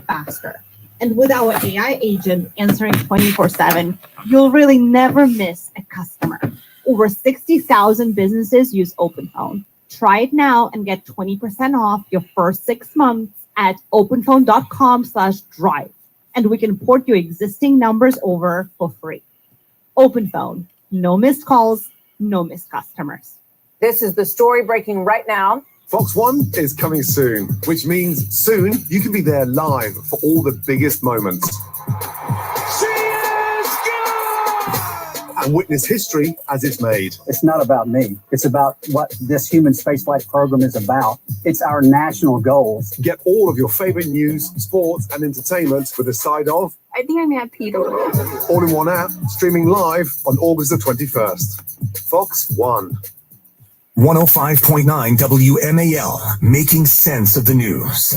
faster. And with our AI agent answering 24/7, you'll really never miss a customer. Over 60,000 businesses use OpenPhone. Try it now and get 20% off your first 6 months at openphone.com/drive. And we can port your existing numbers over for free. OpenPhone, no missed calls, no missed customers. This is the story breaking right now. Fox One is coming soon, which means soon you can be there live for all the biggest moments. And witness history as it's made. It's not about me. It's about what this human spaceflight program is about. It's our national goals. Get all of your favorite news, sports, and entertainment with a side of... I think I may have peed a little. All in one app, streaming live on August the 21st. Fox One. 105.9 WMAL, making sense of the news.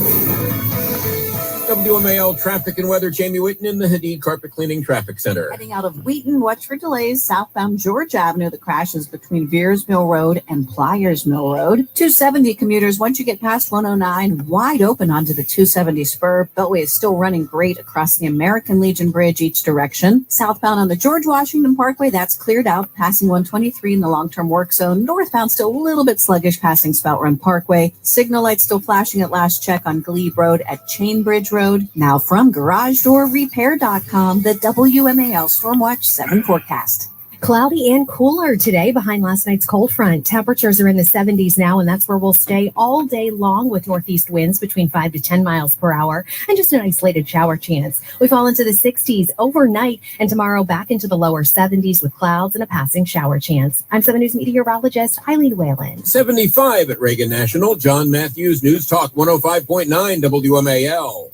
WMAL traffic and weather. Jamie Whitten in the Hadid Carpet Cleaning Traffic Center. Heading out of Wheaton, watch for delays southbound George Avenue. The crashes between Veers Mill Road and Pliers Mill Road. 270 commuters, once you get past 109, wide open onto the 270 spur. Beltway is still running great across the American Legion Bridge each direction. Southbound on the George Washington Parkway, that's cleared out, passing 123 in the long-term work zone. Northbound still a little bit sluggish, passing Spout Run Parkway. Signal lights still flashing at last check on Glebe Road at Chainbridge Road. Now from GarageDoorRepair.com, the WMAL Stormwatch 7 forecast. Cloudy and cooler today behind last night's cold front. Temperatures are in the 70s now, and that's where we'll stay all day long with northeast winds between 5 to 10 miles per hour and just an isolated shower chance. We fall into the 60s overnight, and tomorrow back into the lower 70s with clouds and a passing shower chance. I'm 7 News meteorologist Eileen Whalen. 75 at Reagan National. John Matthews, News Talk 105.9 WMAL.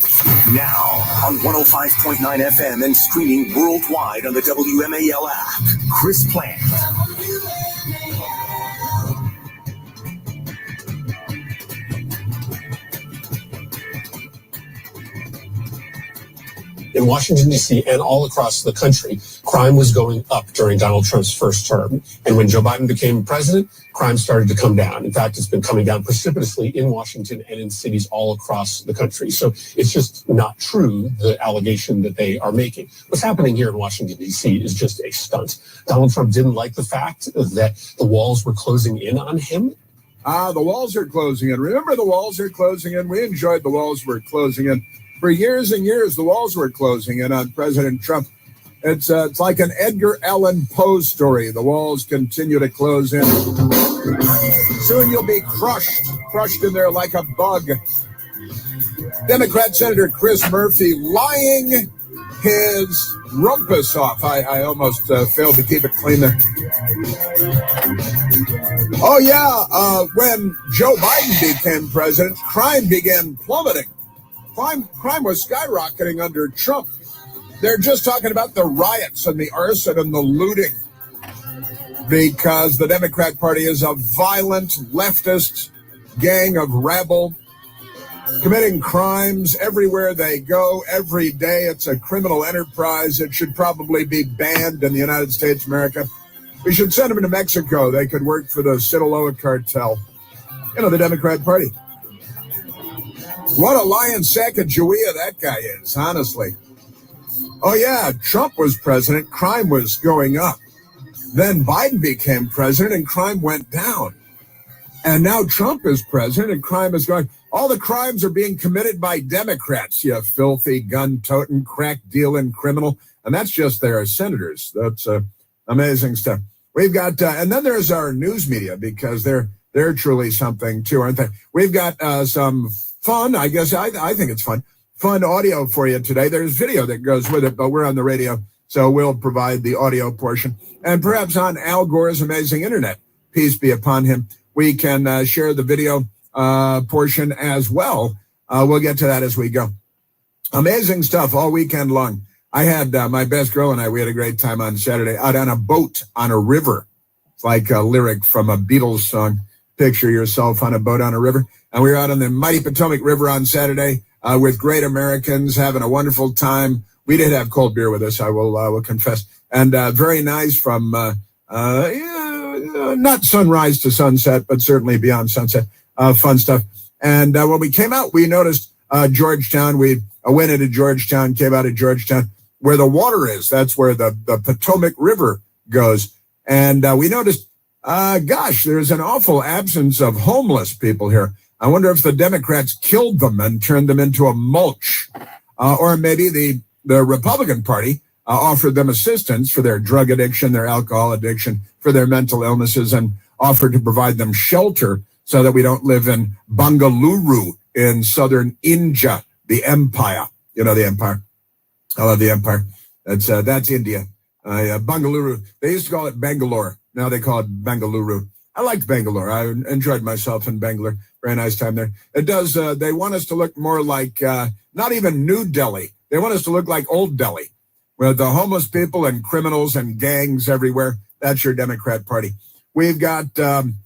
Now on 105.9 FM and streaming worldwide on the WMAL app. Chris Plant. In Washington, D.C. and all across the country, crime was going up during Donald Trump's first term. And when Joe Biden became president, crime started to come down. In fact, it's been coming down precipitously in Washington and in cities all across the country. So it's just not true, the allegation that they are making. What's happening here in Washington, D.C. is just a stunt. Donald Trump didn't like the fact that the walls were closing in on him. The walls are closing in. Remember, the walls are closing in. We enjoyed the walls were closing in. For years and years, the walls were closing in on President Trump. It's like an Edgar Allan Poe story. The walls continue to close in. Soon you'll be crushed in there like a bug. Democrat Senator Chris Murphy lying his rumpus off. I almost failed to keep it clean there. Oh, yeah. When Joe Biden became president, crime began plummeting. Crime was skyrocketing under Trump. They're just talking about the riots and the arson and the looting because the Democrat Party is a violent leftist gang of rabble committing crimes everywhere they go, every day. It's a criminal enterprise. It should probably be banned in the United States of America. We should send them to Mexico. They could work for the Sinaloa cartel. You know, the Democrat Party. What a lion Sacagawea that guy is, honestly. Oh, yeah, Trump was president. Crime was going up. Then Biden became president and crime went down. And now Trump is president and crime is going. All the crimes are being committed by Democrats, you filthy, gun-toting, crack-dealing criminal. And that's just their senators. That's amazing stuff. We've got, and then there's our news media because they're truly something too, aren't they? We've got some fun, I guess, I think it's fun audio for you today. There's video that goes with it, but we're on the radio, so we'll provide the audio portion. And perhaps on Al Gore's amazing internet, peace be upon him, we can share the video portion as well. We'll get to that as we go. Amazing stuff all weekend long. I had my best girl and we had a great time on Saturday out on a boat on a river. It's like a lyric from a Beatles song. Picture yourself on a boat on a river. And we were out on the mighty Potomac River on Saturday with great Americans having a wonderful time. We did have cold beer with us, I will confess. And very nice from not sunrise to sunset, but certainly beyond sunset. Fun stuff. And when we came out, we noticed Georgetown. We I went into Georgetown, came out of Georgetown, where the water is. That's where the Potomac River goes. And we noticed, there's an awful absence of homeless people here. I wonder if the Democrats killed them and turned them into a mulch. Or maybe the Republican Party offered them assistance for their drug addiction, their alcohol addiction, for their mental illnesses, and offered to provide them shelter so that we don't live in Bengaluru in southern India, the empire. You know the empire. I love the empire. That's India. Bengaluru. They used to call it Bangalore. Now they call it Bengaluru. I liked Bangalore. I enjoyed myself in Bangalore. Very nice time there. It does. They want us to look more like not even New Delhi. They want us to look like Old Delhi, with the homeless people and criminals and gangs everywhere. That's your Democrat Party. We've got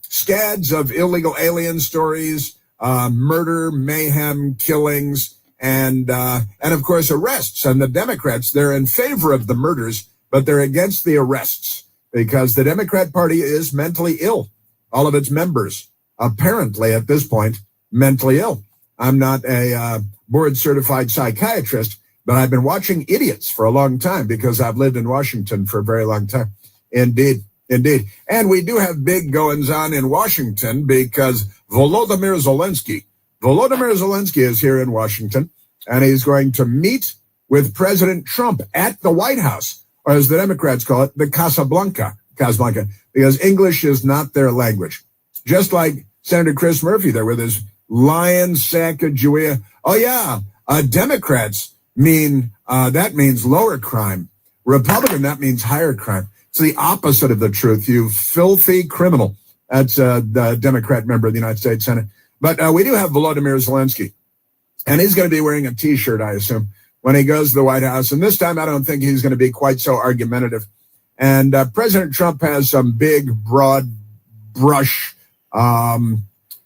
scads of illegal alien stories, murder, mayhem, killings, and of course arrests. And the Democrats, they're in favor of the murders, but they're against the arrests because the Democrat Party is mentally ill. All of its members, apparently at this point, mentally ill. I'm not a board-certified psychiatrist, but I've been watching idiots for a long time because I've lived in Washington for a very long time. Indeed. And we do have big goings on in Washington because Volodymyr Zelensky is here in Washington, and he's going to meet with President Trump at the White House, or as the Democrats call it, the Casablanca, because English is not their language. Just like Senator Chris Murphy there with his lion Sacagawea. Oh, yeah, Democrats that means lower crime. Republican, that means higher crime. It's the opposite of the truth, you filthy criminal. That's the Democrat member of the United States Senate. But we do have Volodymyr Zelensky, and he's going to be wearing a T-shirt, I assume, when he goes to the White House. And this time, I don't think he's going to be quite so argumentative. And President Trump has some big, broad brush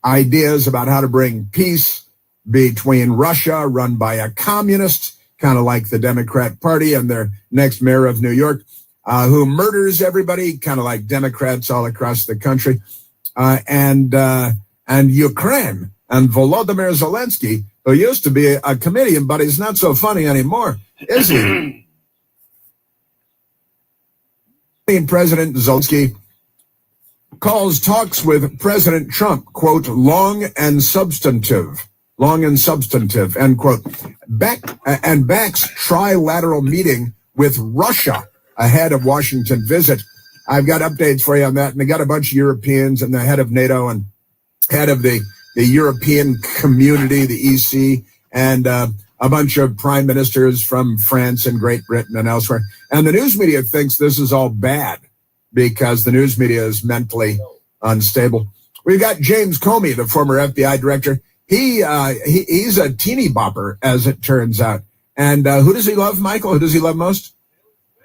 ideas about how to bring peace between Russia, run by a communist, kind of like the Democrat Party, and their next mayor of New York, who murders everybody, kind of like Democrats all across the country, and Ukraine. And Volodymyr Zelensky, who used to be a comedian, but he's not so funny anymore, is he? President Zelensky calls talks with President Trump, quote, long and substantive, end quote. Backs trilateral meeting with Russia ahead of Washington visit. I've got updates for you on that. And they got a bunch of Europeans and the head of NATO and head of the European community, the EC, and a bunch of prime ministers from France and Great Britain and elsewhere. And the news media thinks this is all bad because the news media is mentally unstable. We've got James Comey, the former FBI director. He's a teeny bopper, as it turns out. And who does he love, Michael? Who does he love most?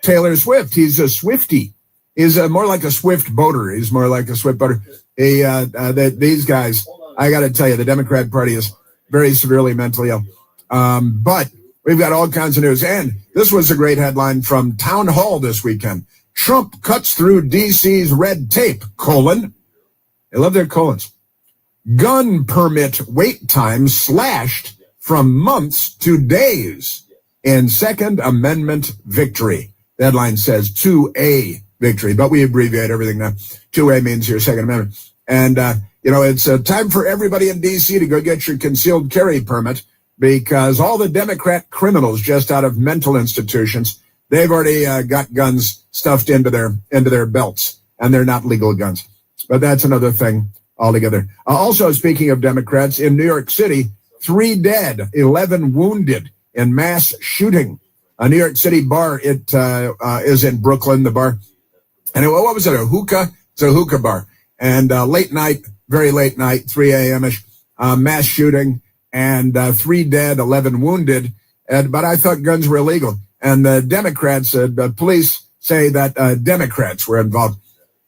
Taylor Swift. He's a Swiftie. He's more like a Swift boater. These guys, I got to tell you, the Democrat Party is very severely mentally ill. But we've got all kinds of news. And this was a great headline from Town Hall this weekend. Trump cuts through D.C.'s red tape, : They love their colons. Gun permit wait time slashed from months to days in Second Amendment victory. The headline says 2A victory, but we abbreviate everything now. 2A means your Second Amendment. And, it's time for everybody in D.C. to go get your concealed carry permit because all the Democrat criminals just out of mental institutions, they've already got guns stuffed into their belts, and they're not legal guns. But that's another thing altogether. Also, speaking of Democrats, in New York City, 3 dead, 11 wounded in mass shooting. A New York City bar, it is in Brooklyn, the bar. And what was it, a hookah? It's a hookah bar. And late night, very late night, 3 a.m.-ish, mass shooting, and 3 dead, 11 wounded. But I thought guns were illegal. And the Democrats, the police say that Democrats were involved.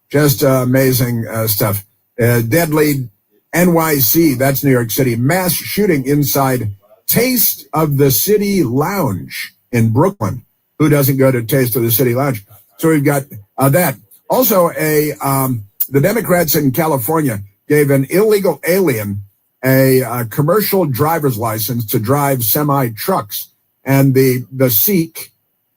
Just amazing stuff. Deadly NYC, that's New York City, mass shooting inside Taste of the City Lounge in Brooklyn. Who doesn't go to Taste of the City Lounge? So we've got that. Also, the Democrats in California gave an illegal alien a commercial driver's license to drive semi trucks, and the Sikh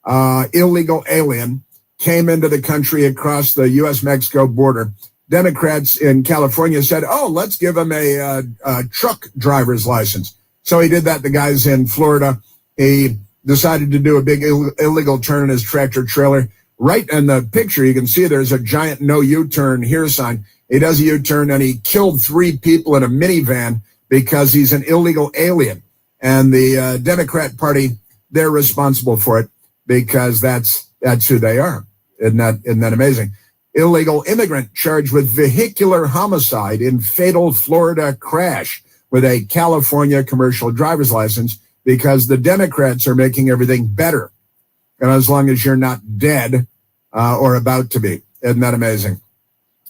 illegal alien came into the country across the U.S.-Mexico border. Democrats in California said, "Oh, let's give him a truck driver's license." So he did that. The guy's in Florida. He decided to do a big illegal turn in his tractor trailer. Right in the picture, you can see there's a giant no U-turn here sign. He does a U-turn, and he killed 3 people in a minivan because he's an illegal alien. And the Democrat Party, they're responsible for it because that's who they are. Isn't that amazing? Illegal immigrant charged with vehicular homicide in fatal Florida crash with a California commercial driver's license because the Democrats are making everything better. And as long as you're not dead or about to be. Isn't that amazing?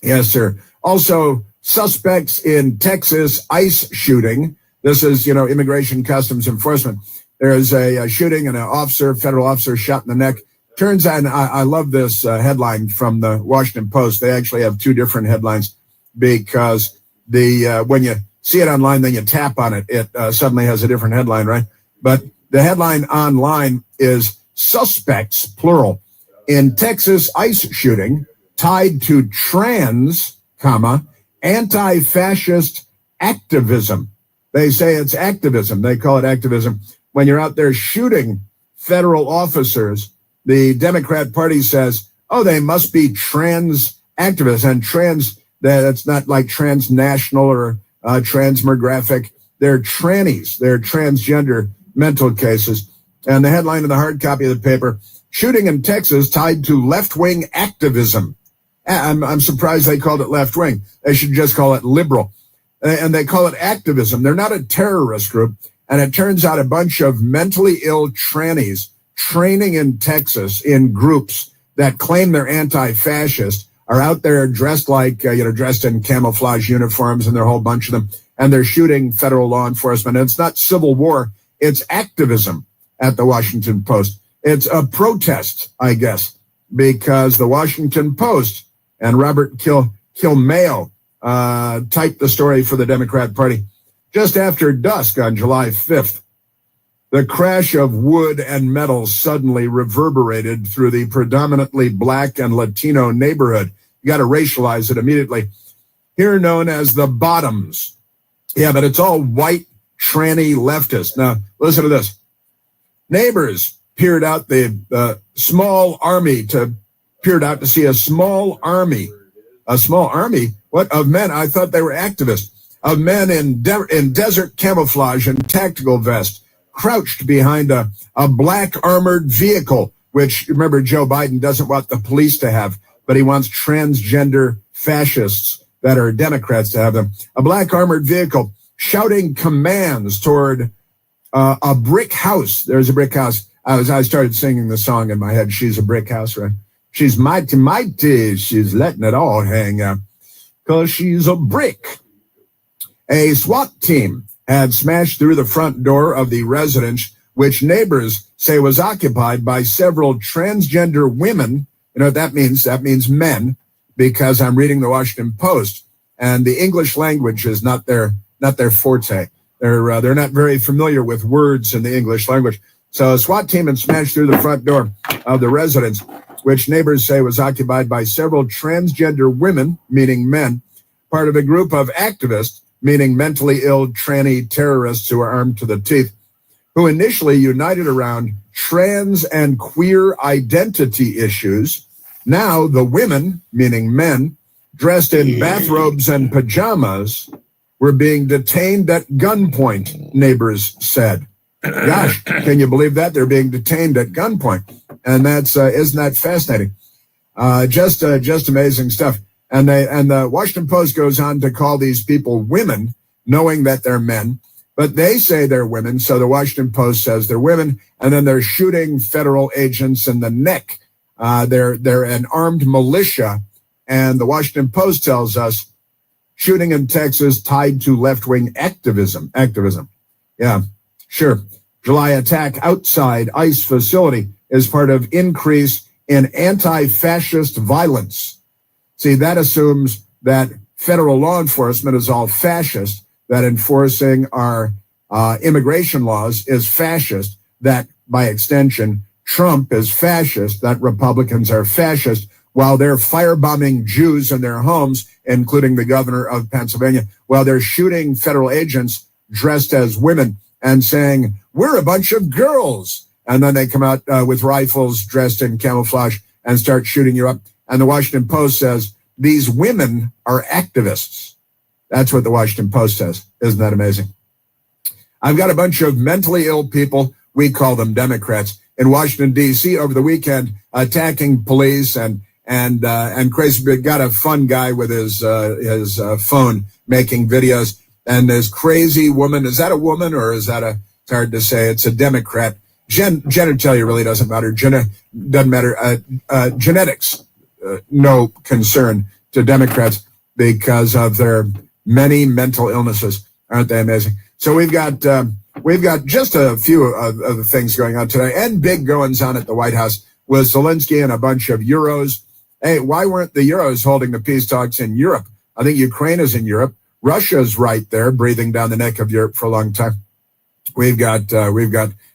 Yes, sir. Also, suspects in Texas ICE shooting. This is, Immigration Customs Enforcement. There's a shooting and an federal officer shot in the neck. Turns out, and I love this headline from the Washington Post. They actually have 2 different headlines because when you see it online, then you tap on it, it suddenly has a different headline, right? But the headline online is suspects, plural, in Texas ICE shooting tied to trans, anti-fascist activism. They say it's activism. They call it activism. When you're out there shooting federal officers, the Democrat Party says, oh, they must be trans activists. And trans, that's not like transnational or transmographic. They're trannies. They're transgender mental cases. And the headline in the hard copy of the paper, shooting in Texas tied to left-wing activism. I'm surprised they called it left-wing. They should just call it liberal. And they call it activism. They're not a terrorist group. And it turns out a bunch of mentally ill trannies training in Texas in groups that claim they're anti-fascist are out there dressed like, dressed in camouflage uniforms, and there are a whole bunch of them. And they're shooting federal law enforcement. And it's not civil war. It's activism at the Washington Post. It's a protest, I guess, because the Washington Post and Robert Kilmayo typed the story for the Democrat Party. Just after dusk on July 5th, the crash of wood and metal suddenly reverberated through the predominantly black and Latino neighborhood. You got to racialize it immediately. Here known as the Bottoms. Yeah, but it's all white, tranny leftists. Now, listen to this. Neighbors peered out to see a small army. A small army? What? Of men? I thought they were activists. Of men in desert camouflage and tactical vests, crouched behind a black armored vehicle, which, remember, Joe Biden doesn't want the police to have, but he wants transgender fascists that are Democrats to have them. A black armored vehicle shouting commands toward a brick house. There's a brick house. I started singing the song in my head. She's a brick house, right? She's mighty, mighty. She's letting it all hang out because she's a brick. A SWAT team had smashed through the front door of the residence, which neighbors say was occupied by several transgender women. You know what that means? That means men, because I'm reading the Washington Post, and the English language is not their forte. They're not very familiar with words in the English language. So a SWAT team had smashed through the front door of the residence, which neighbors say was occupied by several transgender women, meaning men, part of a group of activists, meaning mentally ill tranny terrorists who are armed to the teeth, who initially united around trans and queer identity issues. Now the women, meaning men, dressed in bathrobes and pajamas, were being detained at gunpoint, neighbors said. Gosh, can you believe that? They're being detained at gunpoint. And that's, isn't that fascinating? Just amazing stuff. And the Washington Post goes on to call these people women, knowing that they're men, but they say they're women. So the Washington Post says they're women, and then they're shooting federal agents in the neck. They're an armed militia, and the Washington Post tells us shooting in Texas tied to left-wing activism. Yeah, sure. July attack outside ICE facility is part of increase in anti-fascist violence. See, that assumes that federal law enforcement is all fascist, that enforcing our immigration laws is fascist, that by extension, Trump is fascist, that Republicans are fascist, while they're firebombing Jews in their homes, including the governor of Pennsylvania, while they're shooting federal agents dressed as women and saying, we're a bunch of girls. And then they come out with rifles dressed in camouflage and start shooting you up. And the Washington Post says, these women are activists. That's what the Washington Post says. Isn't that amazing? I've got a bunch of mentally ill people, we call them Democrats, in Washington, D.C. over the weekend, attacking police and crazy. But got a fun guy with his phone making videos. And this crazy woman, is that a woman or is that it's hard to say. It's a Democrat. Genitalia really doesn't matter. Doesn't matter. Genetics, no concern to Democrats because of their many mental illnesses. Aren't they amazing? So we've got just a few of the things going on today and big goings on at the White House with Zelensky and a bunch of Euros. Hey, why weren't the Euros holding the peace talks in Europe? I think Ukraine is in Europe. Russia's right there, breathing down the neck of Europe for a long time. We've got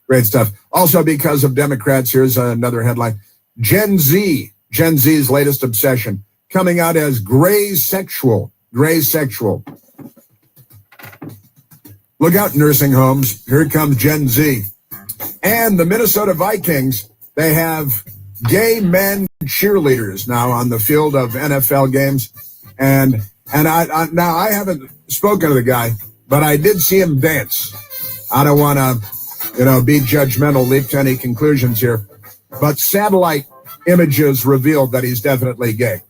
great stuff. Also, because of Democrats, here's another headline. Gen Z's latest obsession, coming out as gray sexual. Look out, nursing homes. Here comes Gen Z. And the Minnesota Vikings, they have gay men cheerleaders now on the field of NFL games. And I haven't spoken to the guy, but I did see him dance. I don't want to, be judgmental, leap to any conclusions here. But satellite images revealed that he's definitely gay.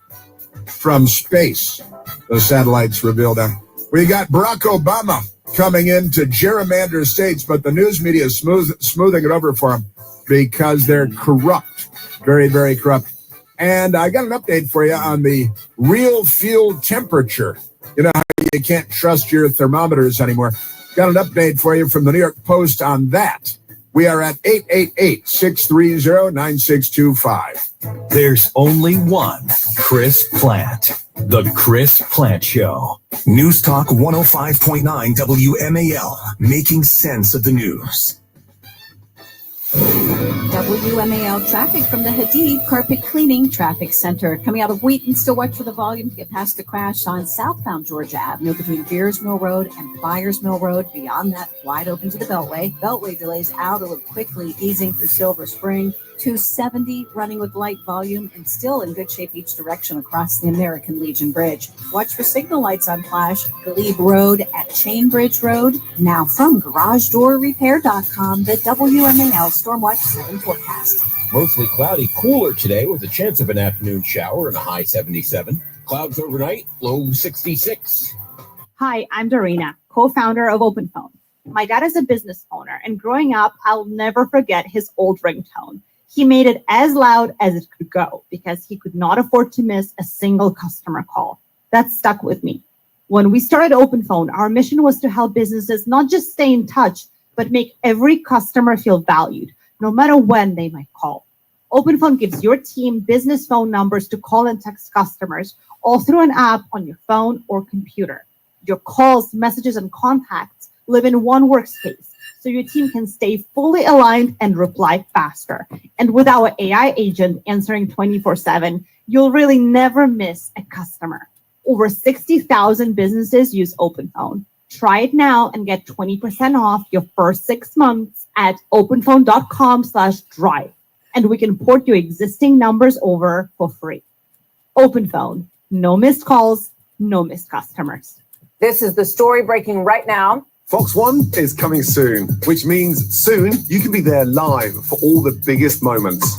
From space, the satellites revealed that. We got Barack Obama coming into gerrymander states, but the news media is smoothing it over for him because they're corrupt. Very, very corrupt. And I got an update for you on the real field temperature. You know how you can't trust your thermometers anymore. Got an update for you from the New York Post on that. We are at 888-630-9625. There's only one Chris Plant. The Chris Plant Show. News Talk 105.9 WMAL. Making sense of the news. WMAL traffic from the Hadid Carpet Cleaning Traffic Center. Coming out of Wheaton, still watch for the volume to get past the crash on southbound Georgia Avenue between Veers Mill Road and Pliers Mill Road. Beyond that, wide open to the Beltway. Beltway delays out a little quickly, easing through Silver Spring. 270 running with light volume and still in good shape each direction across the American Legion Bridge. Watch for signal lights on Flash, Glebe Road at Chainbridge Road. Now from GarageDoorRepair.com, the WMAL Stormwatch 7 forecast. Mostly cloudy, cooler today with a chance of an afternoon shower and a high 77. Clouds overnight, low 66. Hi, I'm Dorina, co-founder of OpenPhone. My dad is a business owner, and growing up, I'll never forget his old ringtone. He made it as loud as it could go because he could not afford to miss a single customer call. That stuck with me. When we started OpenPhone, our mission was to help businesses not just stay in touch, but make every customer feel valued, no matter when they might call. OpenPhone gives your team business phone numbers to call and text customers, all through an app on your phone or computer. Your calls, messages, and contacts live in one workspace, so your team can stay fully aligned and reply faster. And with our AI agent answering 24/7, you'll really never miss a customer. Over 60,000 businesses use OpenPhone. Try it now and get 20% off your first 6 months at openphone.com/drive. And we can port your existing numbers over for free. OpenPhone, no missed calls, no missed customers. This is the story breaking right now. Fox One is coming soon, which means soon you can be there live for all the biggest moments.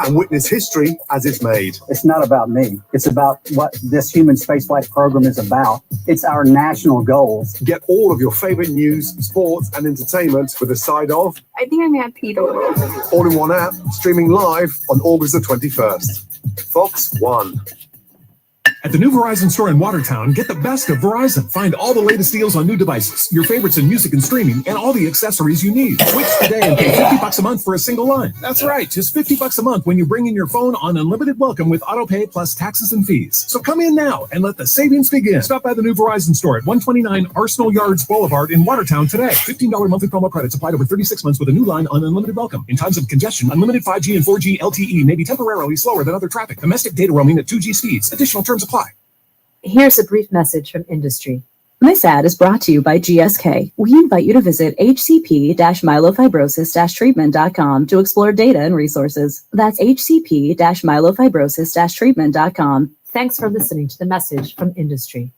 And witness history as it's made. It's not about me. It's about what this human spaceflight program is about. It's our national goals. Get all of your favorite news, sports, and entertainment with a side of I think I may have peed a little. all in one app, streaming live on August the 21st. Fox One. At the new Verizon store in Watertown, get the best of Verizon. Find all the latest deals on new devices, your favorites in music and streaming, and all the accessories you need. Switch today and pay $50 a month for a single line. That's right, just $50 a month when you bring in your phone on unlimited welcome with autopay plus taxes and fees. So come in now and let the savings begin. Stop by the new Verizon store at 129 Arsenal Yards Boulevard in Watertown today. $15 monthly promo credits applied over 36 months with a new line on unlimited welcome. In times of congestion, unlimited 5G and 4G LTE may be temporarily slower than other traffic. Domestic data roaming at 2G speeds. Additional terms apply. Here's a brief message from industry. This ad is brought to you by GSK. We invite you to visit hcp-myelofibrosis-treatment.com to explore data and resources. That's hcp-myelofibrosis-treatment.com. Thanks for listening to the message from industry.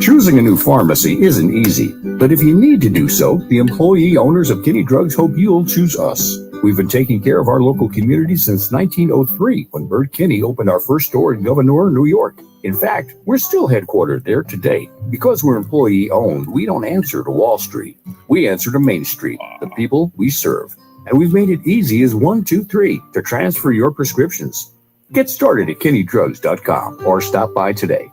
Choosing a new pharmacy isn't easy, but if you need to do so, the employee owners of Kinney Drugs hope you'll choose us. We've been taking care of our local community since 1903 when Bert Kinney opened our first store in Gouverneur, New York. In fact, we're still headquartered there today. Because we're employee owned, we don't answer to Wall Street. We answer to Main Street, the people we serve. And we've made it easy as 1, 2, 3 to transfer your prescriptions. Get started at KinneyDrugs.com or stop by today.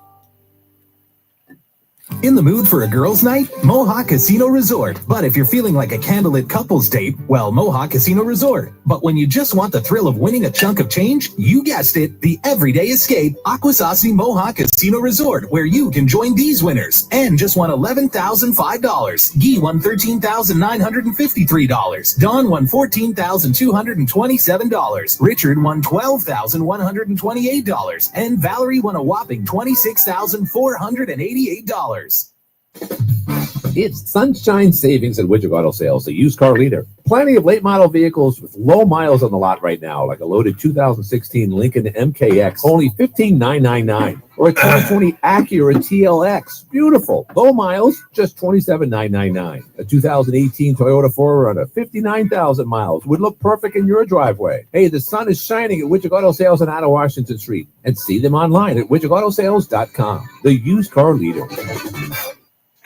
In the mood for a girls' night? Mohawk Casino Resort. But if you're feeling like a candlelit couples date, well, Mohawk Casino Resort. But when you just want the thrill of winning a chunk of change, you guessed it, the everyday escape, Akwesasne Mohawk Casino Resort, where you can join these winners. And just won $11,005. Guy won $13,953. Dawn won $14,227. Richard won $12,128. And Valerie won a whopping $26,488. It's sunshine savings at Widget Auto Sales, the used car leader. Plenty of late model vehicles with low miles on the lot right now, like a loaded 2016 Lincoln MKX, only $15,999, or a 2020 Acura TLX, beautiful, low miles, just $27,999. A 2018 Toyota 4Runner, 59,000 miles, would look perfect in your driveway. Hey, the sun is shining at Widget Auto Sales on Ottawa Washington Street, and see them online at widgetautosales.com, the used car leader.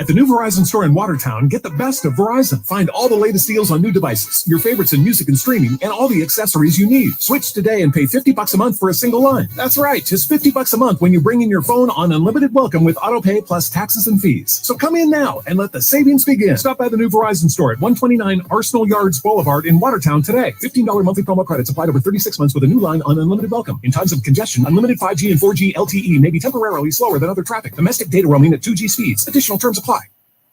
At the new Verizon store in Watertown, get the best of Verizon. Find all the latest deals on new devices, your favorites in music and streaming, and all the accessories you need. Switch today and pay $50 a month for a single line. That's right, just $50 a month when you bring in your phone on unlimited welcome with autopay plus taxes and fees. So come in now and let the savings begin. Stop by the new Verizon store at 129 Arsenal Yards Boulevard in Watertown today. $15 monthly promo credits applied over 36 months with a new line on unlimited welcome. In times of congestion, unlimited 5G and 4G LTE may be temporarily slower than other traffic. Domestic data roaming at 2G speeds. Additional terms apply.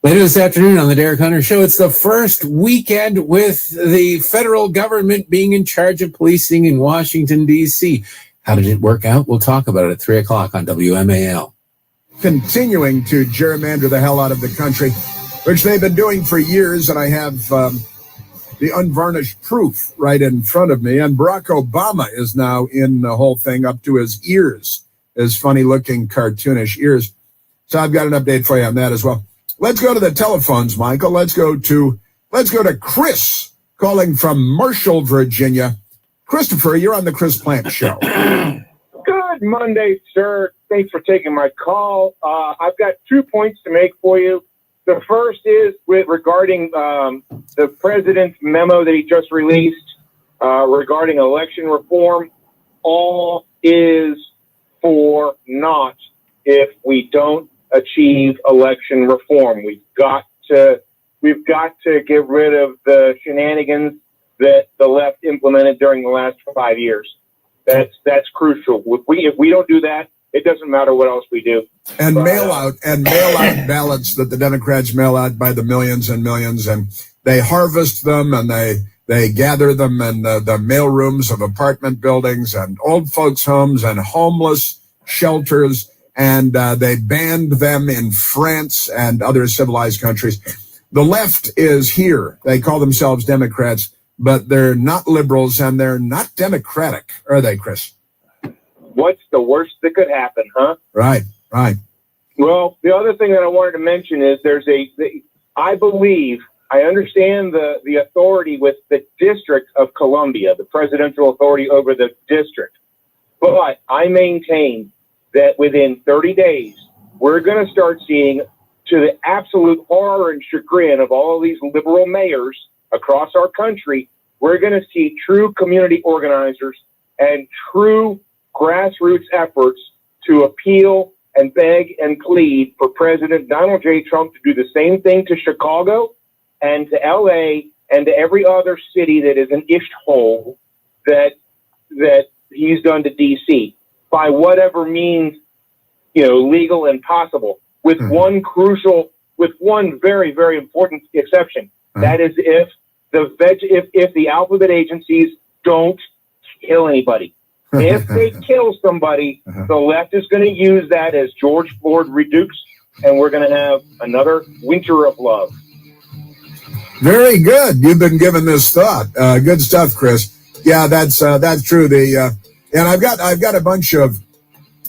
Later this afternoon on the Derek Hunter Show, it's the first weekend with the federal government being in charge of policing in Washington, D.C. How did it work out? We'll talk about it at 3 o'clock on WMAL. Continuing to gerrymander the hell out of the country, which they've been doing for years, and I have the unvarnished proof right in front of me. And Barack Obama is now in the whole thing up to his ears, his funny-looking, cartoonish ears. So I've got an update for you on that as well. Let's go to the telephones, Michael. Let's go to Chris calling from Marshall, Virginia. Christopher, you're on the Chris Plant Show. Good Monday, sir. Thanks for taking my call. I've got 2 points to make for you. The first is regarding the president's memo that he just released regarding election reform. All is for naught if we don't achieve election reform. We've got to get rid of the shenanigans that the left implemented during the last 5 years. That's crucial. If we don't do that, it doesn't matter what else we do. And mail out ballots that the Democrats mail out by the millions and millions, and they harvest them and they gather them in the mail rooms of apartment buildings and old folks' homes and homeless shelters. And they banned them in France and other civilized countries. The left is here. They call themselves Democrats, but they're not liberals and they're not democratic, are they, Chris? What's the worst that could happen, huh? Right. Well, the other thing that I wanted to mention is I understand the authority with the District of Columbia, the presidential authority over the district. But I maintain that within 30 days, we're going to start seeing, to the absolute horror and chagrin of all of these liberal mayors across our country, we're going to see true community organizers and true grassroots efforts to appeal and beg and plead for President Donald J. Trump to do the same thing to Chicago and to LA and to every other city that is an ishhole that he's done to DC by whatever means, legal and possible, with one very, very important exception. That is if the alphabet agencies don't kill anybody. If they kill somebody, the left is going to use that as George Floyd Redux, and we're going to have another winter of love. Very good. You've been given this thought. Good stuff, Chris. Yeah, that's true. And I've got a bunch of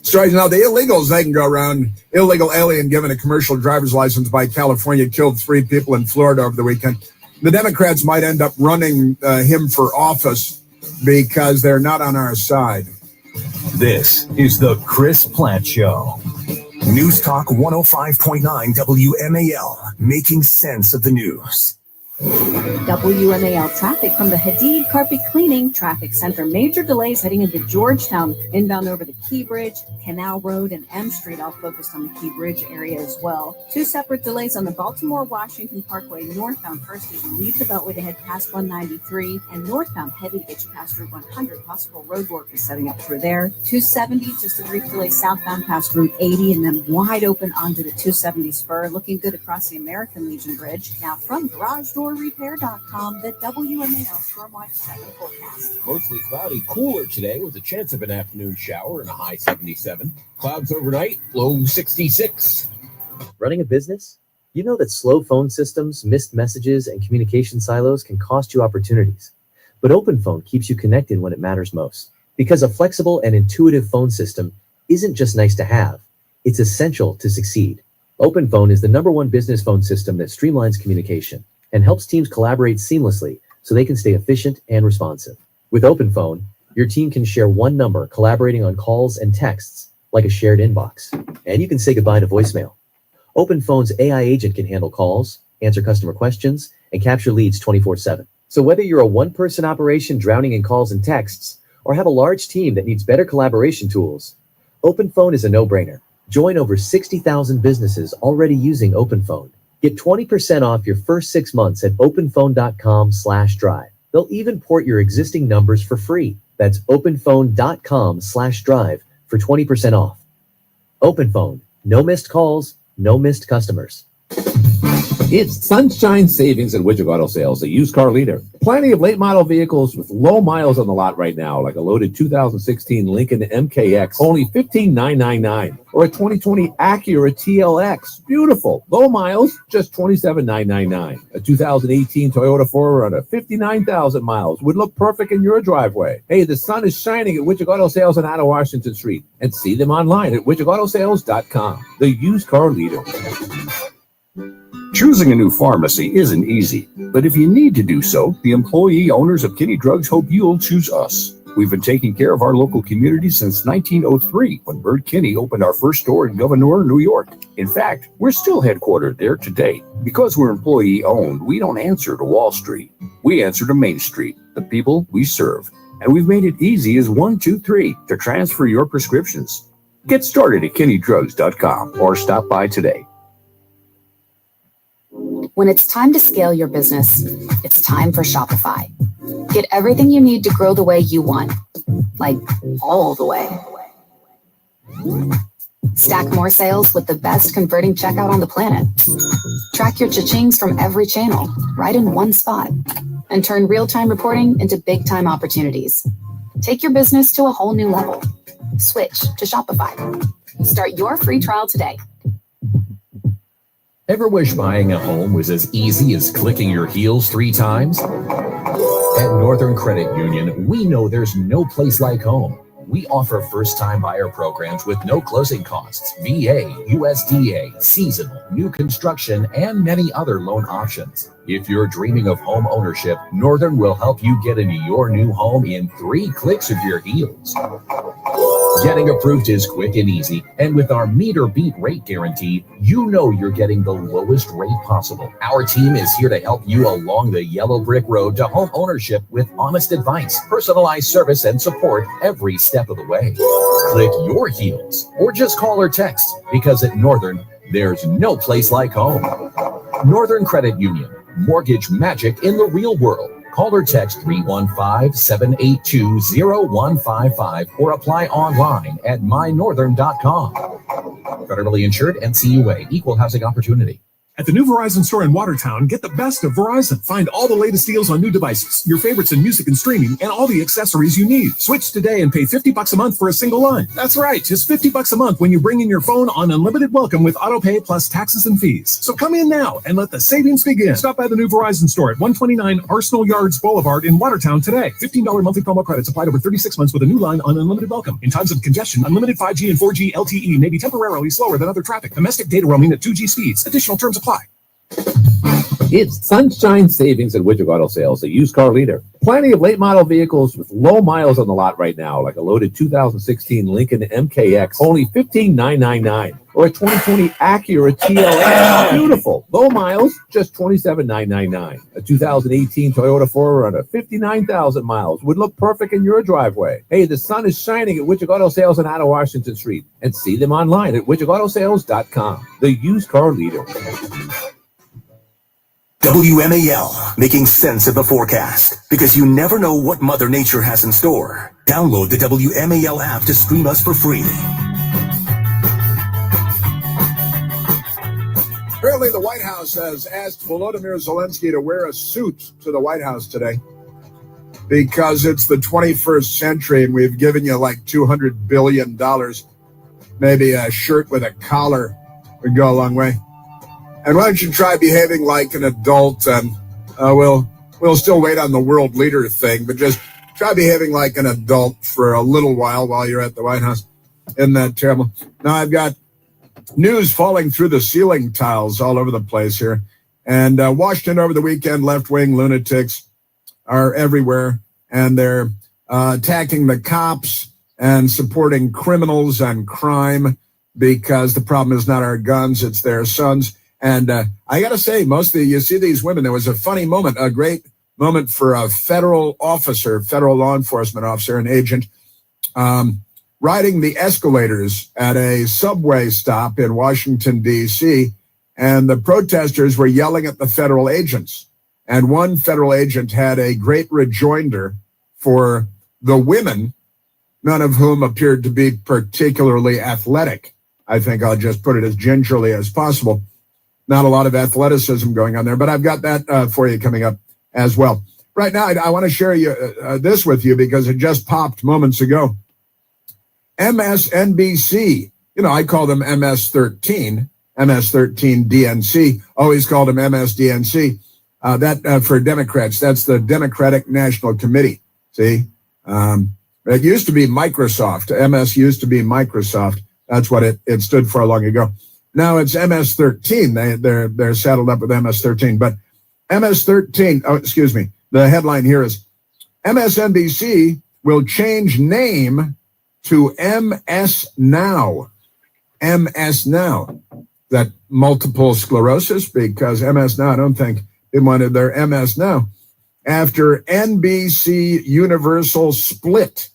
stories now. The illegals, they can go around. Illegal alien given a commercial driver's license by California killed 3 people in Florida over the weekend. The Democrats might end up running him for office because they're not on our side. This is the Chris Plant Show. News Talk 105.9 WMAL, making sense of the news. WMAL traffic from the Hadid Carpet Cleaning Traffic Center. Major delays heading into Georgetown, inbound over the Key Bridge, Canal Road, and M Street, all focused on the Key Bridge area as well. 2 separate delays on the Baltimore-Washington Parkway northbound, first as you leave the Beltway to head past 193, and northbound heavy to get you past Route 100. Possible road work is setting up through there. 270, just a brief delay southbound past Route 80, and then wide open onto the 270 spur. Looking good across the American Legion Bridge. Now from GarageDoorRepair.com, the WMAL Stormwatch 7 forecast. Mostly cloudy, cooler today with a chance of an afternoon shower and a high 77. Clouds overnight, low 66. Running a business? You know that slow phone systems, missed messages, and communication silos can cost you opportunities. But OpenPhone keeps you connected when it matters most. Because a flexible and intuitive phone system isn't just nice to have, it's essential to succeed. OpenPhone is the #1 business phone system that streamlines communication and helps teams collaborate seamlessly so they can stay efficient and responsive. With OpenPhone, your team can share one number, collaborating on calls and texts like a shared inbox. And you can say goodbye to voicemail. OpenPhone's AI agent can handle calls, answer customer questions, and capture leads 24/7. So whether you're a one-person operation drowning in calls and texts, or have a large team that needs better collaboration tools, OpenPhone is a no-brainer. Join over 60,000 businesses already using OpenPhone. Get 20% off your first 6 months at openphone.com/drive. They'll even port your existing numbers for free. That's openphone.com/drive for 20% off. OpenPhone. No missed calls, no missed customers. It's sunshine savings at Widget Auto Sales, the used car leader. Plenty of late model vehicles with low miles on the lot right now, like a loaded 2016 Lincoln MKX, only $15,999, or a 2020 Acura TLX, beautiful, low miles, just $27,999. A 2018 Toyota 4Runner, 59,000 miles, would look perfect in your driveway. Hey, the sun is shining at Widget Auto Sales on out of Washington Street, and see them online at widgetautosales.com, the used car leader. Choosing a new pharmacy isn't easy, but if you need to do so, the employee owners of Kinney Drugs hope you'll choose us. We've been taking care of our local community since 1903, when Bert Kinney opened our first store in Gouverneur, New York. In fact, we're still headquartered there today. Because we're employee owned, we don't answer to Wall Street. We answer to Main Street, the people we serve. And we've made it easy as 1, 2, 3 to transfer your prescriptions. Get started at KinneyDrugs.com or stop by today. When it's time to scale your business, it's time for Shopify. Get everything you need to grow the way you want, like all the way. Stack more sales with the best converting checkout on the planet. Track your cha-chings from every channel, right in one spot, and turn real-time reporting into big-time opportunities. Take your business to a whole new level. Switch to Shopify. Start your free trial today. Ever wish buying a home was as easy as clicking your heels 3 times? At Northern Credit Union, we know there's no place like home. We offer first-time buyer programs with no closing costs, VA, USDA, seasonal, new construction, and many other loan options. If you're dreaming of home ownership, Northern will help you get into your new home in 3 clicks of your heels. Getting approved is quick and easy, and with our meet or beat rate guarantee, you know you're getting the lowest rate possible. Our team is here to help you along the yellow brick road to home ownership with honest advice, personalized service, and support every step of the way. Click your heels or just call or text, because at Northern, there's no place like home. Northern Credit Union, mortgage magic in the real world. Call or text 315-782-0155 or apply online at mynorthern.com. Federally insured, NCUA, equal housing opportunity. At the new Verizon store in Watertown, get the best of Verizon. Find all the latest deals on new devices, your favorites in music and streaming, and all the accessories you need. Switch today and pay $50 a month for a single line. That's right, just $50 a month when you bring in your phone on unlimited welcome with autopay plus taxes and fees. So come in now and let the savings begin. Stop by the new Verizon store at 129 Arsenal Yards Boulevard in Watertown today. $15 monthly promo credits applied over 36 months with a new line on unlimited welcome. In times of congestion, unlimited 5G and 4G LTE may be temporarily slower than other traffic. Domestic data roaming at 2G speeds. Additional terms apply. It's sunshine savings at Widget Auto Sales, the used car leader. Plenty of late model vehicles with low miles on the lot right now, like a loaded 2016 Lincoln MKX, only $15,999, or a 2020 Acura TLX, beautiful, low miles, just $27,999. A 2018 Toyota 4Runner, 59,000 miles, would look perfect in your driveway. Hey, the sun is shining at Widget Auto Sales on out of Washington Street, and see them online at widgetautosales.com, the used car leader. WMAL, making sense of the forecast, because you never know what Mother Nature has in store. Download the WMAL app to stream us for free. Apparently, the White House has asked Volodymyr Zelensky to wear a suit to the White House today because it's the 21st century and we've given you like $200 billion. Maybe a shirt with a collar would go a long way. And why don't you try behaving like an adult, and we'll still wait on the world leader thing, but just try behaving like an adult for a little while you're at the White House. Isn't that terrible? Now, I've got news falling through the ceiling tiles all over the place here. And Washington over the weekend, left-wing lunatics are everywhere, and they're attacking the cops and supporting criminals and crime because the problem is not our guns, it's their sons. And I got to say, you see these women, there was a funny moment, a great moment for a federal officer, federal law enforcement officer, an agent, riding the escalators at a subway stop in Washington, D.C., and the protesters were yelling at the federal agents. And one federal agent had a great rejoinder for the women, none of whom appeared to be particularly athletic. I think I'll just put it as gingerly as possible. Not a lot of athleticism going on there, but I've got that for you coming up as well. Right now, I want to share this with you because it just popped moments ago. MSNBC, I call them MS-13 DNC, always called them MSDNC. That for Democrats, that's the Democratic National Committee. See, it used to be Microsoft. MS used to be Microsoft. That's what it stood for long ago. Now it's MS-13. They're saddled up with MS-13. But MS-13, the headline here is MSNBC will change name to MS Now. MS Now. That multiple sclerosis? Because MS Now, I don't think they wanted their MS Now. After NBC Universal split.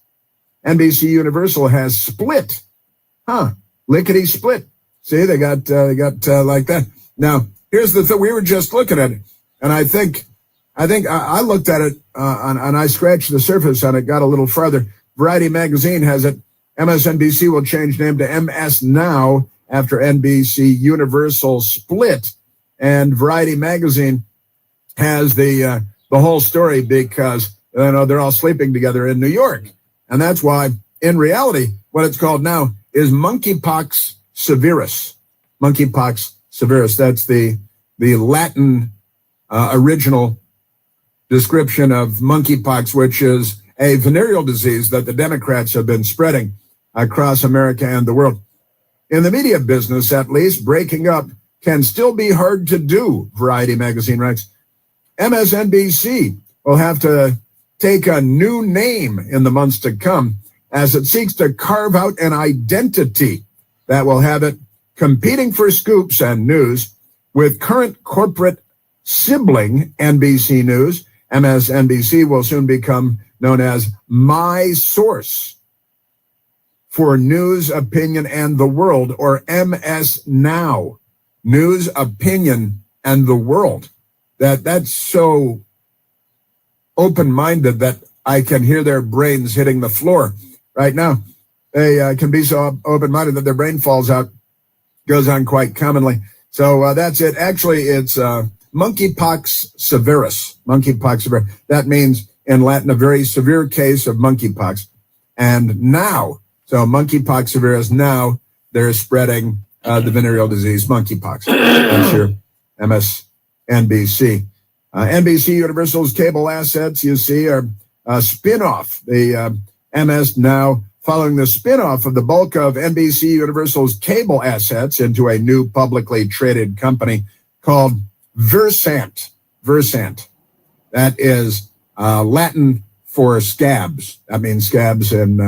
NBC Universal has split. Lickety split. See, they got like that. Now, here's the thing. We were just looking at it, and I think I looked at it and I scratched the surface on it, got a little farther. Variety magazine has it. MSNBC will change name to MS Now after NBC Universal split, and Variety magazine has the whole story because they're all sleeping together in New York, and that's why in reality what it's called now is monkeypox severus. Monkeypox severus. That's the Latin original description of monkeypox, which is a venereal disease that the Democrats have been spreading across America and the world. In the media business, at least, breaking up can still be hard to do, Variety magazine writes. MSNBC will have to take a new name in the months to come as it seeks to carve out an identity that will have it competing for scoops and news with current corporate sibling NBC News. MSNBC will soon become known as My Source for News, Opinion, and the World, or MS Now, News, Opinion, and the World. That's so open-minded that I can hear their brains hitting the floor right now. They can be so open-minded that their brain falls out. Goes on quite commonly. So that's it. Actually, it's monkeypox severus. Monkeypox severus. That means in Latin a very severe case of monkeypox. And now, so monkeypox severus, now they're spreading the venereal disease, monkeypox. That's your MSNBC. NBC Universal's cable assets, you see, are a spin-off. The MS Now, following the spin-off of the bulk of NBC Universal's cable assets into a new publicly traded company called Versant. Versant. That is Latin for scabs. That means scabs, and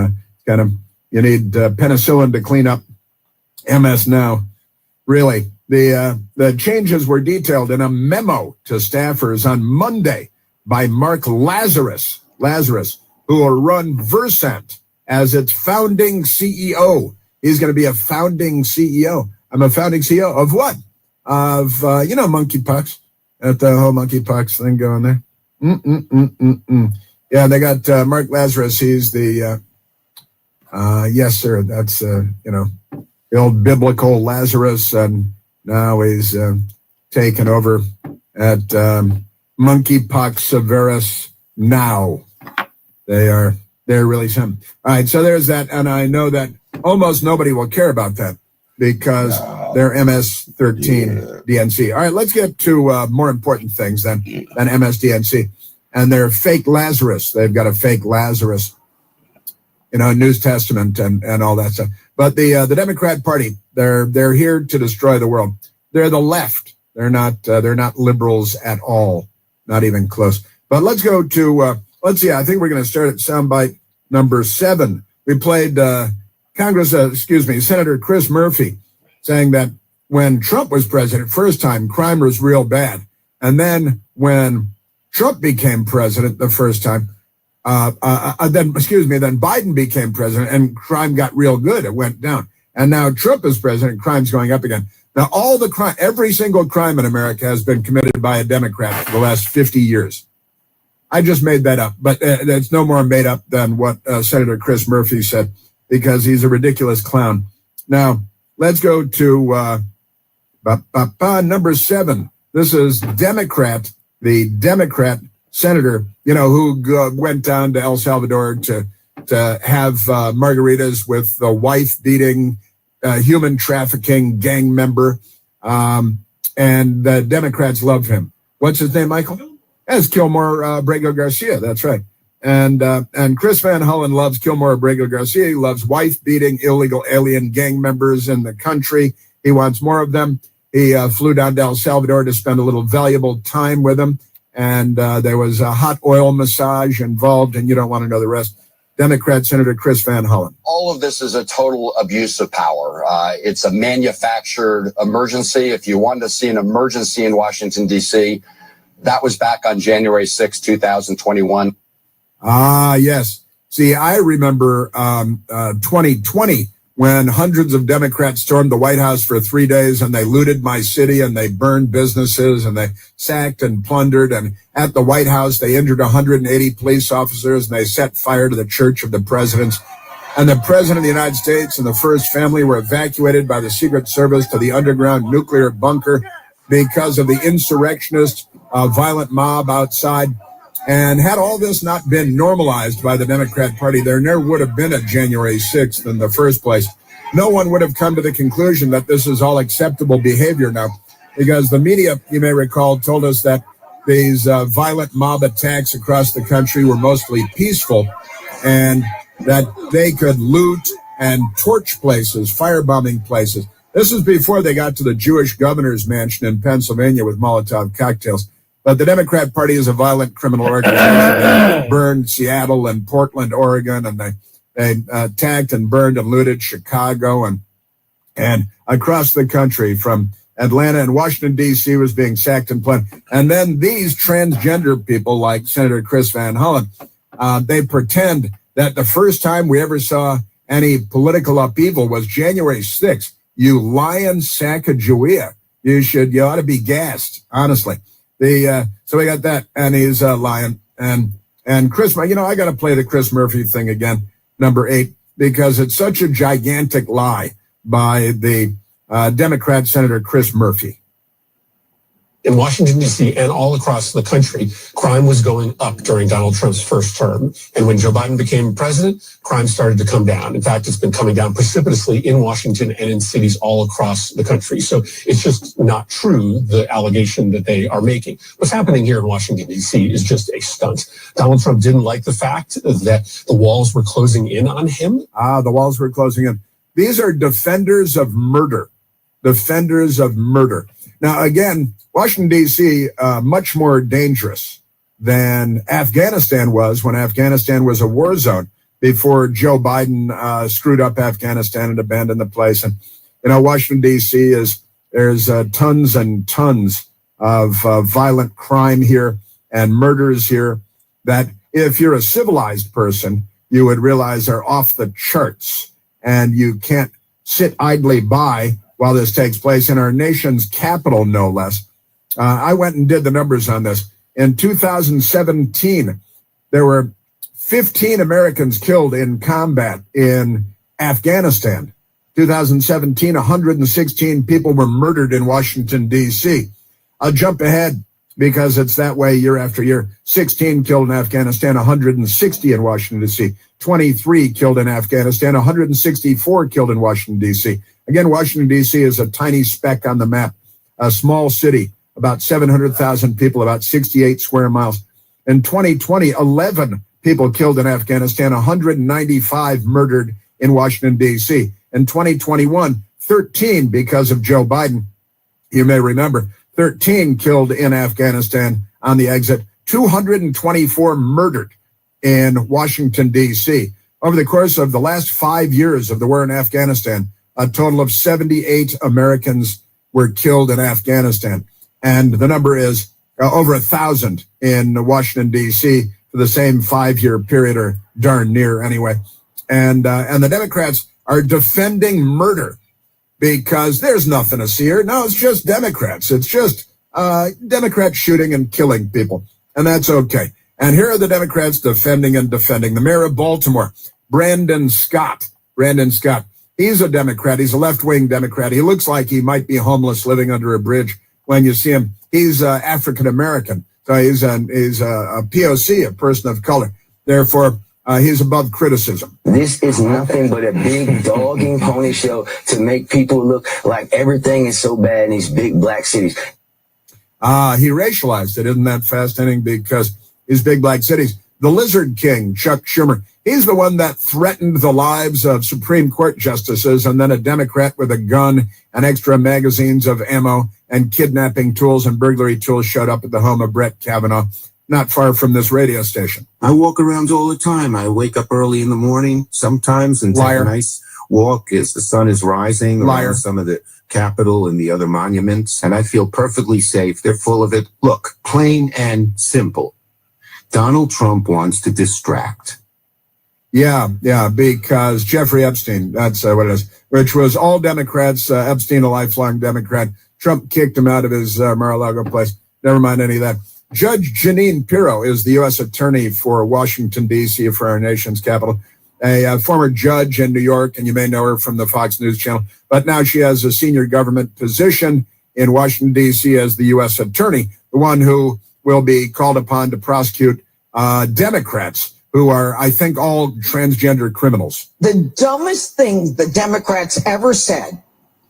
kind of you need penicillin to clean up MS Now. Really, the changes were detailed in a memo to staffers on Monday by Mark Lazarus, who will run Versant as its founding CEO. He's going to be a founding CEO. I'm a founding CEO of what? Of, monkeypox. At the whole monkeypox thing going there. Yeah, they got Mark Lazarus. He's the, yes, sir. That's, the old biblical Lazarus. And now he's taken over at monkeypox severus now. They're really something. All right, so there's that, and I know that almost nobody will care about that because they're MS-13 DNC. All right, let's get to more important things than MS-DNC, and they're fake Lazarus. They've got a fake Lazarus, News Testament and all that stuff. But the Democrat Party, they're here to destroy the world. They're the left. They're not liberals at all, not even close. But let's go to. Let's see, I think we're going to start at soundbite number 7. We played Senator Chris Murphy saying that when Trump was president first time, crime was real bad. And then when Trump became president the first time, then Biden became president and crime got real good. It went down. And now Trump is president, crime's going up again. Now, every single crime in America has been committed by a Democrat for the last 50 years. I just made that up, but it's no more made up than what Senator Chris Murphy said, because he's a ridiculous clown. Now, let's go to number 7. This is the Democrat senator, who went down to El Salvador to have margaritas with the wife-beating, human trafficking gang member, and the Democrats love him. What's his name, Michael? That's Kilmore Abrego Garcia. That's right. And Chris Van Hollen loves Kilmore Abrego Garcia. He loves wife-beating illegal alien gang members in the country. He wants more of them. He flew down to El Salvador to spend a little valuable time with them. And there was a hot oil massage involved, and you don't want to know the rest. Democrat Senator Chris Van Hollen. All of this is a total abuse of power. It's a manufactured emergency. If you wanted to see an emergency in Washington, D.C., that was back on January 6, 2021. Ah, yes. See, I remember 2020 when hundreds of Democrats stormed the White House for 3 days and they looted my city and they burned businesses and they sacked and plundered. And at the White House, they injured 180 police officers and they set fire to the church of the presidents. And the president of the United States and the first family were evacuated by the Secret Service to the underground nuclear bunker because of the insurrectionist violent mob outside. And had all this not been normalized by the Democrat Party, there never would have been a January 6th in the first place. No one would have come to the conclusion that this is all acceptable behavior now, because the media, you may recall, told us that these violent mob attacks across the country were mostly peaceful and that they could loot and torch places, firebombing places. This is before they got to the Jewish governor's mansion in Pennsylvania with Molotov cocktails. But the Democrat Party is a violent criminal organization. They burned Seattle and Portland, Oregon, and they They attacked and burned and looted Chicago and across the country from Atlanta and Washington, D.C. was being sacked and plundered. And then these transgender people like Senator Chris Van Hollen, they pretend that the first time we ever saw any political upheaval was January 6th. You lying Sacagawea. You ought to be gassed, honestly. So we got that, and he's lying. And Chris, I got to play the Chris Murphy thing again, number 8, because it's such a gigantic lie by the Democrat Senator Chris Murphy. In Washington, D.C. and all across the country, crime was going up during Donald Trump's first term. And when Joe Biden became president, crime started to come down. In fact, it's been coming down precipitously in Washington and in cities all across the country. So it's just not true, the allegation that they are making. What's happening here in Washington, D.C. is just a stunt. Donald Trump didn't like the fact that the walls were closing in on him. The walls were closing in. These are defenders of murder. Defenders of murder. Now, again, Washington, D.C., much more dangerous than Afghanistan was when Afghanistan was a war zone before Joe Biden screwed up Afghanistan and abandoned the place. And, Washington, D.C. there's tons and tons of violent crime here and murders here that if you're a civilized person, you would realize are off the charts. And you can't sit idly by while this takes place in our nation's capital, no less. I went and did the numbers on this. In 2017, there were 15 Americans killed in combat in Afghanistan. 2017, 116 people were murdered in Washington, D.C. I'll jump ahead because it's that way year after year. 16 killed in Afghanistan, 160 in Washington, D.C. 23 killed in Afghanistan, 164 killed in Washington, D.C. Again, Washington, D.C. is a tiny speck on the map, a small city, about 700,000 people, about 68 square miles. In 2020, 11 people killed in Afghanistan, 195 murdered in Washington, D.C. In 2021, 13 because of Joe Biden. You may remember, 13 killed in Afghanistan on the exit, 224 murdered in Washington, D.C. Over the course of the last 5 years of the war in Afghanistan, a total of 78 Americans were killed in Afghanistan. And the number is over 1,000 in Washington, D.C. for the same 5-year period, or darn near anyway. And the Democrats are defending murder because there's nothing to see here. No, it's just Democrats. It's just Democrats shooting and killing people. And that's okay. And here are the Democrats defending and defending. The mayor of Baltimore, Brandon Scott. He's a Democrat. He's a left-wing Democrat. He looks like he might be homeless living under a bridge when you see him. He's African-American. So he's a POC, a person of color. Therefore, he's above criticism. This is nothing but a big dogging pony show to make people look like everything is so bad in these big black cities. He racialized it. Isn't that fascinating? Because these big black cities, the Lizard King, Chuck Schumer, he's the one that threatened the lives of Supreme Court justices, and then a Democrat with a gun and extra magazines of ammo and kidnapping tools and burglary tools showed up at the home of Brett Kavanaugh, not far from this radio station. I walk around all the time. I wake up early in the morning sometimes and take a nice walk as the sun is rising around some of the Capitol and the other monuments, and I feel perfectly safe. They're full of it. Look, plain and simple. Donald Trump wants to distract. Yeah, because Jeffrey Epstein, that's what it is, which was all Democrats, Epstein, a lifelong Democrat. Trump kicked him out of his Mar-a-Lago place. Never mind any of that. Judge Jeanine Pirro is the U.S. attorney for Washington, D.C., for our nation's capital, a former judge in New York, and you may know her from the Fox News channel. But now she has a senior government position in Washington, D.C. as the U.S. attorney, the one who will be called upon to prosecute Democrats who are, I think, all transgender criminals. The dumbest thing the Democrats ever said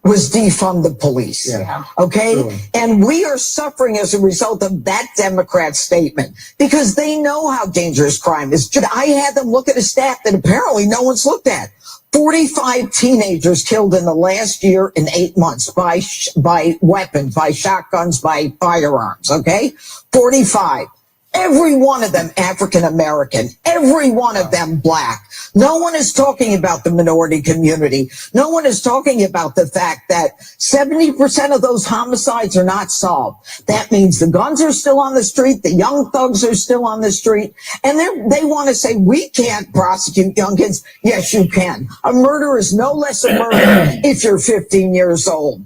was defund the police. Yeah. Okay? Really. And we are suffering as a result of that Democrat statement because they know how dangerous crime is. I had them look at a stat that apparently no one's looked at. 45 teenagers killed in the last year in 8 months by weapons, by shotguns, by firearms. Okay? 45. Every one of them African American, every one of them black. No one is talking about the minority community. No one is talking about the fact that 70% of those homicides are not solved. That means the guns are still on the street, the young thugs are still on the street, and they want to say, we can't prosecute young kids. Yes, you can. A murder is no less a murder if you're 15 years old.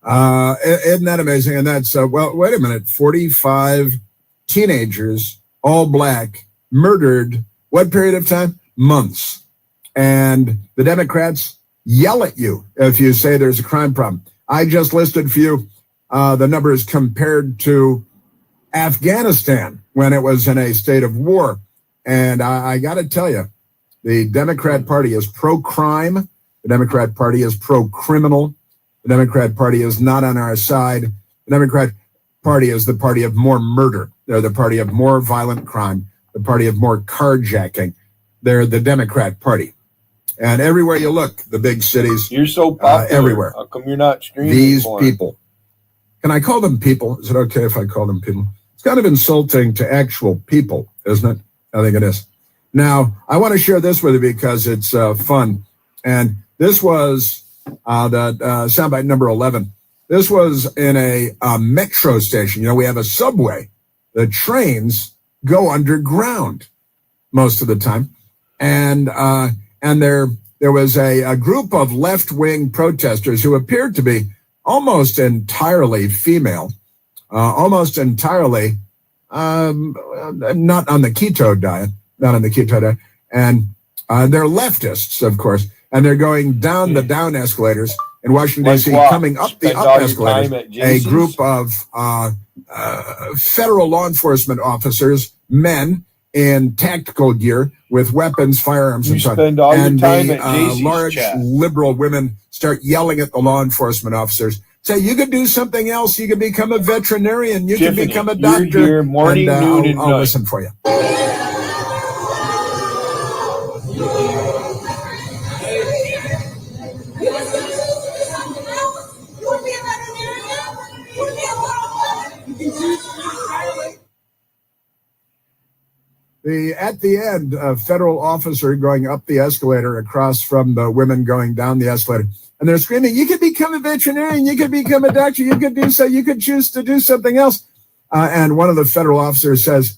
Isn't that amazing? And that's, well, wait a minute, 45 teenagers, all black, murdered, what period of time? Months. And the Democrats yell at you if you say there's a crime problem. I just listed for you the numbers compared to Afghanistan when it was in a state of war. And I got to tell you, the Democrat Party is pro-crime. The Democrat Party is pro-criminal. The Democrat Party is not on our side. The Democrat Party is the party of more murder. They're the party of more violent crime, the party of more carjacking. They're the Democrat Party. And everywhere you look, the big cities, you're so popular. Everywhere. How come you're not streaming? These people. Can I call them people? Is it okay if I call them people? It's kind of insulting to actual people, isn't it? I think it is. Now, I want to share this with you because it's fun. And this was the soundbite number 11. This was in a metro station. You know, we have a subway. The trains go underground most of the time. And there was a group of left-wing protesters who appeared to be almost entirely female, almost entirely not on the keto diet, and they're leftists, of course, and they're going down the down escalators in Washington, D.C., coming up the up escalators. A group of federal law enforcement officers, men in tactical gear with weapons, firearms, and so on. And the large liberal women start yelling at the law enforcement officers. Say, you could do something else. You could become a veterinarian. You could become a doctor. You're here morning, noon, and I'll night. listen for you. At the end, a federal officer going up the escalator across from the women going down the escalator. And they're screaming, you could become a veterinarian, you could become a doctor, you could do so, you could choose to do something else. And one of the federal officers says,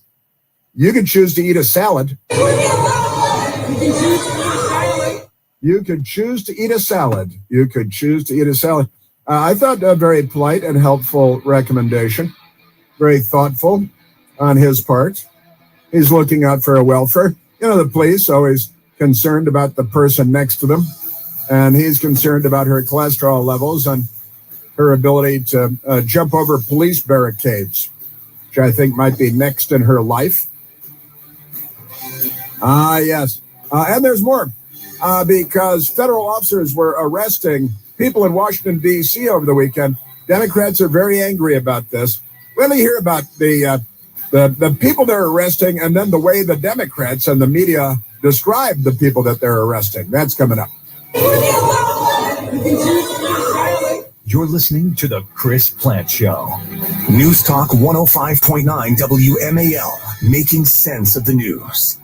you could choose to eat a salad. You could choose to eat a salad. You could choose to eat a salad. I thought a very polite and helpful recommendation. Very thoughtful on his part. He's looking out for a welfare. You know, the police always concerned about the person next to them. And he's concerned about her cholesterol levels and her ability to jump over police barricades, which I think might be next in her life. Yes. And there's more, because federal officers were arresting people in Washington, D.C. over the weekend. Democrats are very angry about this. Let me hear about the people they're arresting and then the way the Democrats and the media describe the people that they're arresting. That's coming up. You're listening to The Chris Plant Show. News Talk 105.9 WMAL, making sense of the news.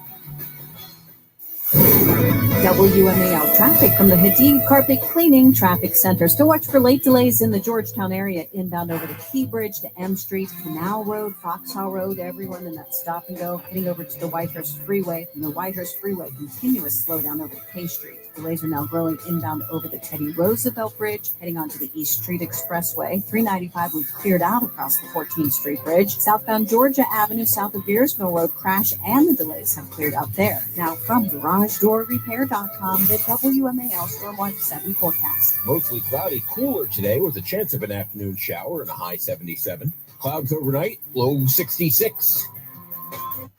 WMAL traffic from the Hadid Carpet Cleaning Traffic Center. Still watch for late delays in the Georgetown area, inbound over the Key Bridge to M Street, Canal Road, Foxhall Road, everyone in that stop and go, heading over to the Whitehurst Freeway. From the Whitehurst Freeway, continuous slowdown over K Street. Delays are now growing inbound over the Teddy Roosevelt Bridge, heading onto the East Street Expressway. 395 was cleared out across the 14th Street Bridge. Southbound Georgia Avenue, south of Beersville Road, crash and the delays have cleared out there. Now from GarageDoorRepair.com, the WMAL Storm Watch 7 forecast. Mostly cloudy, cooler today with a chance of an afternoon shower and a high 77. Clouds overnight, low 66.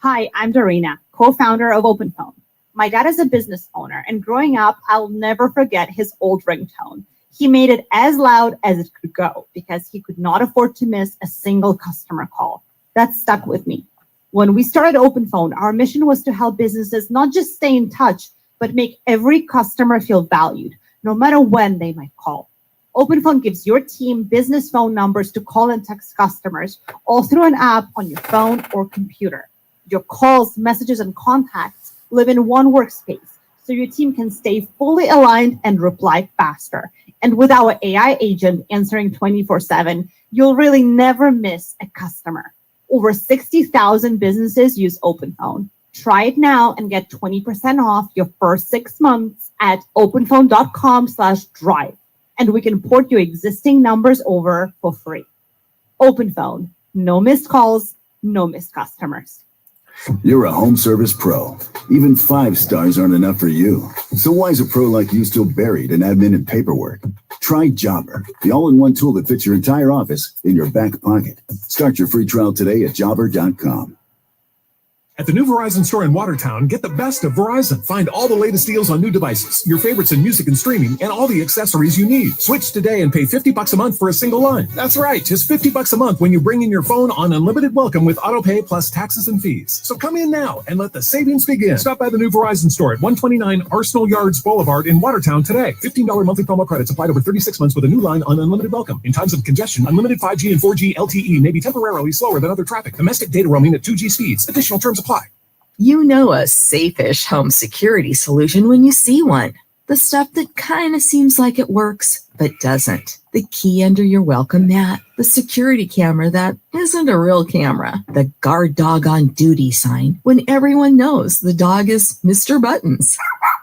Hi, I'm Dorina, co-founder of OpenPhone. My dad is a business owner, and growing up, I'll never forget his old ringtone. He made it as loud as it could go because he could not afford to miss a single customer call. That stuck with me. When we started OpenPhone, our mission was to help businesses not just stay in touch, but make every customer feel valued, no matter when they might call. OpenPhone gives your team business phone numbers to call and text customers, all through an app on your phone or computer. Your calls, messages, and contacts live in one workspace, so your team can stay fully aligned and reply faster. And with our AI agent answering 24/7, you'll really never miss a customer. Over 60,000 businesses use OpenPhone. Try it now and get 20% off your first 6 months at openphone.com/drive. And we can port your existing numbers over for free. OpenPhone, no missed calls, no missed customers. You're a home service pro. Even 5 stars aren't enough for you. So why is a pro like you still buried in admin and paperwork? Try Jobber, the all-in-one tool that fits your entire office in your back pocket. Start your free trial today at jobber.com. At the new Verizon store in Watertown, get the best of Verizon. Find all the latest deals on new devices, your favorites in music and streaming, and all the accessories you need. Switch today and pay $50 a month for a single line. That's right, just $50 a month when you bring in your phone on unlimited welcome with autopay plus taxes and fees. So come in now and let the savings begin. Stop by the new Verizon store at 129 Arsenal Yards Boulevard in Watertown today. $15 monthly promo credits applied over 36 months with a new line on unlimited welcome. In times of congestion, unlimited 5G and 4G LTE may be temporarily slower than other traffic. Domestic data roaming at 2G speeds. Additional terms apply. You know a safe-ish home security solution when you see one. The stuff that kind of seems like it works, but doesn't. The key under your welcome mat. The security camera that isn't a real camera. The guard dog on duty sign when everyone knows the dog is Mr. Buttons.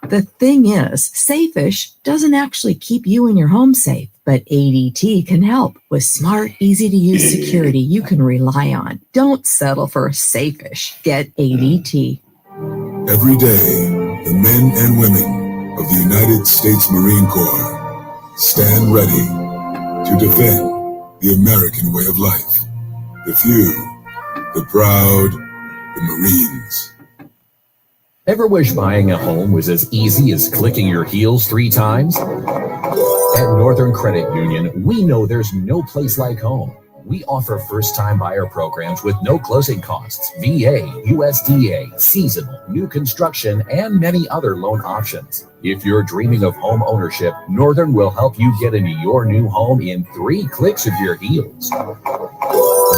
The thing is, safe-ish doesn't actually keep you and your home safe, but ADT can help with smart, easy-to-use security you can rely on. Don't settle for safe-ish. Get ADT. Every day, the men and women of the United States Marine Corps stand ready to defend the American way of life. The few, the proud, the Marines. Ever wish buying a home was as easy as clicking your heels 3 times? At Northern Credit Union, we know there's no place like home. We offer first-time buyer programs with no closing costs, VA, USDA, seasonal, new construction, and many other loan options. If you're dreaming of home ownership, Northern will help you get into your new home in 3 clicks of your heels.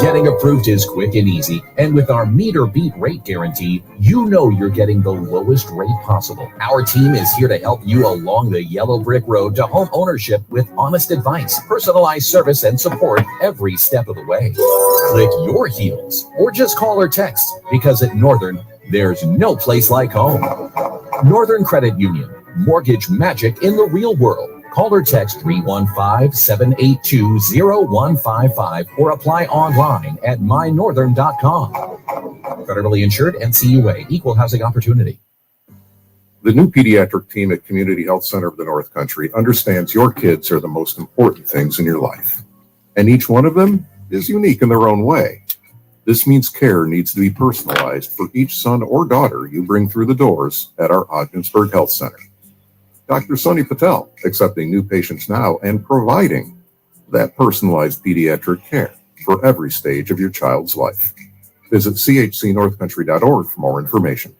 Getting approved is quick and easy, and with our meter beat rate guarantee, you know you're getting the lowest rate possible. Our team is here to help you along the yellow brick road to home ownership with honest advice, personalized service, and support every step of the way. Click your heels or just call or text, because at Northern, there's no place like home. Northern Credit Union, mortgage magic in the real world. Call or text 315-782-0155 or apply online at mynorthern.com. Federally insured, NCUA, equal housing opportunity. The new pediatric team at Community Health Center of the North Country understands your kids are the most important things in your life, and each one of them is unique in their own way. This means care needs to be personalized for each son or daughter you bring through the doors at our Ogdensburg Health Center. Dr. Sunny Patel, accepting new patients now and providing that personalized pediatric care for every stage of your child's life. Visit chcnorthcountry.org for more information.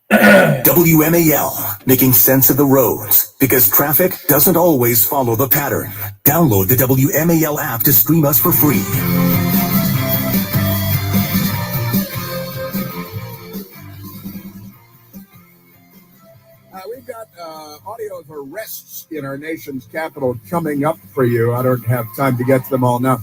WMAL, making sense of the roads, because traffic doesn't always follow the pattern. Download the WMAL app to stream us for free. We've got audio of arrests in our nation's capital coming up for you. I don't have time to get to them all now.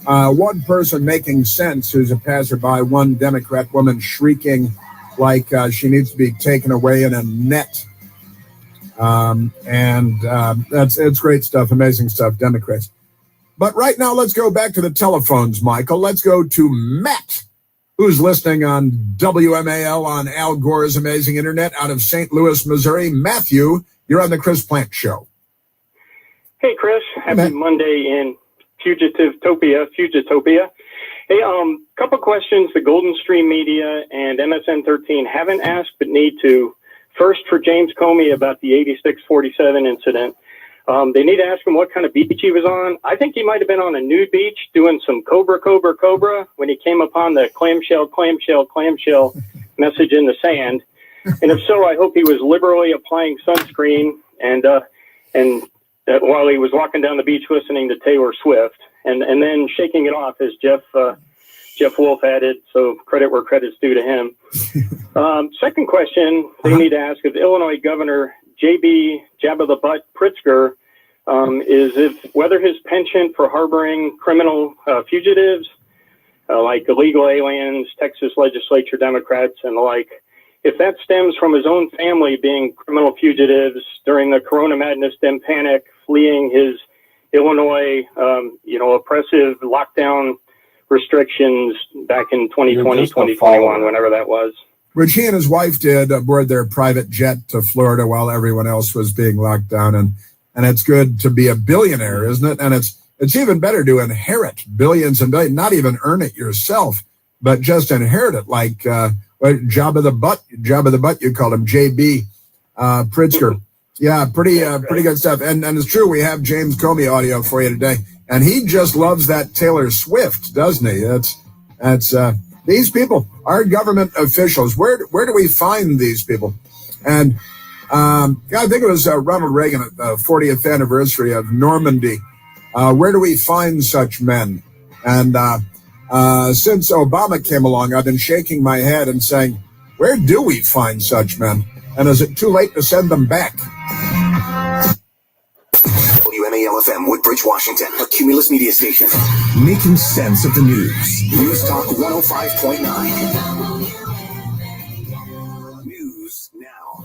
One person making sense who's a passerby, one Democrat woman shrieking like she needs to be taken away in a net. It's great stuff, amazing stuff, Democrats. But right now, let's go back to the telephones, Michael. Let's go to Matt, who's listening on WMAL on Al Gore's amazing internet out of St. Louis, Missouri. Matthew, you're on the Chris Plant Show. Hey, Chris. Happy Monday in Fugitivtopia. Hey, couple questions the Golden Stream Media and MSN 13 haven't asked but need to. First, for James Comey about the 8647 incident. They need to ask him what kind of beach he was on. I think he might have been on a nude beach doing some cobra when he came upon the clamshell message in the sand. And if so, I hope he was liberally applying sunscreen and while he was walking down the beach listening to Taylor Swift, and then shaking it off, as Jeff Wolf added. So credit where credit's due to him. Second question they need to ask of Illinois Governor J.B. Jabba the Butt Pritzker is whether his penchant for harboring criminal fugitives like illegal aliens, Texas legislature Democrats, and the like, if that stems from his own family being criminal fugitives during the Corona Madness Dem Panic, fleeing his Illinois, oppressive lockdown restrictions back in 2020, 2021, whenever that was. Which he and his wife did aboard their private jet to Florida while everyone else was being locked down. And it's good to be a billionaire, isn't it? And it's even better to inherit billions and billions, not even earn it yourself, but just inherit it like Jabba the Butt, you called him, JB Pritzker. Yeah, pretty good stuff. And it's true, we have James Comey audio for you today. And he just loves that Taylor Swift, doesn't he? That's these people, our government officials. Where do we find these people? And I think it was Ronald Reagan at the 40th anniversary of Normandy. Where do we find such men? And since Obama came along, I've been shaking my head and saying, where do we find such men? And is it too late to send them back? WMAL-FM, Woodbridge, Washington, a Cumulus media station. Making sense of the news. News Talk 105.9. News now.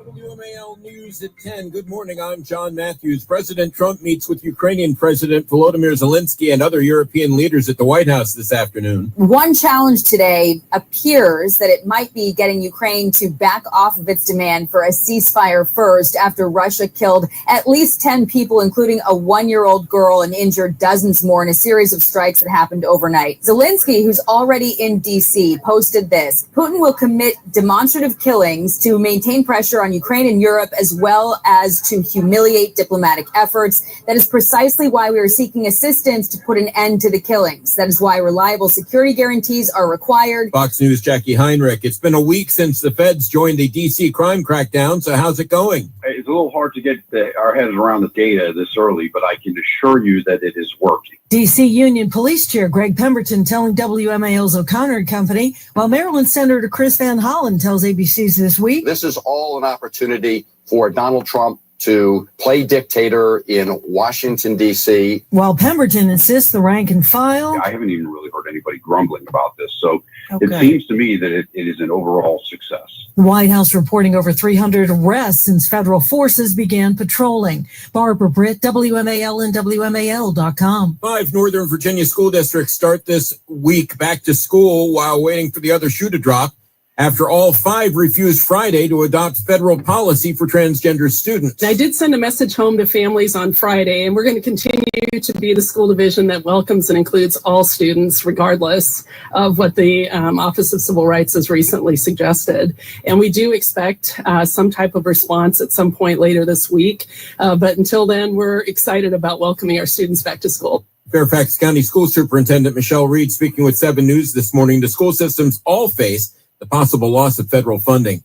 WMAL News at 10. Good morning. I'm John Matthews. President Trump meets with Ukrainian President Volodymyr Zelensky and other European leaders at the White House this afternoon. One challenge today appears that it might be getting Ukraine to back off of its demand for a ceasefire first after Russia killed at least 10 people, including a 1-year-old girl, and injured dozens more in a series of strikes that happened overnight. Zelensky, who's already in D.C., posted this: Putin will commit demonstrative killings to maintain pressure on Ukraine and Europe, as well as to humiliate diplomatic efforts. That is precisely why we are seeking assistance to put an end to the killings. That is why reliable security guarantees are required. Fox News' Jackie Heinrich. It's been a week since the feds joined the D.C. crime crackdown, so how's it going? It's a little hard to get our heads around the data this early, but I can assure you that it is working. D.C. Union Police Chair Greg Pemberton telling WMAL's O'Connor and Company, while Maryland Senator Chris Van Hollen tells ABC's This Week. This is all an opportunity for Donald Trump to play dictator in Washington, D.C. While Pemberton insists the rank and file. I haven't even really heard anybody grumbling about this. So It seems to me that it is an overall success. The White House reporting over 300 arrests since federal forces began patrolling. Barbara Britt, WMAL and WMAL.com. 5 Northern Virginia school districts start this week back to school while waiting for the other shoe to drop, after all 5 refused Friday to adopt federal policy for transgender students. I did send a message home to families on Friday, and we're going to continue to be the school division that welcomes and includes all students, regardless of what the Office of Civil Rights has recently suggested. And we do expect some type of response at some point later this week. But until then, we're excited about welcoming our students back to school. Fairfax County School Superintendent Michelle Reed speaking with 7 News this morning. The school systems all face the possible loss of federal funding.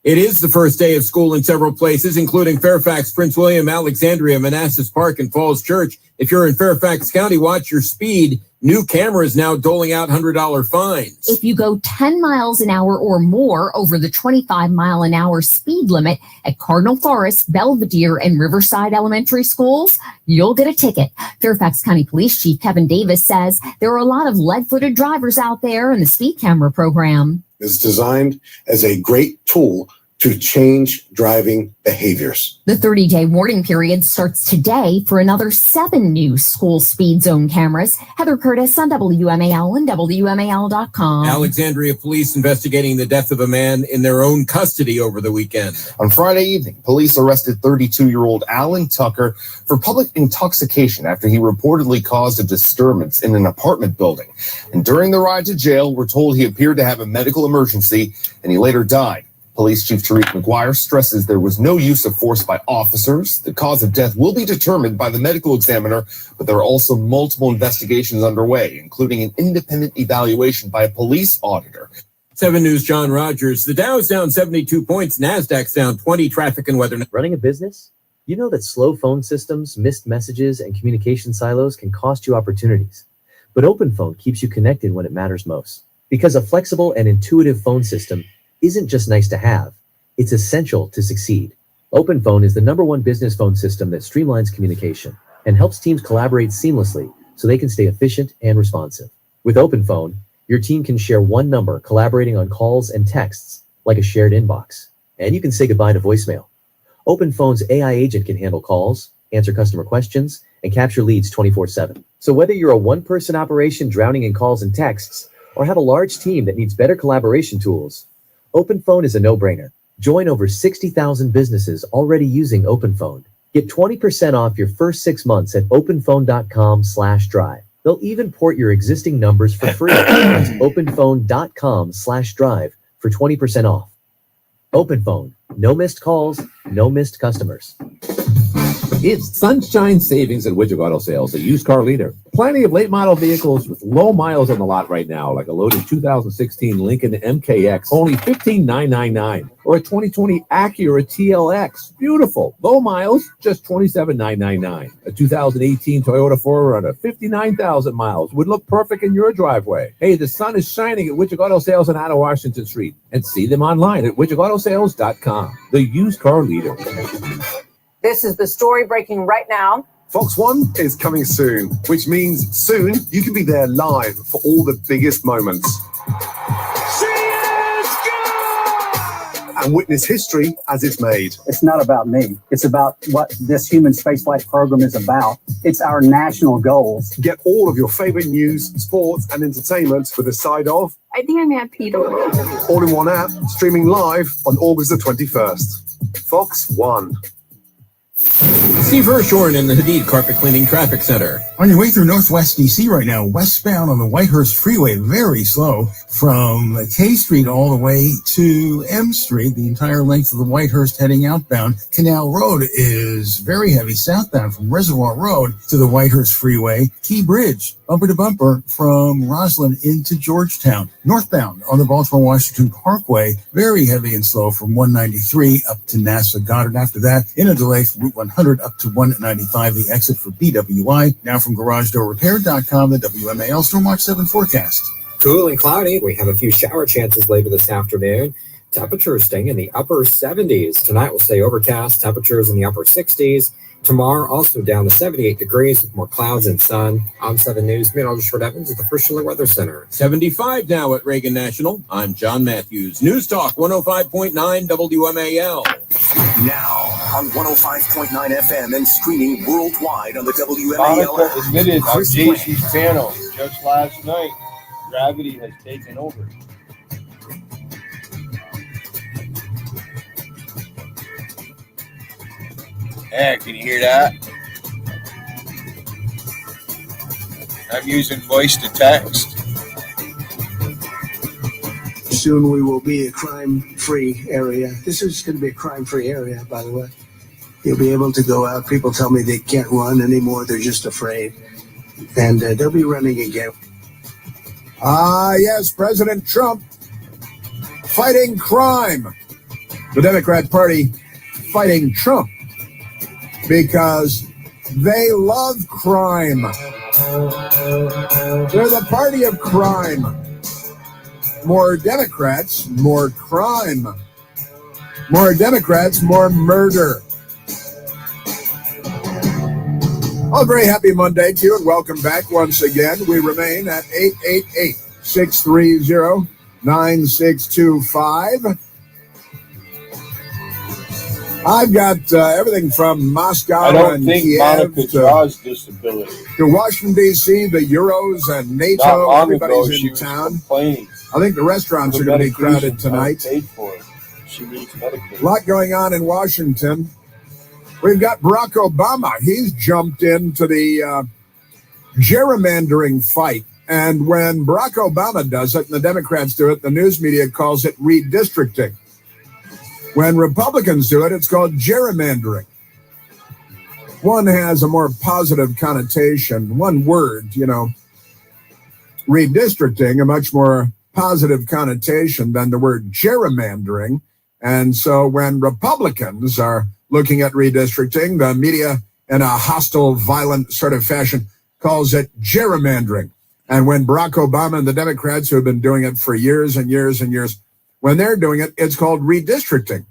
It is the first day of school in several places, including Fairfax, Prince William, Alexandria, Manassas Park, and Falls Church. If you're in Fairfax County, watch your speed. New cameras now doling out $100 fines. If you go 10 miles an hour or more over the 25-mile-an-hour speed limit at Cardinal Forest, Belvedere, and Riverside Elementary Schools, you'll get a ticket. Fairfax County Police Chief Kevin Davis says there are a lot of lead-footed drivers out there in the speed camera program. Is designed as a great tool to change driving behaviors. The 30-day warning period starts today for another 7 new school speed zone cameras. Heather Curtis on WMAL and WMAL.com. Alexandria police investigating the death of a man in their own custody over the weekend. On Friday evening, police arrested 32-year-old Alan Tucker for public intoxication after he reportedly caused a disturbance in an apartment building. And during the ride to jail, we're told he appeared to have a medical emergency and he later died. Police Chief Tariq McGuire stresses there was no use of force by officers. The cause of death will be determined by the medical examiner, but there are also multiple investigations underway, including an independent evaluation by a police auditor. 7 News' John Rogers. The Dow's down 72 points. NASDAQ's down 20. Traffic and weather. Running a business? You know that slow phone systems, missed messages, and communication silos can cost you opportunities. But OpenPhone keeps you connected when it matters most. Because a flexible and intuitive phone system isn't just nice to have, it's essential to succeed. OpenPhone is the #1 business phone system that streamlines communication and helps teams collaborate seamlessly so they can stay efficient and responsive. With OpenPhone, your team can share one number collaborating on calls and texts like a shared inbox. And you can say goodbye to voicemail. OpenPhone's AI agent can handle calls, answer customer questions, and capture leads 24/7. So whether you're a one-person operation drowning in calls and texts, or have a large team that needs better collaboration tools, OpenPhone is a no-brainer. Join over 60,000 businesses already using OpenPhone. Get 20% off your first 6 months at openphone.com/drive. They'll even port your existing numbers for free. That's openphone.com/drive for 20% off. OpenPhone. No missed calls, no missed customers. It's sunshine savings at Widget Auto Sales, a used car leader. Plenty of late model vehicles with low miles on the lot right now, like a loaded 2016 Lincoln MKX, only $15,999, or a 2020 Acura TLX. Beautiful. Low miles, just $27,999. A 2018 Toyota 4Runner, 59,000 miles, would look perfect in your driveway. Hey, the sun is shining at Widget Auto Sales on Out Washington Street, and see them online at widgetautosales.com. The used car leader. This is the story breaking right now. Fox One is coming soon, which means soon you can be there live for all the biggest moments. And witness history as it's made. It's not about me. It's about what this human spaceflight program is about. It's our national goals. Get all of your favorite news, sports, and entertainment with a side of I think I may have peed a little. all in one app, streaming live on August the 21st. Fox One. Steve Hirshorn in the Hadid Carpet Cleaning Traffic Center. On your way through Northwest DC right now, westbound on the Whitehurst Freeway, very slow from K Street all the way to M Street, the entire length of the Whitehurst heading outbound. Canal Road is very heavy southbound from Reservoir Road to the Whitehurst Freeway. Key Bridge, bumper to bumper from Roslyn into Georgetown. Northbound on the Baltimore-Washington Parkway, very heavy and slow from 193 up to NASA Goddard. After that, in a delay from Route 100 up to 195, the exit for BWI. Now from GarageDoorRepair.com, the WMAL Stormwatch 7 forecast. Cool and cloudy. We have a few shower chances later this afternoon. Temperatures staying in the upper 70s. Tonight will stay overcast. Temperatures in the upper 60s. Tomorrow also down to 78 degrees with more clouds and sun. I'm 7 News meteorologist Short Evans at the First Chiller Weather Center. 75 now at Reagan National. I'm John Matthews. News Talk 105.9 WMAL. Now on 105.9 FM and streaming worldwide on the WMAL. Monica admitted on Chris JC's panel just last night, gravity has taken over. Yeah, can you hear that? I'm using voice to text. Soon we will be a crime-free area. This is going to be a crime-free area, by the way. You'll be able to go out. People tell me they can't run anymore. They're just afraid. And they'll be running again. Yes, President Trump fighting crime. The Democrat Party fighting Trump because they love crime. They're the party of crime. More Democrats, more crime. More Democrats, more murder. Oh, very happy Monday to you and welcome back once again. We remain at 888-630-9625. I've got everything from Moscow I don't and think Kiev Monica draws disability. to Washington, D.C., the Euros and Not NATO. long ago, Everybody's she in was town. complaining. I think the restaurants The are going to be crowded medication tonight. paid for it. She needs Medicaid. A lot going on in Washington. We've got Barack Obama. He's jumped into the gerrymandering fight. And when Barack Obama does it and the Democrats do it, the news media calls it redistricting. When Republicans do it, it's called gerrymandering. One has a more positive connotation, one word, redistricting, a much more positive connotation than the word gerrymandering. And so when Republicans are looking at redistricting. The media, in a hostile, violent sort of fashion, calls it gerrymandering. And when Barack Obama and the Democrats, who have been doing it for years and years and years, when they're doing it, it's called redistricting.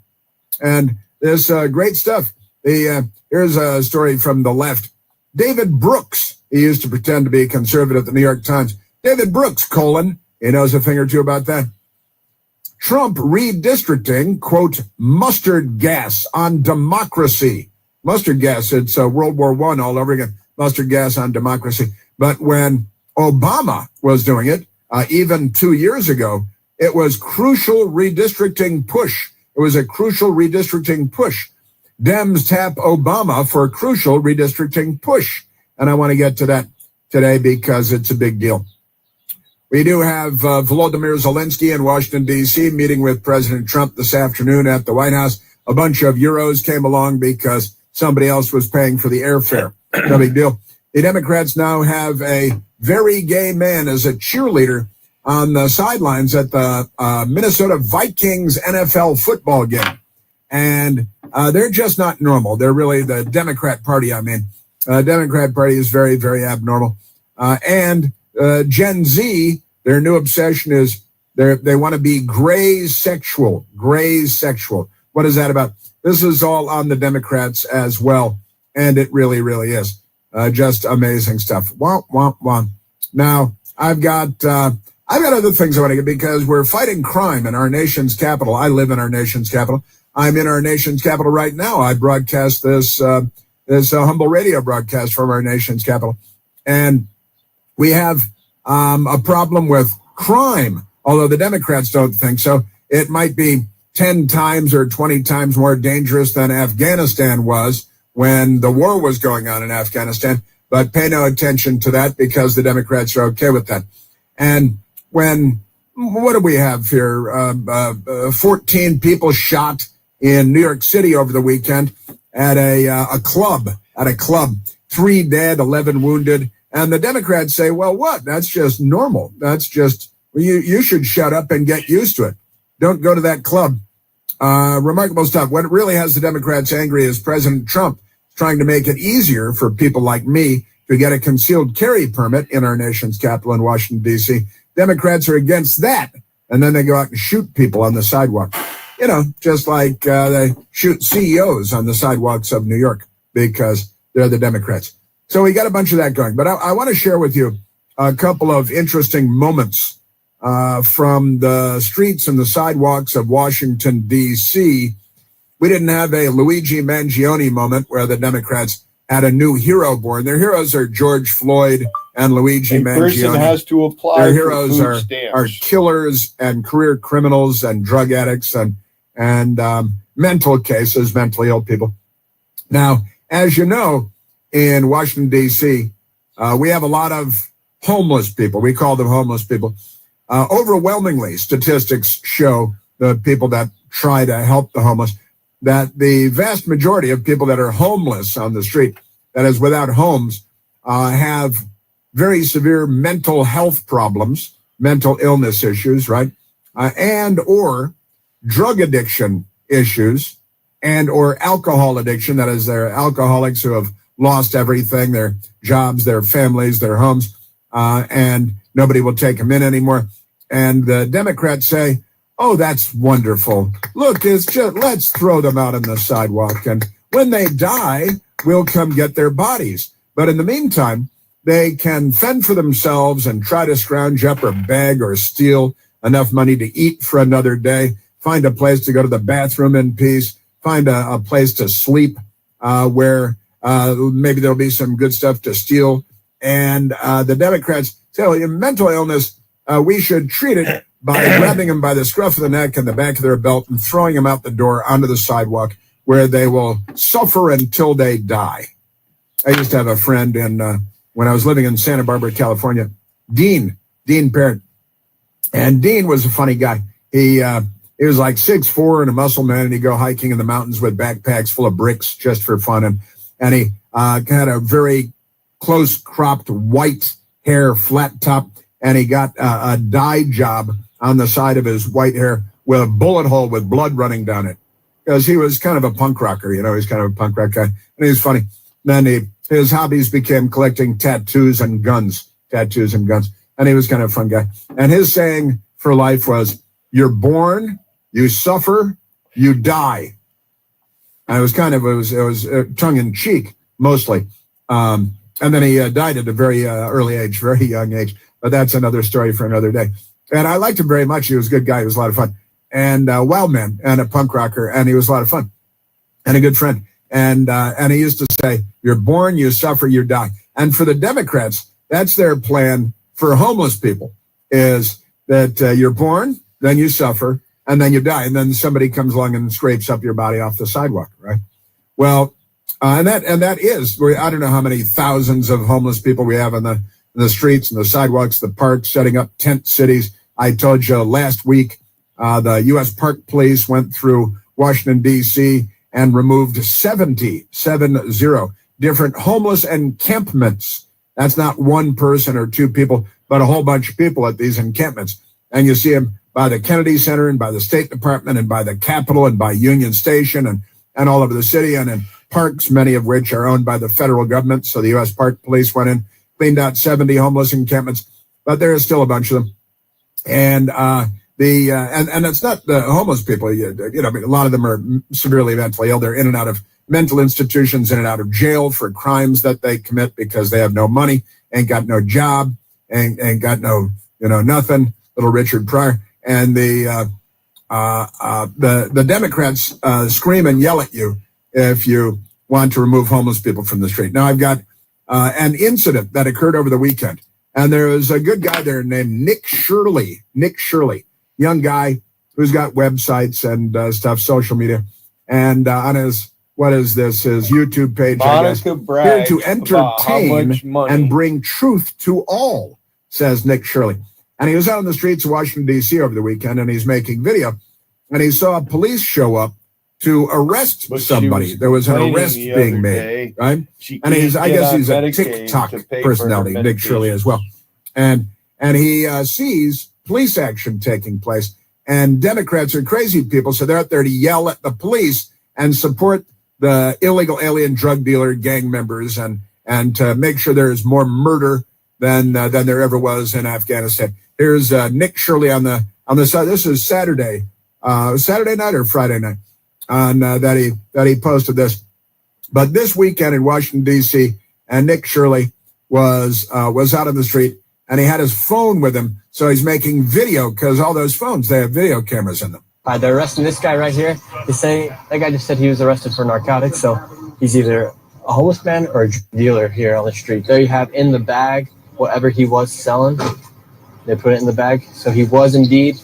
And this great stuff. Here's a story from the left. David Brooks, he used to pretend to be conservative at the New York Times. David Brooks, he knows a thing or two about that. Trump redistricting, quote, mustard gas on democracy. Mustard gas, it's World War I all over again. Mustard gas on democracy. But when Obama was doing it, even 2 years ago, it was crucial redistricting push. It was a crucial redistricting push. Dems tap Obama for a crucial redistricting push. And I want to get to that today because it's a big deal. We do have Volodymyr Zelensky in Washington, D.C., meeting with President Trump this afternoon at the White House. A bunch of Euros came along because somebody else was paying for the airfare. No big deal. The Democrats now have a very gay man as a cheerleader on the sidelines at the Minnesota Vikings NFL football game. And they're just not normal. They're really the Democrat Party, Democrat Party is very, very abnormal. And Gen Z, their new obsession is they want to be gray sexual. What is that about? This is all on the Democrats as well. And it really, really is. Just amazing stuff. Womp, womp, womp. Now, I've got other things I want to get because we're fighting crime in our nation's capital. I live in our nation's capital. I'm in our nation's capital right now. I broadcast this humble radio broadcast from our nation's capital. And we have a problem with crime, although the Democrats don't think so. It might be 10 times or 20 times more dangerous than Afghanistan was when the war was going on in Afghanistan. But pay no attention to that because the Democrats are okay with that. And what do we have here? 14 people shot in New York City over the weekend at a club. 3 dead, 11 wounded. And the Democrats say, well, what? That's just normal. That's just, you should shut up and get used to it. Don't go to that club. Remarkable stuff. What really has the Democrats angry is President Trump trying to make it easier for people like me to get a concealed carry permit in our nation's capital in Washington, D.C. Democrats are against that. And then they go out and shoot people on the sidewalk. Just like they shoot CEOs on the sidewalks of New York because they're the Democrats. So we got a bunch of that going. But I want to share with you a couple of interesting moments from the streets and the sidewalks of Washington, D.C. We didn't have a Luigi Mangione moment where the Democrats had a new hero born. Their heroes are George Floyd and Luigi Mangione. Person has to apply. Their heroes for are killers and career criminals and drug addicts and mental cases, mentally ill people. Now, as you know, in Washington, D.C., we have a lot of homeless people. We call them homeless people. Overwhelmingly, statistics show, the people that try to help the homeless, that the vast majority of people that are homeless on the street, that is without homes, have very severe mental health problems, mental illness issues, right? And or drug addiction issues and or alcohol addiction. That is, they're alcoholics who have lost everything, their jobs, their families, their homes, and nobody will take them in anymore. And the Democrats say, oh, that's wonderful. Look, it's just, let's throw them out on the sidewalk. And when they die, we'll come get their bodies. But in the meantime, they can fend for themselves and try to scrounge up or beg or steal enough money to eat for another day, find a place to go to the bathroom in peace, find a place to sleep where maybe there'll be some good stuff to steal. And the Democrats say, well, your mental illness, we should treat it by grabbing them by the scruff of the neck and the back of their belt and throwing them out the door onto the sidewalk where they will suffer until they die. I used to have a friend when I was living in Santa Barbara, California, Dean Parent. And Dean was a funny guy. He was like 6'4" and a muscle man, and he'd go hiking in the mountains with backpacks full of bricks just for fun. And he had a very close cropped white hair, flat top, and he got a dye job on the side of his white hair with a bullet hole with blood running down it. because he was kind of a punk rocker, he's kind of a punk rock guy, and he was funny. Then his hobbies became collecting tattoos and guns, and he was kind of a fun guy. And his saying for life was, "You're born, you suffer, you die." And it was tongue in cheek mostly. And then he died at a very early age, very young age. But that's another story for another day. And I liked him very much. He was a good guy. He was a lot of fun. And wild man and a punk rocker. And he was a lot of fun and a good friend. And he used to say, "You're born, you suffer, you die." And for the Democrats, that's their plan for homeless people, is that you're born, then you suffer, and then you die. And then somebody comes along and scrapes up your body off the sidewalk, right? Well, and that is, I don't know how many thousands of homeless people we have on the streets and the sidewalks, the parks, setting up tent cities. I told you last week, the U.S. Park Police went through Washington, D.C., and removed 70 different homeless encampments. That's not one person or two people, but a whole bunch of people at these encampments. And you see them by the Kennedy Center and by the State Department and by the Capitol and by Union Station and all over the city, and in parks, many of which are owned by the federal government. So the U.S. Park Police went in, cleaned out 70 homeless encampments, but there is still a bunch of them. And and it's not the homeless people. I mean, a lot of them are severely mentally ill. They're in and out of mental institutions, in and out of jail for crimes that they commit because they have no money, ain't got no job, ain't got no, nothing. Little Richard Pryor. And the Democrats scream and yell at you if you want to remove homeless people from the street. Now, I've got an incident that occurred over the weekend, and there was a good guy there named Nick Shirley, young guy who's got websites and stuff, social media, and on his his YouTube page, Monica here to entertain and bring truth to all, says Nick Shirley. And he was out on the streets of Washington, D.C. over the weekend, and he's making video, and he saw police show up to arrest somebody. There was an arrest being made, right? And I guess he's a TikTok personality, Nick Shirley as well. And he sees police action taking place, and Democrats are crazy people, so they're out there to yell at the police and support the illegal alien drug dealer gang members and to make sure there is more murder than there ever was in Afghanistan. Here's Nick Shirley on the side. This is Saturday night or Friday night, that he posted this. But this weekend in Washington, D.C., and Nick Shirley was out on the street, and he had his phone with him, so he's making video, because all those phones, they have video cameras in them. They're arresting this guy right here. That guy just said he was arrested for narcotics, so he's either a homeless man or a drug dealer here on the street. There you have in the bag whatever he was selling. They put it in the bag, so he was indeed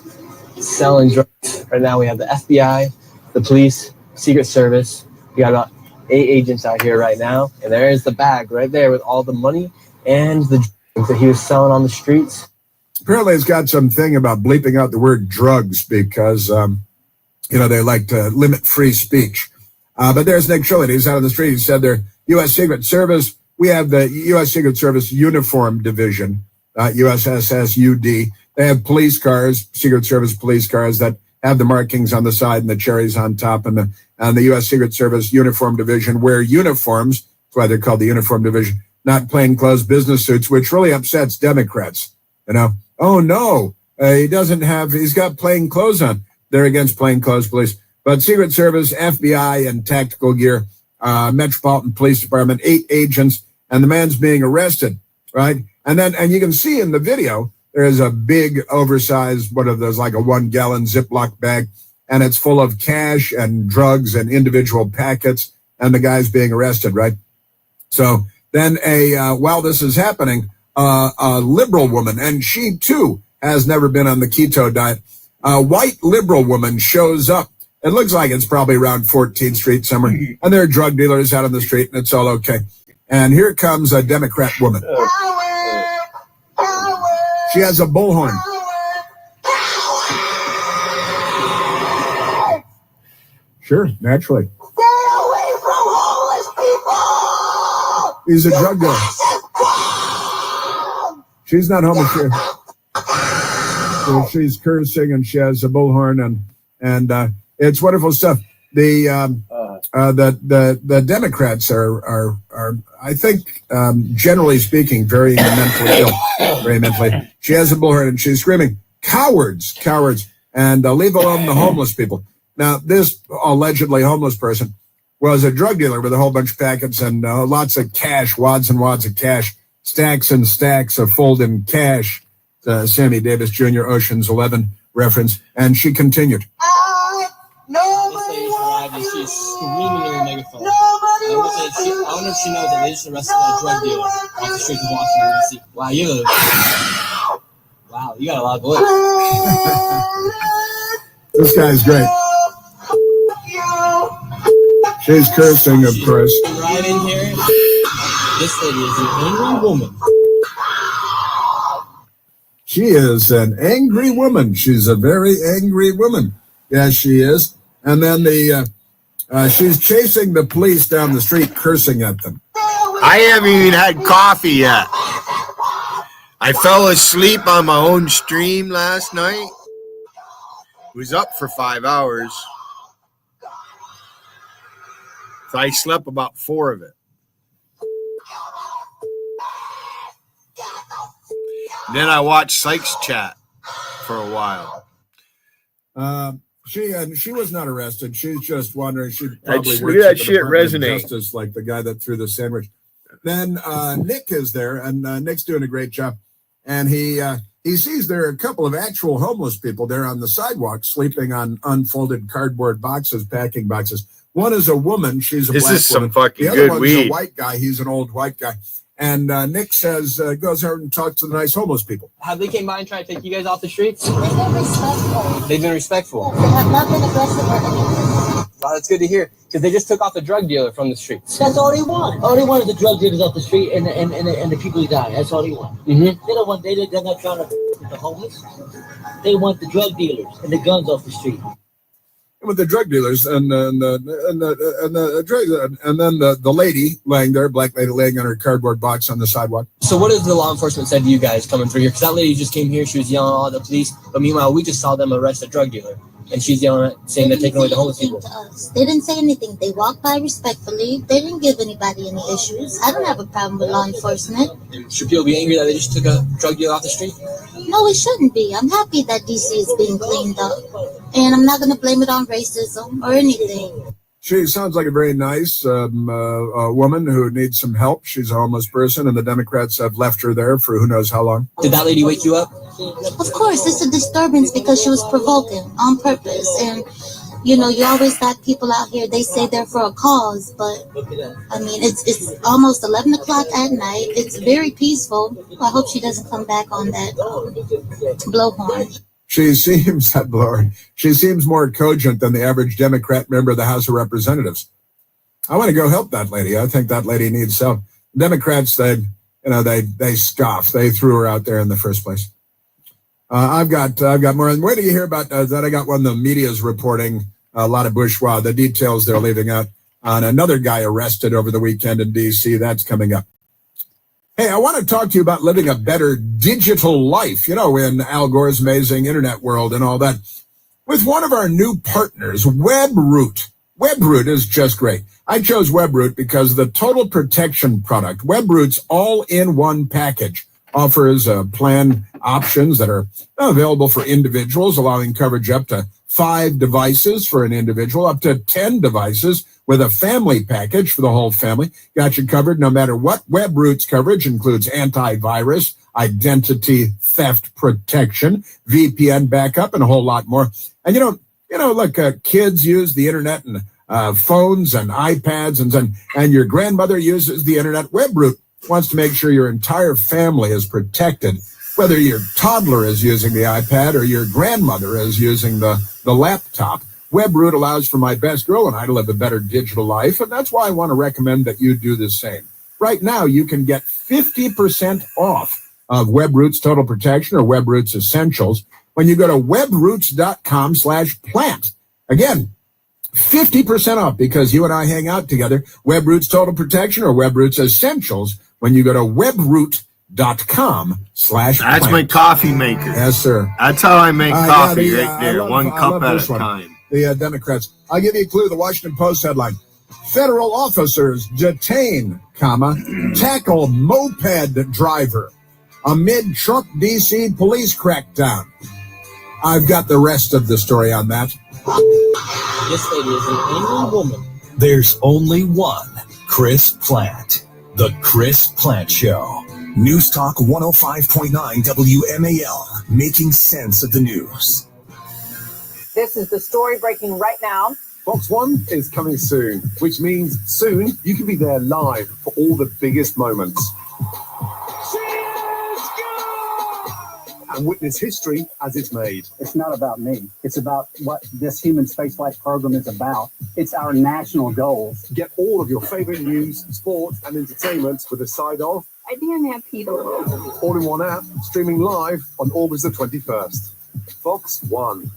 selling drugs. Right now we have the FBI, the police, Secret Service. We got about 8 agents out here right now, and there is the bag right there with all the money and the drugs that he was selling on the streets. Apparently it's got something about bleeping out the word drugs because, they like to limit free speech. But there's Nick Shirley. He's out on the street. He said they're U.S. Secret Service. We have the U.S. Secret Service Uniform Division, USSSUD. They have police cars, Secret Service police cars that have the markings on the side and the cherries on top, and the U.S. Secret Service Uniform Division wear uniforms. That's why they're called the Uniform Division, not plainclothes business suits, which really upsets Democrats. Oh no, he's got plain clothes on. They're against plainclothes police. But Secret Service, FBI, and tactical gear, Metropolitan Police Department, 8 agents, and the man's being arrested, right? And you can see in the video, there's a big oversized, one of those, like a 1-gallon Ziploc bag, and it's full of cash and drugs and individual packets, and the guy's being arrested, right? So then while this is happening, a liberal woman, and she too has never been on the keto diet, a white liberal woman shows up. It looks like it's probably around 14th Street somewhere, and there are drug dealers out on the street, and it's all okay. And here comes a Democrat woman. She has a bullhorn. Sure, naturally. Stay away from homeless people! He's a drug dealer. She's not homeless here. So she's cursing, and she has a bullhorn, and it's wonderful stuff. the Democrats are I think generally speaking very mentally ill, very mentally. She has a bullhorn and she's screaming, "Cowards, cowards!" and leave alone the homeless people. Now, this allegedly homeless person was a drug dealer with a whole bunch of packets and lots of cash, wads and wads of cash, stacks and stacks of folding cash. Sammy Davis Jr. Ocean's 11 reference, and she continued. She's screaming in the megaphone. I wonder if she knows that they just arrested a drug dealer off the streets of Washington, D.C. Wow, you got a lot of voice. This guy's great. She's cursing, of course. Right in here, this lady is an angry woman. She is an angry woman. She's a very angry woman. Yes, she is. And then she's chasing the police down the street, cursing at them. I haven't even had coffee yet. I fell asleep on my own stream last night. Was up for 5 hours. So I slept about 4 of it. Then I watched Sykes chat for a while. She was not arrested. She's just wondering. She probably Look works at that at the shit Department of resonate. Justice, like the guy that threw the sandwich. Then Nick is there, and Nick's doing a great job. And he sees there are a couple of actual homeless people there on the sidewalk sleeping on unfolded cardboard boxes, packing boxes. One is a woman. She's a black woman. This is some fucking the other good one's weed. a white guy. He's an old white guy. And Nick says, goes out and talks to the nice homeless people. Have they came by and tried to take you guys off the streets? They've been respectful. They've been respectful. They have not been aggressive or anything. Wow, that's good to hear. Because they just took off the drug dealer from the streets. That's all they want. All they want is the drug dealers off the street and the people who die. That's all they want. Mm-hmm. They don't want. They're not trying to with the homeless. They want the drug dealers and the guns off the street. With the drug dealers and then the lady laying there, black lady laying on her cardboard box on the sidewalk. So what has the law enforcement said to you guys coming through here? Because that lady just came here, she was yelling at the police, but meanwhile we just saw them arrest a drug dealer, and she's yelling at, saying they're taking away the homeless people. They didn't say anything. They walked by respectfully. They didn't give anybody any issues. I don't have a problem with law enforcement. And should people be angry that they just took a drug dealer off the street? No, it shouldn't be. I'm happy that DC is being cleaned up. And I'm not going to blame it on racism or anything. She sounds like a very nice woman who needs some help. She's a homeless person, and the Democrats have left her there for who knows how long. Did that lady wake you up? Of course, it's a disturbance because she was provoking on purpose. And, you know, you always got people out here, they say they're for a cause. But, I mean, it's almost 11 o'clock at night. It's very peaceful. I hope she doesn't come back on that blowhorn. She seems more cogent than the average Democrat member of the House of Representatives. I want to go help that lady. I think that lady needs help. Democrats, they scoff. They threw her out there in the first place. I've got more. Where do you hear about that? I got one. The media's reporting a lot of bourgeois. The details they're leaving out on another guy arrested over the weekend in D.C. That's coming up. Hey, I want to talk to you about living a better digital life, you know, in Al Gore's amazing internet world and all that. With one of our new partners, WebRoot. WebRoot is just great. I chose WebRoot because the total protection product, WebRoot's all-in-one package, offers plan options that are available for individuals, allowing coverage up to 5 devices for an individual, up to 10 devices with a family package for the whole family. Got you covered no matter what. WebRoot's coverage includes antivirus, identity theft protection, VPN backup, and a whole lot more. And look, kids use the internet and phones and iPads, and your grandmother uses the internet. WebRoot wants to make sure your entire family is protected, whether your toddler is using the iPad or your grandmother is using the laptop. WebRoot allows for my best girl and I to live a better digital life, and that's why I want to recommend that you do the same. Right now, you can get 50% off of WebRoot's Total Protection or WebRoot's Essentials when you go to webroots.com/plant. Again, 50% off because you and I hang out together. WebRoot's Total Protection or WebRoot's Essentials when you go to webroots.com/plant. That's my coffee maker. Yes, sir. That's how I make coffee right there, one cup at a time. the Democrats. I'll give you a clue. The Washington Post headline: Federal officers detain, tackle moped driver amid Trump D.C. police crackdown. I've got the rest of the story on that. This lady is an angry woman. There's only one Chris Plant. The Chris Plant Show. News Talk 105.9 WMAL. Making sense of the news. This is the story breaking right now. Fox One is coming soon, which means soon you can be there live for all the biggest moments. And witness history as it's made. It's not about me. It's about what this human spaceflight program is about. It's our national goals. Get all of your favorite news, sport, and entertainment with a side of I think I'm happy though. all in one app, streaming live on August the 21st. Fox One.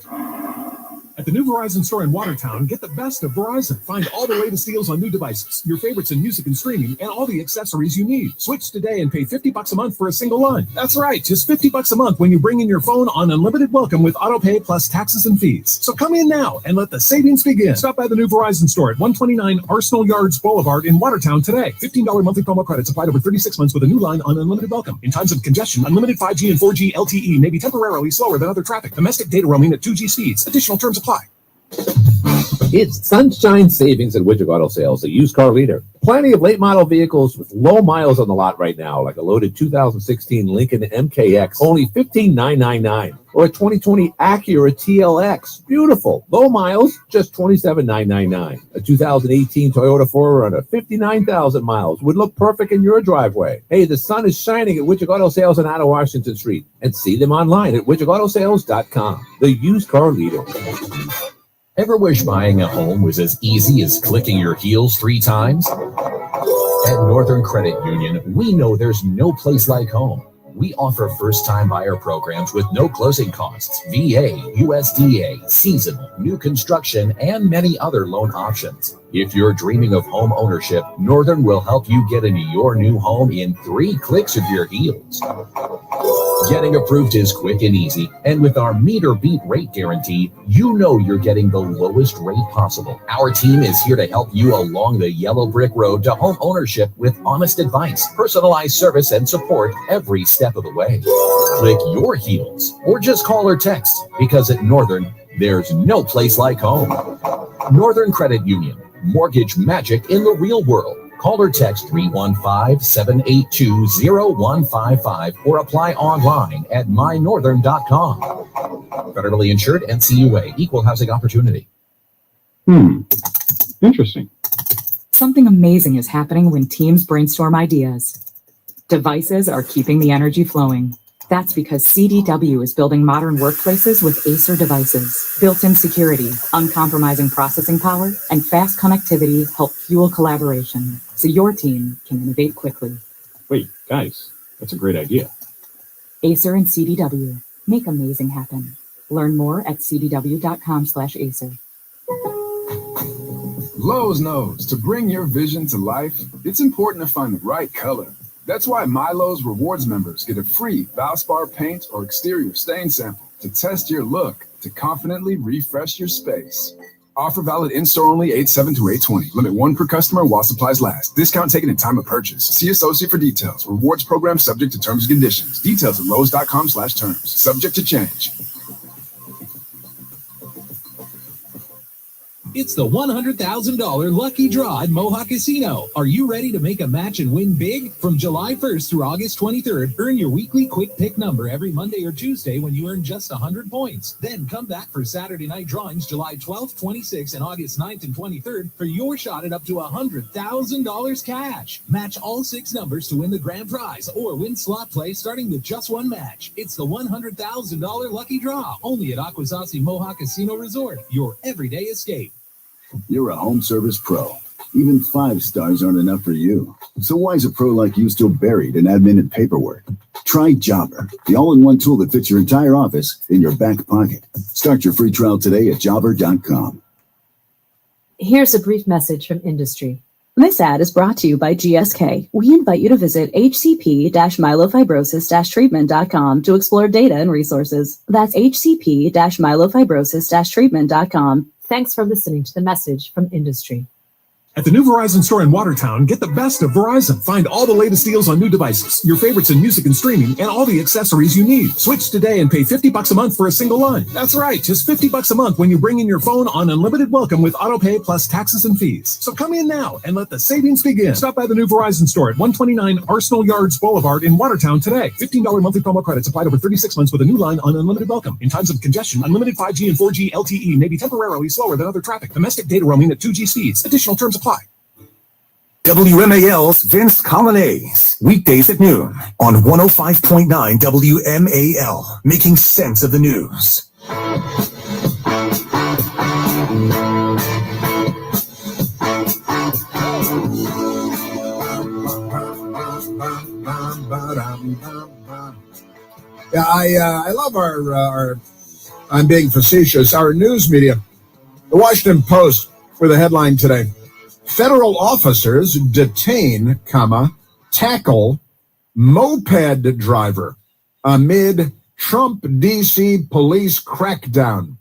At the new Verizon store in Watertown, get the best of Verizon. Find all the latest deals on new devices, your favorites in music and streaming, and all the accessories you need. Switch today and pay $50 a month for a single line. That's right, just $50 a month when you bring in your phone on unlimited welcome with autopay plus taxes and fees. So come in now and let the savings begin. Stop by the new Verizon store at 129 Arsenal Yards Boulevard in Watertown today. $15 monthly promo credits applied over 36 months with a new line on unlimited welcome. In times of congestion, unlimited 5G and 4G LTE may be temporarily slower than other traffic. Domestic data roaming at 2G speeds. Additional terms apply. It's sunshine savings at Widget Auto Sales, the used car leader. Plenty of late model vehicles with low miles on the lot right now, like a loaded 2016 Lincoln MKX, only $15,999, or a 2020 Acura TLX, beautiful, low miles, just $27,999. A 2018 Toyota 4Runner, 59,000 miles, would look perfect in your driveway. Hey, the sun is shining at Widget Auto Sales on Ottawa Washington Street, and see them online at widgetautosales.com, the used car leader. Ever wish buying a home was as easy as clicking your heels 3 times? At Northern Credit Union, we know there's no place like home. We offer first-time buyer programs with no closing costs, VA, USDA, seasonal, new construction, and many other loan options. If you're dreaming of home ownership, Northern will help you get into your new home in 3 clicks of your heels. Getting approved is quick and easy, and with our meter beat rate guarantee, you know you're getting the lowest rate possible. Our team is here to help you along the yellow brick road to home ownership with honest advice, personalized service, and support every step of the way. Click your heels, or just call or text, because at Northern, there's no place like home. Northern Credit Union, mortgage magic in the real world. Call or text 315-782-0155 or apply online at mynorthern.com. Federally insured, NCUA, equal housing opportunity. Interesting. Something amazing is happening when teams brainstorm ideas. Devices are keeping the energy flowing. That's because CDW is building modern workplaces with Acer devices. Built-in security, uncompromising processing power, and fast connectivity help fuel collaboration, so your team can innovate quickly. Wait, guys, that's a great idea. Acer and CDW. Make amazing happen. Learn more at cdw.com/Acer. Lowe's knows to bring your vision to life, it's important to find the right color. That's why MyLowe's Rewards members get a free Valspar paint or exterior stain sample to test your look to confidently refresh your space. Offer valid in-store only 8/7 to 8/20. Limit 1 per customer while supplies last. Discount taken at time of purchase. See associate for details. Rewards program subject to terms and conditions. Details at lowes.com/terms. Subject to change. It's the $100,000 lucky draw at Mohawk Casino. Are you ready to make a match and win big? From July 1st through August 23rd, earn your weekly quick pick number every Monday or Tuesday when you earn just 100 points. Then come back for Saturday night drawings July 12th, 26th, and August 9th and 23rd for your shot at up to $100,000 cash. Match all 6 numbers to win the grand prize or win slot play starting with just 1 match. It's the $100,000 lucky draw only at Akwesasne Mohawk Casino Resort, your everyday escape. You're a home service pro. Even 5 stars aren't enough for you. So why is a pro like you still buried in admin and paperwork? Try Jobber, the all-in-one tool that fits your entire office in your back pocket. Start your free trial today at jobber.com. Here's a brief message from industry. This ad is brought to you by GSK. We invite you to visit hcp-myelofibrosis-treatment.com to explore data and resources. That's hcp-myelofibrosis-treatment.com. Thanks for listening to the message from industry. At the new Verizon store in Watertown, get the best of Verizon. Find all the latest deals on new devices, your favorites in music and streaming, and all the accessories you need. Switch today and pay $50 a month for a single line. That's right, just $50 a month when you bring in your phone on unlimited welcome with autopay plus taxes and fees. So come in now and let the savings begin. Stop by the new Verizon store at 129 Arsenal Yards Boulevard in Watertown today. $15 monthly promo credits applied over 36 months with a new line on unlimited welcome. In times of congestion, unlimited 5G and 4G LTE may be temporarily slower than other traffic. Domestic data roaming at 2G speeds. Additional terms apply. WMAL's Vince Colonnese, weekdays at noon on 105.9 WMAL, making sense of the news. Yeah, I love our I'm being facetious, our news media. The Washington Post for the headline today. Federal officers detain, tackle moped driver amid Trump D.C. police crackdown.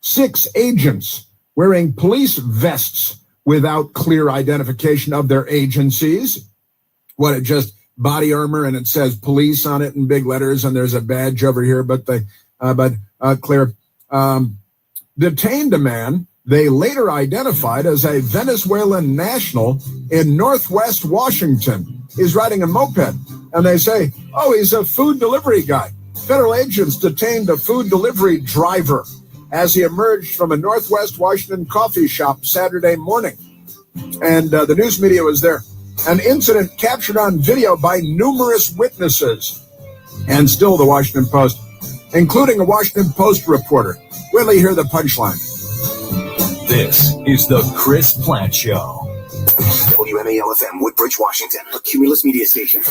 6 agents wearing police vests without clear identification of their agencies. What, it just body armor and it says police on it in big letters and there's a badge over here, but clear. Detained a man they later identified as a Venezuelan national in Northwest Washington. He's riding a moped, and they say, oh, he's a food delivery guy. Federal agents detained a food delivery driver as he emerged from a Northwest Washington coffee shop Saturday morning. And the news media was there. An incident captured on video by numerous witnesses. And still the Washington Post, including a Washington Post reporter. Will you hear the punchline? This is the Chris Plant Show. WMAL-FM, Woodbridge, Washington, a Cumulus media station.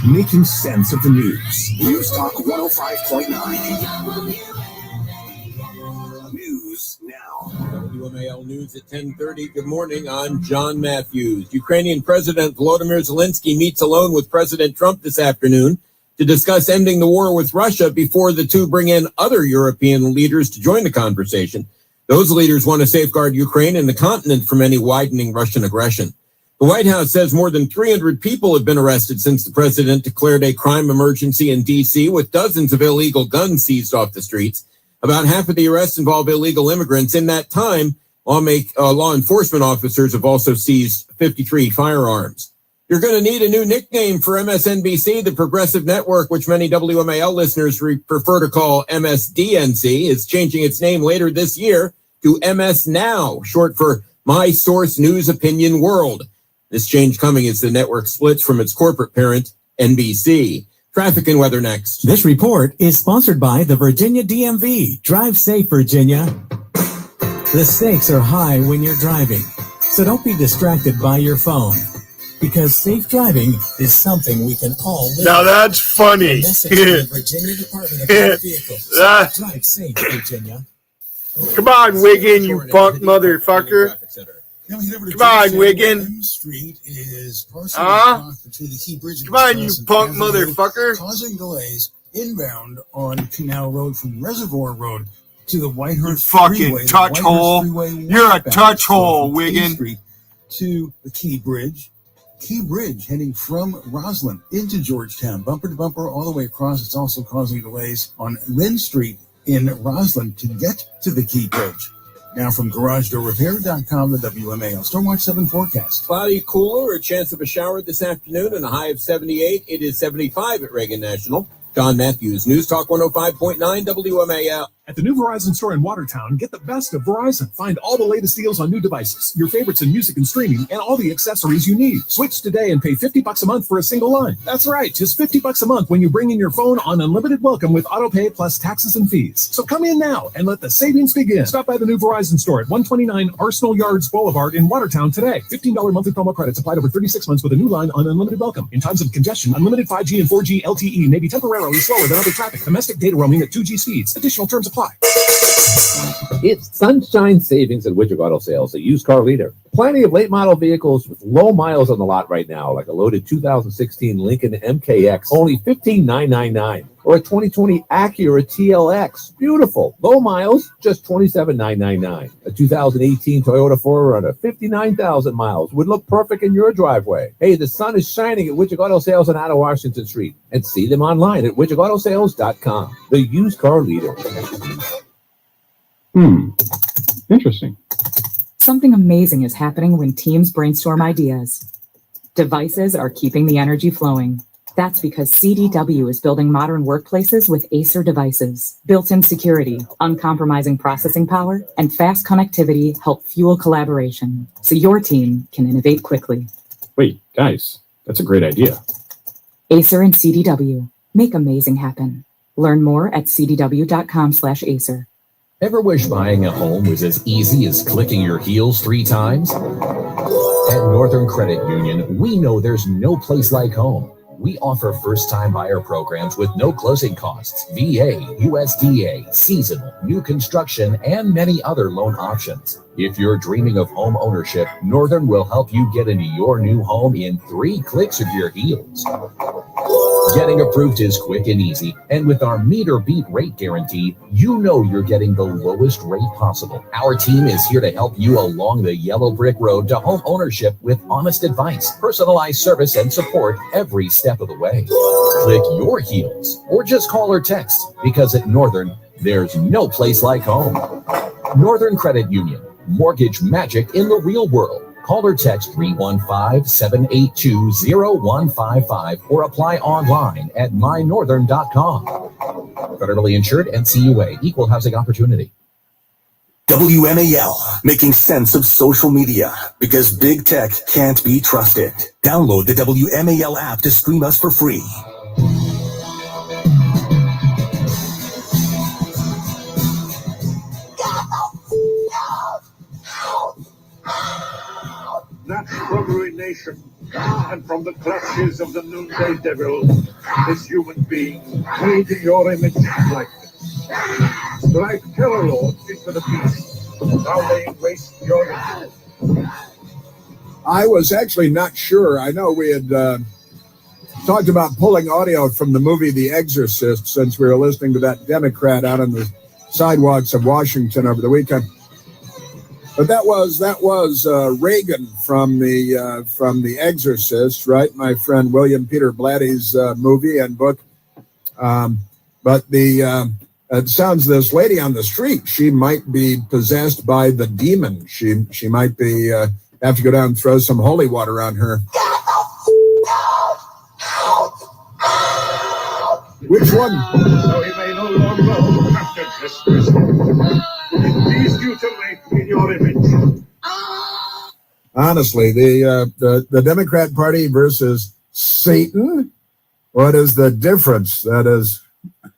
Making sense of the news. News Talk 105.9. News now. WMAL News at 10:30. Good morning. I'm John Matthews. Ukrainian President Volodymyr Zelensky meets alone with President Trump this afternoon to discuss ending the war with Russia before the two bring in other European leaders to join the conversation. Those leaders want to safeguard Ukraine and the continent from any widening Russian aggression. The White House says more than 300 people have been arrested since the president declared a crime emergency in D.C., with dozens of illegal guns seized off the streets. About half of the arrests involve illegal immigrants. In that time, law enforcement officers have also seized 53 firearms. You're going to need a new nickname for MSNBC. The progressive network, which many WMAL listeners prefer to call MSDNC, is changing its name later this year to MS Now, short for My Source News Opinion World. This change coming as the network splits from its corporate parent, NBC. Traffic and weather next. This report is sponsored by the Virginia DMV. Drive safe, Virginia. The stakes are high when you're driving, so don't be distracted by your phone, because safe driving is something we can all live. Now that's funny. Virginia Department of Motor Vehicles. Drive safe, Virginia. Come on, Wiggin, you punk motherfucker. Come on, Wiggin. Street is partially blocked between the key bridge. Come on, you punk motherfucker. Causing delays inbound on Canal Road from Reservoir Road to the Whitehurst Freeway. Fucking touch hole. You're a touch hole, Wiggin. Street to the Key Bridge. Key Bridge heading from Roslyn into Georgetown, bumper to bumper all the way across. It's also causing delays on Lynn Street in Roslyn to get to the Key Bridge. Now from GarageDoorRepair.com, the WMAL Stormwatch 7 forecast. Cloudy, cooler, a chance of a shower this afternoon, and a high of 78. It is 75 at Reagan National. John Matthews, News Talk 105.9 WMAL. At the new Verizon store in Watertown, get the best of Verizon. Find all the latest deals on new devices, your favorites in music and streaming, and all the accessories you need. Switch today and pay $50 a month for a single line. That's right, just $50 a month when you bring in your phone on unlimited welcome with autopay plus taxes and fees. So come in now and let the savings begin. Stop by the new Verizon store at 129 Arsenal Yards Boulevard in Watertown today. $15 monthly promo credits applied over 36 months with a new line on unlimited welcome. In times of congestion, unlimited 5G and 4G LTE may be temporarily slower than other traffic. Domestic data roaming at 2G speeds. Additional terms apply. It's sunshine savings at Widget Auto Sales, the used car leader. Plenty of late model vehicles with low miles on the lot right now, like a loaded 2016 Lincoln MKX, only $15,999, or a 2020 Acura TLX, beautiful, low miles, just $27,999. A 2018 Toyota 4Runner, 59,000 miles, would look perfect in your driveway. Hey, the sun is shining at Widget Auto Sales on out of Washington Street, and see them online at widgetautosales.com, the used car leader. Interesting. Something amazing is happening when teams brainstorm ideas. Devices are keeping the energy flowing. That's because CDW is building modern workplaces with Acer devices. Built-in security, uncompromising processing power, and fast connectivity help fuel collaboration, so your team can innovate quickly. Wait, guys, that's a great idea. Acer and CDW. Make amazing happen. Learn more at cdw.com/Acer. Ever wish buying a home was as easy as clicking your heels 3 times? At Northern Credit Union, we know there's no place like home. We offer first-time buyer programs with no closing costs, VA, USDA, seasonal, new construction, and many other loan options. If you're dreaming of home ownership, Northern will help you get into your new home in 3 clicks of your heels. Getting approved is quick and easy, and with our meet or beat rate guarantee, you know you're getting the lowest rate possible. Our team is here to help you along the yellow brick road to home ownership with honest advice, personalized service, and support every step of the way. Click your heels, or just call or text, because at Northern, there's no place like home. Northern Credit Union, mortgage magic in the real world. Call or text 315-782-0155 or apply online at mynorthern.com. Federally insured, NCUA, Equal Housing Opportunity. WMAL, making sense of social media because big tech can't be trusted. Download the WMAL app to stream us for free. That shrubbery nation, and from the clutches of the noonday devil, this human being made in your image and likeness. Strike terror lords into the beast, now laying waste your land. I was actually not sure. I know we had talked about pulling audio from the movie The Exorcist since we were listening to that Democrat out on the sidewalks of Washington over the weekend. But that was Reagan from the Exorcist, right? My friend William Peter Blatty's movie and book. But it sounds this lady on the street, she might be possessed by the demon. She might be have to go down and throw some holy water on her. Which one? So he may no longer capture Christmas. It pleased you to make me in your image. Honestly, the Democrat Party versus Satan. What is the difference? That is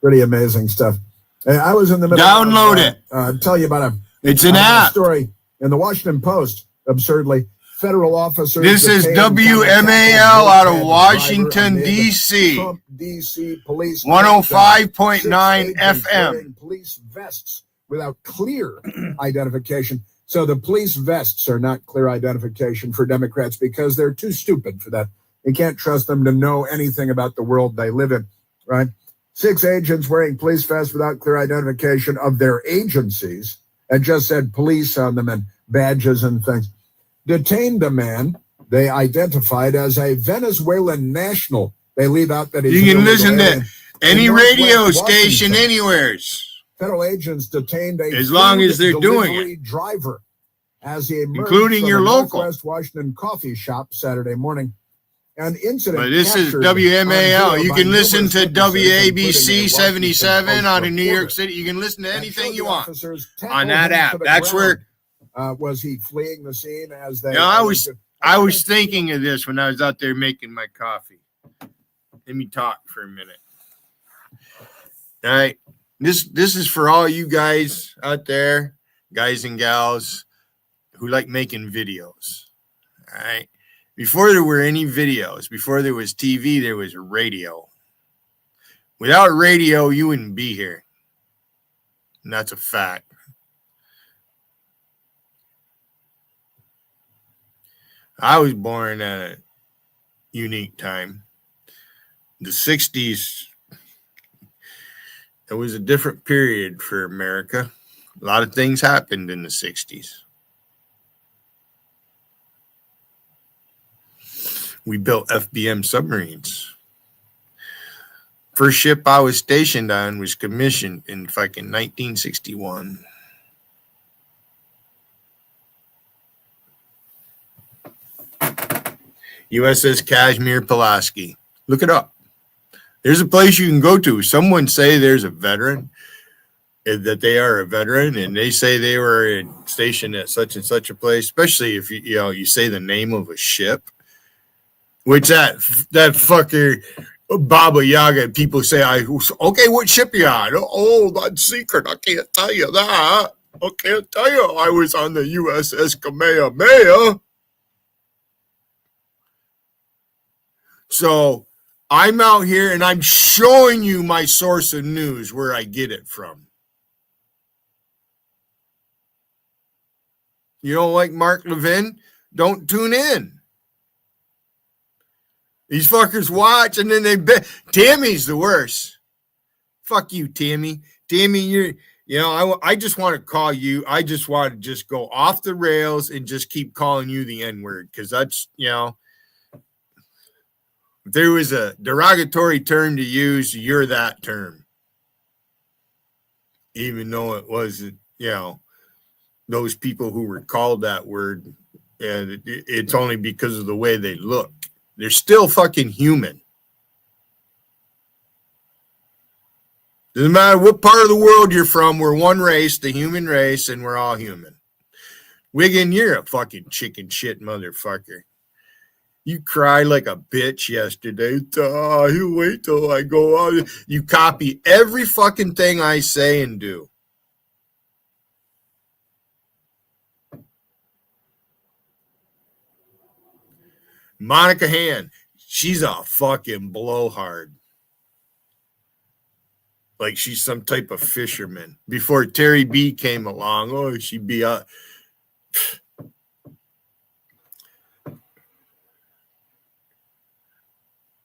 pretty amazing stuff. I was in the middle. Download it. Tell you about it's an app story in the Washington Post. Absurdly, federal officers. This is WMAL out of Washington D.C. Trump D.C. police 105.9 FM. Police vests without clear identification. So the police vests are not clear identification for Democrats because they're too stupid for that. You can't trust them to know anything about the world they live in, right? 6 agents wearing police vests without clear identification of their agencies and just said police on them and badges and things. Detained a man they identified as a Venezuelan national. They leave out that he's You can listen to alien. any In radio Northwest station Washington, anywheres. Federal agents detained a As long as they're food doing delivery driver as he emerged Including from your a local. Northwest Washington coffee shop Saturday morning. An incident. But this is captured WMAL. on You video can by listen numerous to witnesses, including WABC a 77 Washington out of Post New York reporter. City. You can listen to anything you want Officers on that tackled him app. to the That's ground. where was he fleeing the scene as they? I was thinking of this when I was out there making my coffee. Let me talk for a minute. All right. This is for all you guys out there, guys and gals who like making videos. All right. Before there were any videos, before there was TV, there was radio. Without radio, you wouldn't be here. And that's a fact. I was born at a unique time. The 60s, it was a different period for America. A lot of things happened in the 60s. We built FBM submarines. First ship I was stationed on was commissioned in fucking 1961. USS Kashmir Pulaski. Look it up. There's a place you can go to. Someone say there's a veteran, that they are a veteran, and they say they were stationed at such and such a place, especially if you say the name of a ship. Which that fucker Baba Yaga people say, okay, what ship you on? Oh, that's secret. I can't tell you that. I can't tell you I was on the USS Kamehameha. So I'm out here and I'm showing you my source of news where I get it from. You don't like Mark Levin? Don't tune in. These fuckers watch and then they bet. Tammy's the worst. Fuck you, Tammy. Tammy, I just want to call you. I just want to just go off the rails and just keep calling you the N-word because that's, if there was a derogatory term to use, you're that term. Even though it wasn't, those people who were called that word, and it's only because of the way they look. They're still fucking human. Doesn't matter what part of the world you're from, we're one race, the human race, and we're all human. Wiggin, you're a fucking chicken shit motherfucker. You cried like a bitch yesterday. You wait till I go out. You copy every fucking thing I say and do. Monica Hand, she's a fucking blowhard. Like she's some type of fisherman. Before Terry B came along, she'd be a...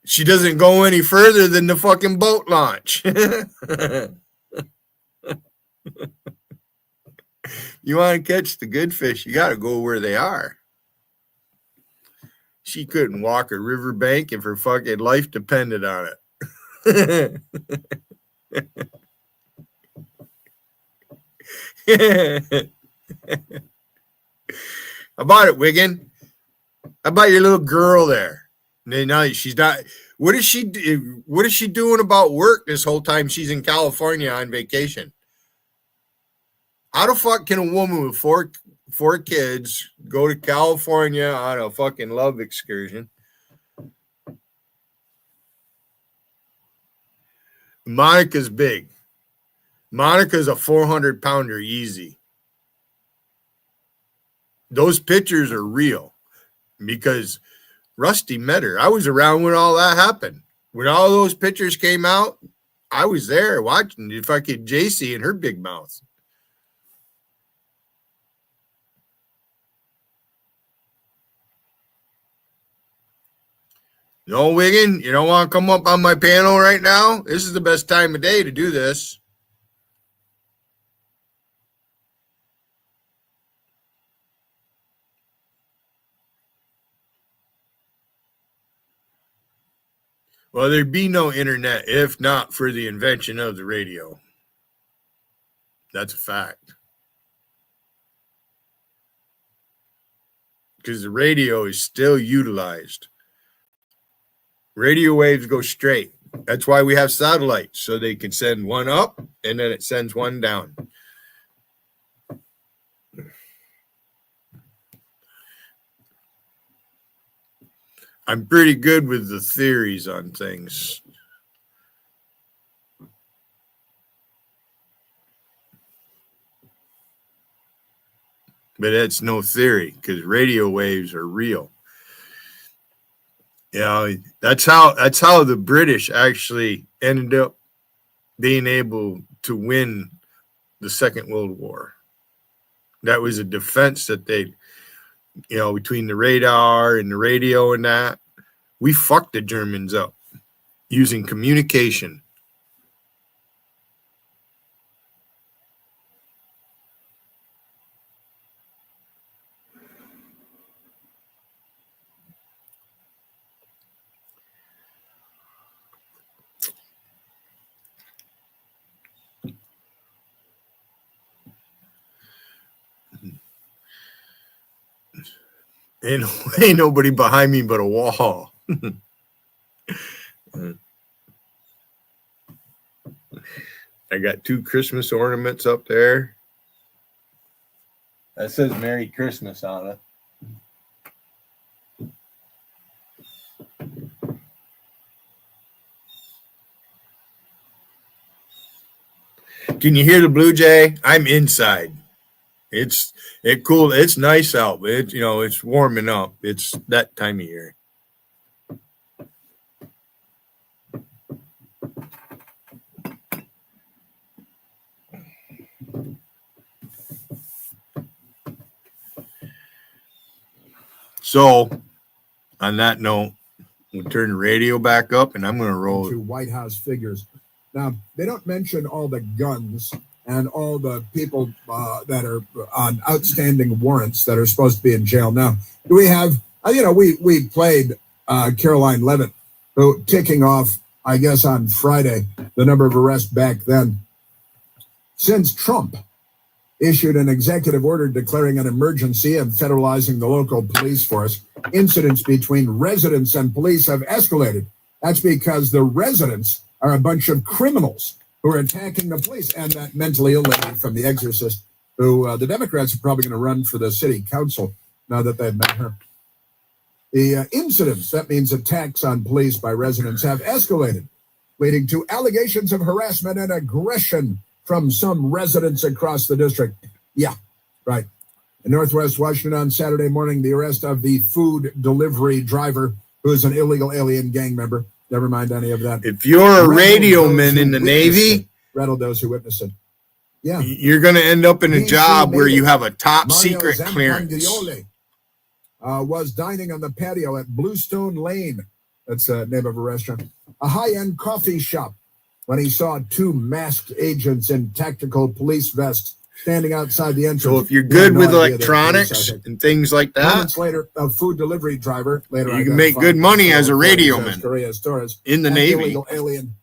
She doesn't go any further than the fucking boat launch. You want to catch the good fish, you got to go where they are. She couldn't walk a riverbank if her fucking life depended on it. How about it, Wiggin? How about your little girl there? No, she's not. What is she doing about work this whole time she's in California on vacation? How the fuck can a woman with four kids go to California on a fucking love excursion? Monica's big. Monica's a 400-pounder easy. Those pictures are real because Rusty met her. I was around when all that happened. When all those pictures came out, I was there watching if I could JC and her big mouth. No, Wiggin, you don't want to come up on my panel right now? This is the best time of day to do this. Well, there'd be no internet if not for the invention of the radio. That's a fact. Because the radio is still utilized. Radio waves go straight. That's why we have satellites, so they can send one up and then it sends one down. I'm pretty good with the theories on things. But that's no theory because radio waves are real. That's how the British actually ended up being able to win the Second World War. That was a defense that they, between the radar and the radio and that, we fucked the Germans up using communication. Ain't nobody behind me but a wall. I got 2 Christmas ornaments up there. That says Merry Christmas on it. Can you hear the blue jay? I'm inside. It's cool. It's nice out. It's warming up. It's that time of year. So, on that note, we'll turn the radio back up, and I'm going to roll to White House figures. Now, they don't mention all the guns and all the people that are on outstanding warrants that are supposed to be in jail. Now, do we have, we played Caroline Levitt, who ticking off, I guess, on Friday, the number of arrests back then. Since Trump issued an executive order declaring an emergency and federalizing the local police force, incidents between residents and police have escalated. That's because the residents are a bunch of criminals who are attacking the police, and that mentally ill lady from The Exorcist, who the Democrats are probably going to run for the city council now that they've met her. The incidents, that means attacks on police by residents, have escalated, leading to allegations of harassment and aggression from some residents across the district. Yeah, right. In Northwest Washington on Saturday morning, the arrest of the food delivery driver, who is an illegal alien gang member. Never mind any of that. If you're a radioman in the Navy, rattle those who witness it. Yeah, you're going to end up in a job where you have a top secret clearance. Was dining on the patio at Bluestone Lane. That's the name of a restaurant. A high-end coffee shop, when he saw 2 masked agents in tactical police vests standing outside the entrance. So if you're good with electronics and things like that, moments later, a food delivery driver. Later, you can make good money as a radioman in the Navy. Illegal alien,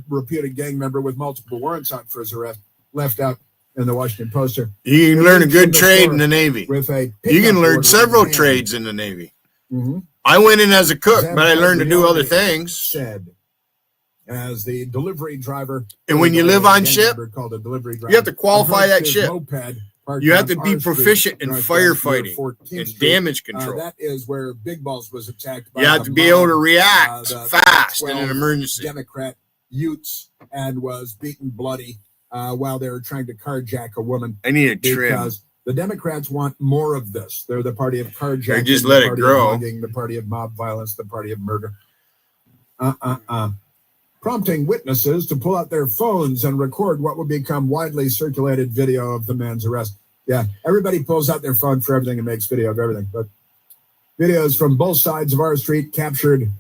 reputed gang member with multiple warrants out for his arrest, left out in the Washington Poster. You can learn a good trade in the Navy. You can learn several in trades in the Navy. Mm-hmm. I went in as a cook, but I learned to do other things. Said, as the delivery driver, and when you live on ship, called a delivery driver, you have to qualify that ship. Moped, you have to be proficient in firefighting and damage control. That is where Big Balls was attacked. By you have to be able to react fast in an emergency. Democrat Utes, and was beaten bloody while they were trying to carjack a woman. I need a trim. Because the Democrats want more of this. They're the party of carjacking. They just let it grow. The party of mob violence, the party of murder. Prompting witnesses to pull out their phones and record what will become widely circulated video of the man's arrest. Yeah, everybody pulls out their phone for everything and makes video of everything. But videos from both sides of our street captured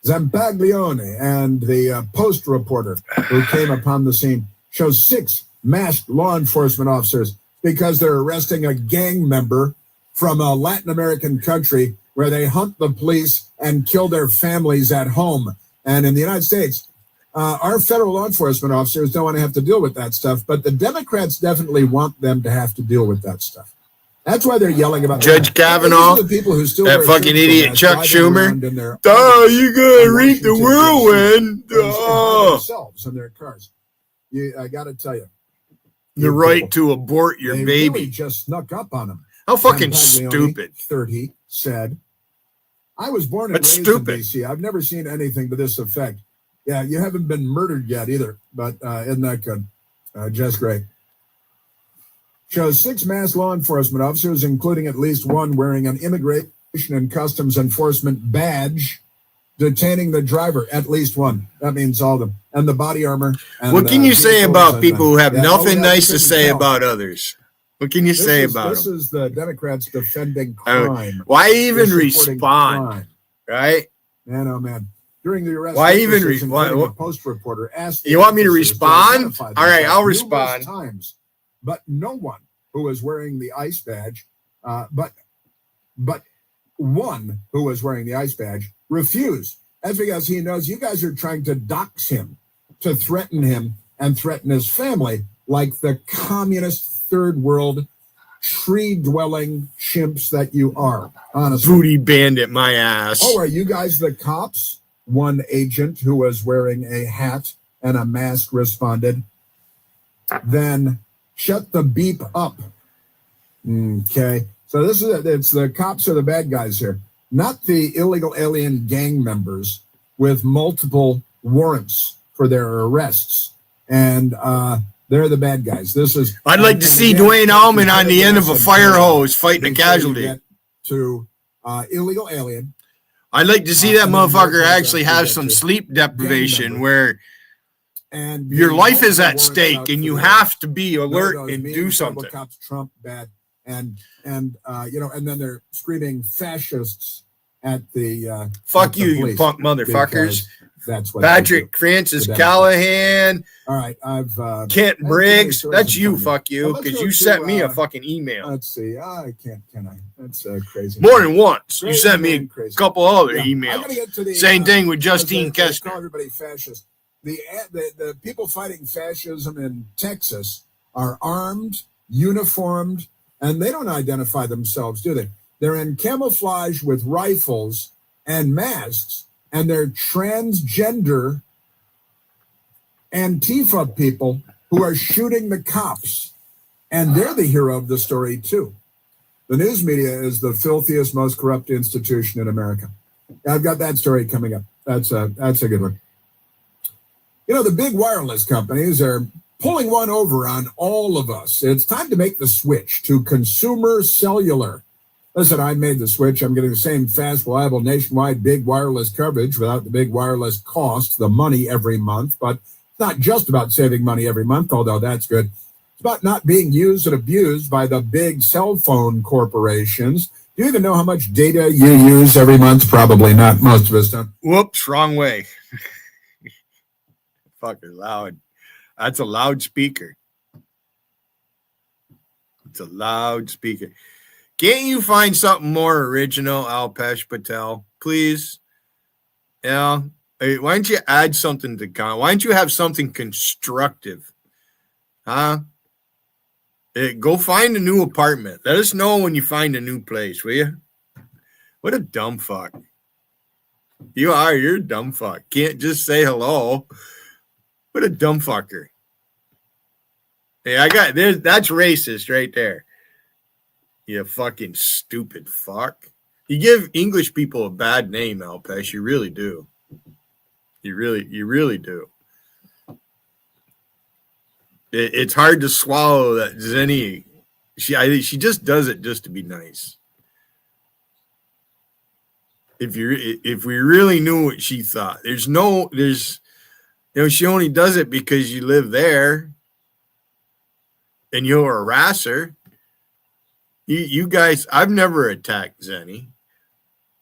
Zampaglione, and the Post reporter who came upon the scene shows 6 masked law enforcement officers because they're arresting a gang member from a Latin American country where they hunt the police and kill their families at home. And in the United States, our federal law enforcement officers don't want to have to deal with that stuff, but the Democrats definitely want them to have to deal with that stuff. That's why they're yelling about Judge Kavanaugh, the people who still that fucking idiot Chuck Schumer. You gotta read the whirlwind. Themselves in their cars. I got to tell you, the right to abort your baby really just snuck up on them. How fucking stupid! 30 said, "I was born and raised in D.C. I've never seen anything to this effect." Yeah, you haven't been murdered yet either, but isn't that good? Just great. Shows 6 masked law enforcement officers, including at least one wearing an Immigration and Customs Enforcement badge, detaining the driver, at least one. That means all of them. And the body armor. And, what can you say about people who have nothing nice to say tell. about others? What can you say about this them? This is the Democrats defending crime. Why even supporting respond? crime. Right? Man, oh man. During the arrest, why even a Post reporter asked, you want me to respond? All right, I'll respond. Times, but no one who was wearing the ICE badge, but one who was wearing the ICE badge refused. That's because he knows you guys are trying to dox him, to threaten him and threaten his family like the communist third world tree-dwelling chimps that you are. Honestly, booty bandit, my ass. Oh, are you guys the cops? One agent who was wearing a hat and a mask responded. Then shut the beep up. Okay. So this is it. It's the cops are the bad guys here, not the illegal alien gang members with multiple warrants for their arrests. And they're the bad guys. This is. I'd like to see Dwayne Allman on the end of a fire hose fighting a casualty. To illegal alien. I'd like to see that motherfucker actually have some sleep deprivation where your life is at stake and you have to be alert and do something. Cops, Trump, bad, and then they're screaming fascists at the fuck you punk motherfuckers. That's what Patrick Francis Callahan. All right, I've Kent Briggs. That's you, fuck you, because you sent me a fucking email. Let's see. I can't. Can I? That's crazy. More than once. You sent me a couple other emails. Same thing with Justine Kestner. Call everybody fascist. The people fighting fascism in Texas are armed, uniformed, and they don't identify themselves, do they? They're in camouflage with rifles and masks. And they're transgender Antifa people who are shooting the cops. And they're the hero of the story, too. The news media is the filthiest, most corrupt institution in America. I've got that story coming up. That's a good one. You know, the big wireless companies are pulling one over on all of us. It's time to make the switch to consumer cellular. Listen, I made the switch. I'm getting the same fast, reliable, nationwide big wireless coverage without the big wireless cost, the money every month. But it's not just about saving money every month, although that's good. It's about not being used and abused by the big cell phone corporations. Do you even know how much data you use every month? Probably not. Most of us don't. Whoops, wrong way. Fucking loud. That's a loudspeaker. It's a loudspeaker. Can't you find something more original, Alpesh Patel? Please? Yeah. Hey, why don't you add something to why don't you have something constructive? Huh? Hey, go find a new apartment. Let us know when you find a new place, will you? What a dumb fuck. You're a dumb fuck. Can't just say hello. What a dumb fucker. Hey, that's racist right there. You fucking stupid fuck. You give English people a bad name, Alpesh. You really do. You really do. It's hard to swallow that Zenny. She just does it just to be nice. If we really knew what she thought, she only does it because you live there and you'll harass her. You guys, I've never attacked Zenny.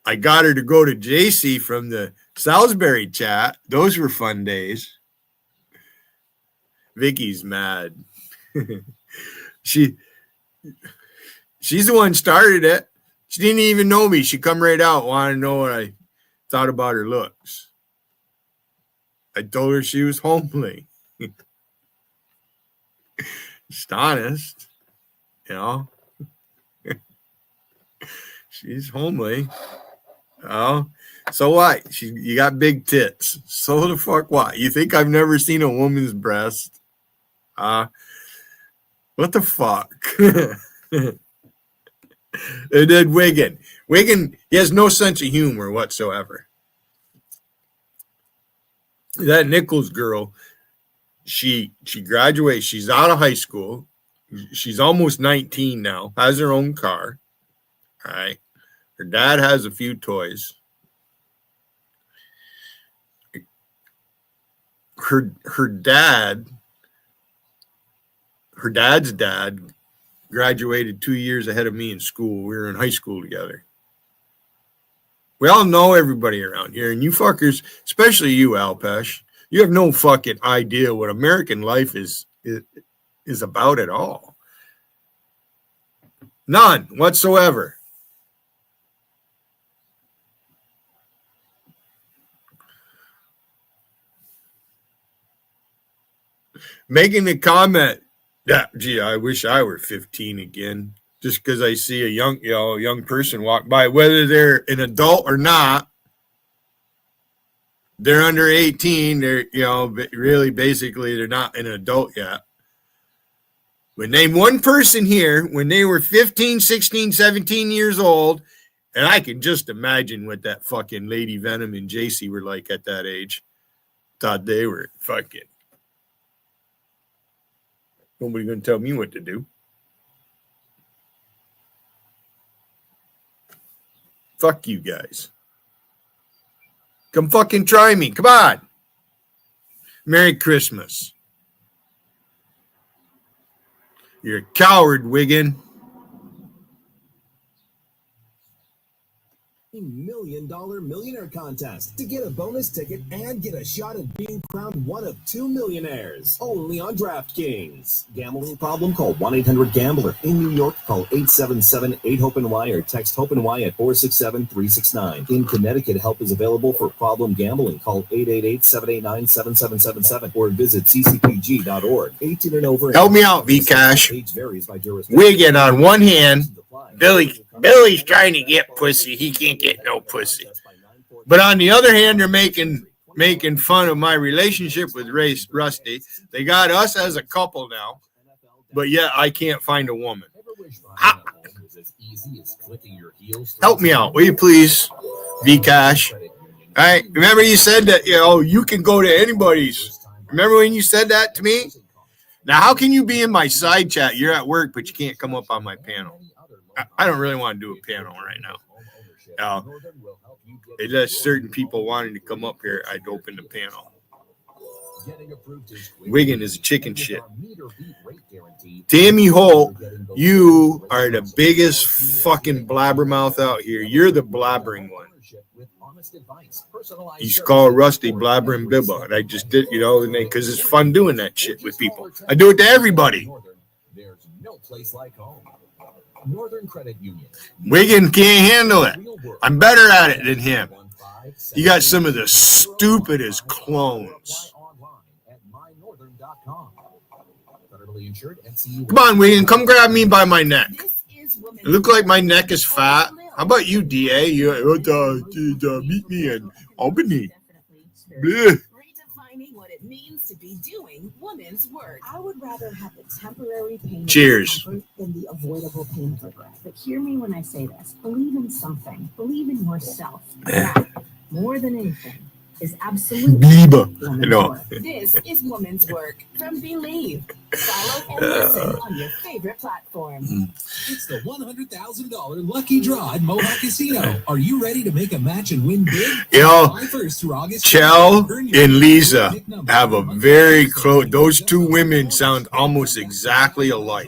I got her to go to JC from the Salisbury chat. Those were fun days. Vicky's mad. She's the one started it. She didn't even know me. She come right out, wanted to know what I thought about her looks. I told her she was homely. Just honest, you know. She's homely. Oh, so what? You got big tits. So the fuck what? You think I've never seen a woman's breast? What the fuck? And then Wiggin, he has no sense of humor whatsoever. That Nichols girl, she graduates. She's out of high school. She's almost 19 now. Has her own car. All right. Her dad has a few toys. her dad's dad graduated 2 years ahead of me in school. We were in high school together. We all know everybody around here, and you fuckers, especially you, Alpesh, you have no fucking idea what American life is about at all. None whatsoever. Making the comment that, gee, I wish I were 15 again, just because I see a young person walk by, whether they're an adult or not. They're under 18. They're, really basically they're not an adult yet. But name one person here when they were 15, 16, 17 years old, and I can just imagine what that fucking Lady Venom and JC were like at that age. Thought they were fucking. Nobody gonna tell me what to do. Fuck you guys. Come fucking try me. Come on. Merry Christmas. You're a coward, Wiggin. $1 million millionaire contest to get a bonus ticket and get a shot at being crowned one of 2 millionaires. Only on DraftKings. Gambling problem? Call 1-800-GAMBLER. In New York, call 877-8-HOPE-NY or text HOPE-NY at 467-369. In Connecticut, help is available for problem gambling. Call 888-789-7777 or visit ccpg.org. 18 and over. Help me out, Vcash. Age varies by jurisdiction. Wiggin on one hand. Billy's trying to get pussy. He can't get no pussy. But on the other hand, they're making fun of my relationship with Rusty. They got us as a couple now, but yet I can't find a woman. Help me out, will you please, Vcash? All right. Remember you said that you can go to anybody's. Remember when you said that to me? Now how can you be in my side chat? You're at work, but you can't come up on my panel. I don't really want to do a panel right now. Unless certain people wanted to come up here, I'd open the panel. Wiggin is a chicken shit. Tammy Holt, you are the biggest fucking blabbermouth out here. You're the blabbering one. He's called Rusty Blabbering Bibba. And I just did, because it's fun doing that shit with people. I do it to everybody. There's no place like home. Northern Credit Union. Wiggin can't handle it. I'm better at it than him. You got some of the stupidest clones. Come on, Wiggin, come grab me by my neck. It look like my neck is fat. How about you, DA? You meet me in Albany. Blech. What it means to be doing women's work. I would rather have the temporary pain Cheers. than the avoidable pain of regret. But hear me when I say this. Believe in something. Believe in yourself. That, more than anything, is absolutely women's work. This is Women's Work from Believe. Follow and listen on your favorite platform. It's the $100,000 lucky draw at Mohawk Casino. Are you ready to make a match and win big? Chell and Lisa have a very close. Those two women sound almost exactly alike.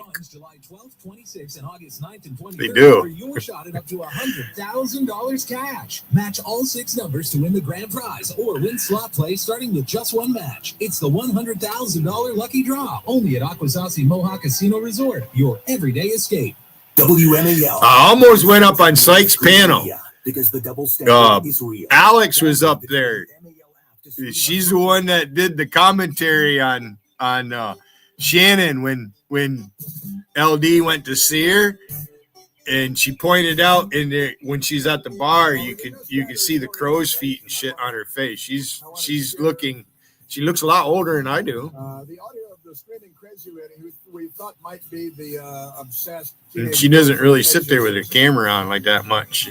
They do. For your shot at up to $100,000 cash. Match all 6 numbers to win the grand prize or win slot play starting with just one match. It's the $100,000 lucky draw only at Akwesasne Mohawk Casino Resort. Your everyday escape. WMAL. I almost went up on Sykes' panel. Because the double standard is real. Alex was up there. She's the one that did the commentary on Shannon when LD went to see her, and she pointed out when she's at the bar, you could see the crow's feet and shit on her face. She looks a lot older than I do. The audio of the screaming crazy lady who we thought might be the obsessed. And she doesn't really sit there with her camera on like that much.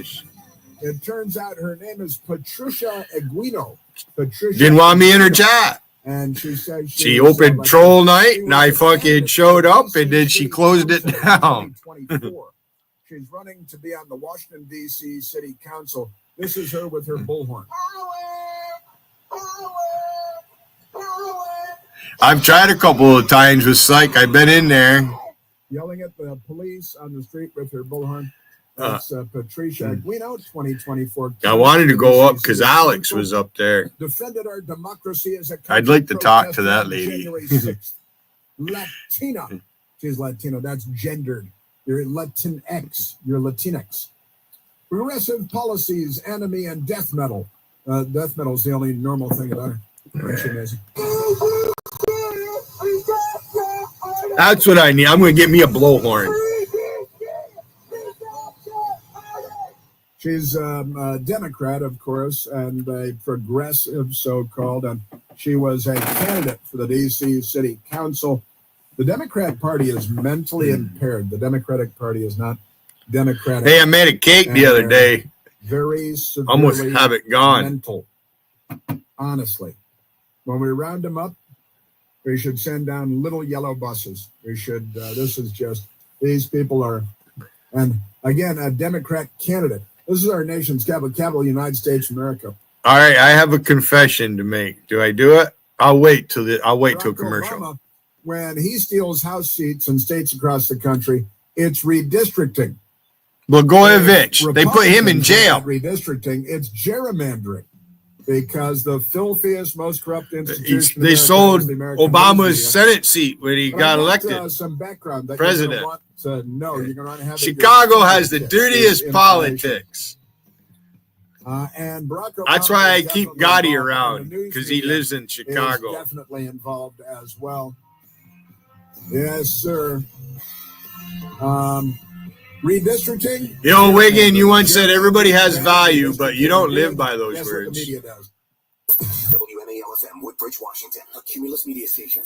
It turns out her name is Patricia Eguino. Patricia Didn't want me in her chat. And she said she opened Troll Night, and I fucking showed up, and then she closed it down. She's running to be on the Washington, D.C. City Council. This is her with her bullhorn. I've tried a couple of times with psych. I've been in there. Yelling at the police on the street with her bullhorn. That's Patricia. We know 2024. I wanted to go up because Alex was up there. Defended our democracy as a I'd like to talk to that lady. January 6th. Latina. She's Latino. That's gendered. You're Latinx. You're Latinx. Progressive policies, enemy, and death metal. Death metal is the only normal thing about her. That's what I need. I'm going to get me a blowhorn. She's a Democrat, of course, and a progressive, so-called, and she was a candidate for the D.C. City Council. The Democrat Party is mentally impaired. The Democratic Party is not democratic. Hey, I made a cake the other day. Very severely almost have it gone. Mental. Honestly, when we round them up, we should send down little yellow buses. We should. This is just these people are, and again, a Democrat candidate. This is our nation's capital, United States of America. All right, I have a confession to make. Do I do it? I'll wait till commercial. Obama, when he steals House seats in states across the country, it's redistricting. Blagojevich, they put him in jail. Redistricting, it's gerrymandering, because the filthiest, most corrupt institution. They sold Obama's Senate seat when he got elected. Some background that president. You're going to have Chicago has the dirtiest politics. And Barack Obama, that's why I keep Gotti around, because he lives in Chicago. Is definitely involved as well. Yes, sir. Redistricting. You know, Wiggin, you once said everybody has value, but you don't live by those words. What the media does. WMAL-FM, Woodbridge, Washington, a Cumulus media station.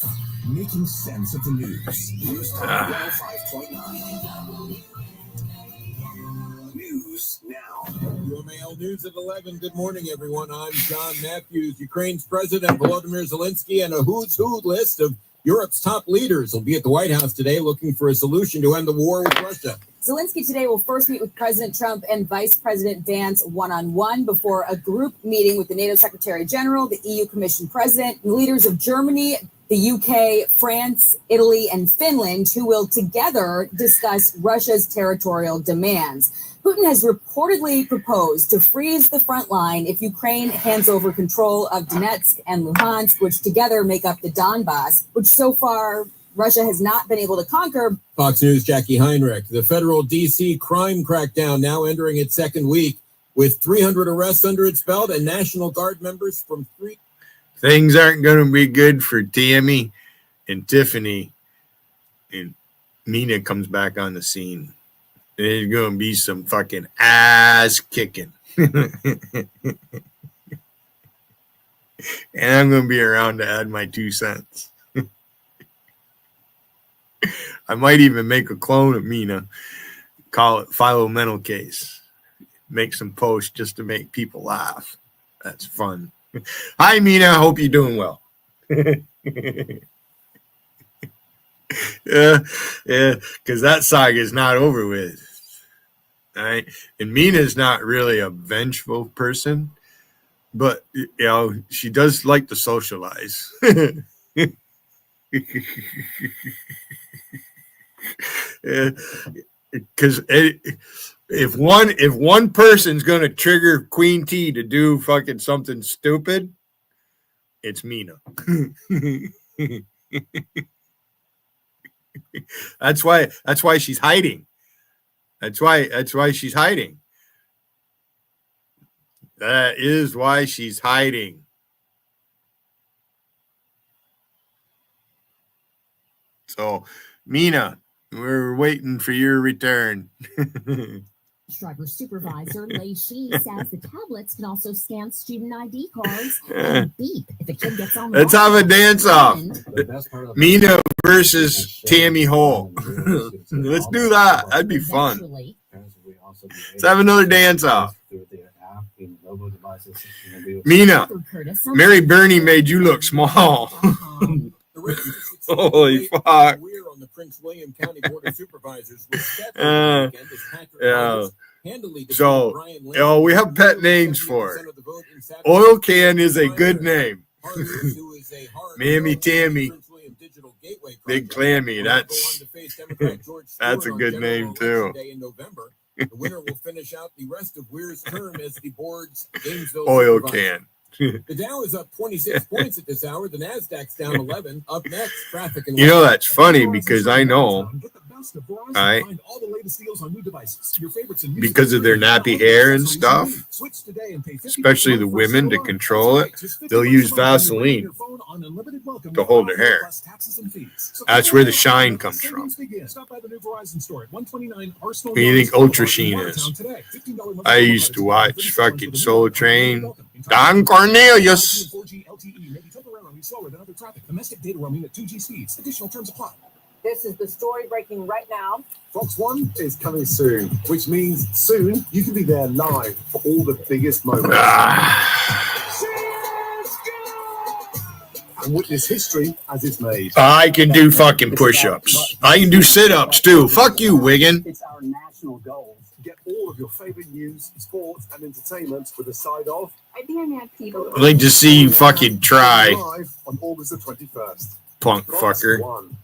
Making sense of the news. News Talk 105.9. News now. WMAL News at 11. Good morning, everyone. I'm John Matthews. Ukraine's President Volodymyr Zelensky and a who's who list of Europe's top leaders will be at the White House today looking for a solution to end the war with Russia. Zelensky today will first meet with President Trump and Vice President Vance one-on-one before a group meeting with the NATO Secretary General, the EU Commission President, and leaders of Germany, the UK, France, Italy, and Finland, who will together discuss Russia's territorial demands. Putin has reportedly proposed to freeze the front line if Ukraine hands over control of Donetsk and Luhansk, which together make up the Donbass, which so far Russia has not been able to conquer. Fox News' Jackie Heinrich. The federal D.C. crime crackdown now entering its second week with 300 arrests under its belt and National Guard members from three. Things aren't going to be good for Tammy and Tiffany. And Mina comes back on the scene. There's going to be some fucking ass kicking. And I'm going to be around to add my 2 cents. I might even make a clone of Mina, call it Philo Mental Case, make some posts just to make people laugh. That's fun. Hi, Mina. Hope you're doing well. yeah, because that saga is not over with. All right, and Mina's not really a vengeful person, but you know she does like to socialize. Because if one person's going to trigger Queen T to do fucking something stupid, it's Mina. That's why she's hiding. That's why she's hiding. That is why she's hiding. So, Mina, we're waiting for your return. Driver supervisor Lei Shi says the tablets can also scan student ID cards and beep if a kid gets on the Let's have a dance off. Mina versus Tammy Hole. Let's do that. That'd be fun. Let's have another dance off. Mina, Mary Bernie made you look small. Holy fuck. On the Prince William County Board of Supervisors yeah. So, we have pet names for it. Oil Can is a good name. Mammy Tammy. Big Clammy. That's a good name too. The winner will finish out the rest of Weir's term as the board's Gainesville Oil supervisor. can. The Dow is up 26 points at this hour. The Nasdaq's down 11. Up next, traffic and You know, that's funny because I know, right? Because of their nappy hair and stuff, especially the women to control it, they'll use Vaseline to hold their hair. That's where the shine comes from. What do you think Ultra Sheen is? I used to watch fucking Soul Train. Don Cornelius. Domestic data roaming at 2G speeds. Additional terms apply. This is the story breaking right now. Fox One is coming soon, which means soon you can be there live for all the biggest moments. And witness history as it's made. I can do fucking push-ups. I can do sit-ups too. Fuck you, Wiggin. It's our national goal to get all of your favorite news, sports, and entertainment with a side of. I think I'm gonna pee a little. I'd like to see you fucking try, Live on August the 21st. punk Fox fucker. One.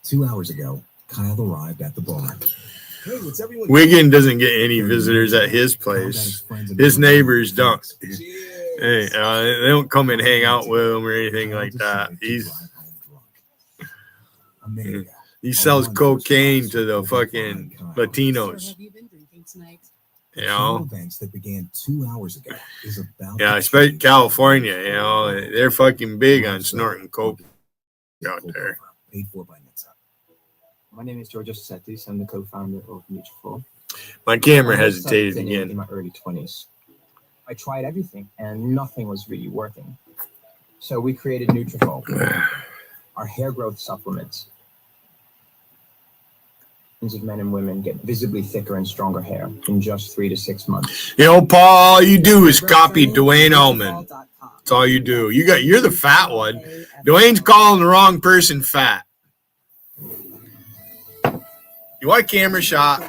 2 hours ago, Kyle arrived at the bar. Hey, what's everyone? Wiggin doesn't get any visitors at his place. His neighbors don't. Hey, they don't come and hang out with him or anything like that. He sells cocaine to the fucking Latinos. You know, Events that began 2 hours ago is about yeah, especially California. You know, they're fucking big on snorting coke out there. paid for by NetSup. My name is George Setis. I'm the co-founder of Mutual. My camera I hesitated started again. in my early 20s. I tried everything and nothing was really working. So we created Nutrafol, our hair growth supplements. Of men and women get visibly thicker and stronger hair in just 3 to 6 months. You know, Paul, all you do is copy Dwayne Allman. That's all you do. You're the fat one. Dwayne's calling the wrong person fat. You want a camera shot?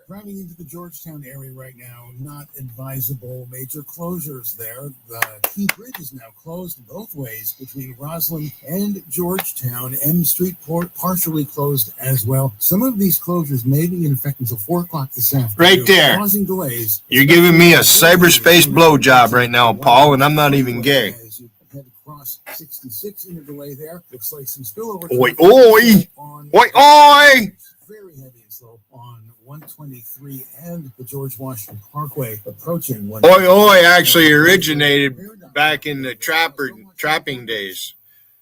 Driving into the Georgetown area right now, not advisable. Major closures there. The Key Bridge is now closed both ways between Roslyn and Georgetown. M Street partially closed as well. Some of these closures may be in effect until 4 o'clock this afternoon. Right there. Causing delays. You're giving me a cyberspace blowjob right now, Paul, and I'm not even gay. As you head across 66 in a delay there. Looks like some spillover. Oi, oi! Oi, oi! Very heavy and slow on 123 and the George Washington Parkway approaching one. Oi, oi actually originated back in the trapping days.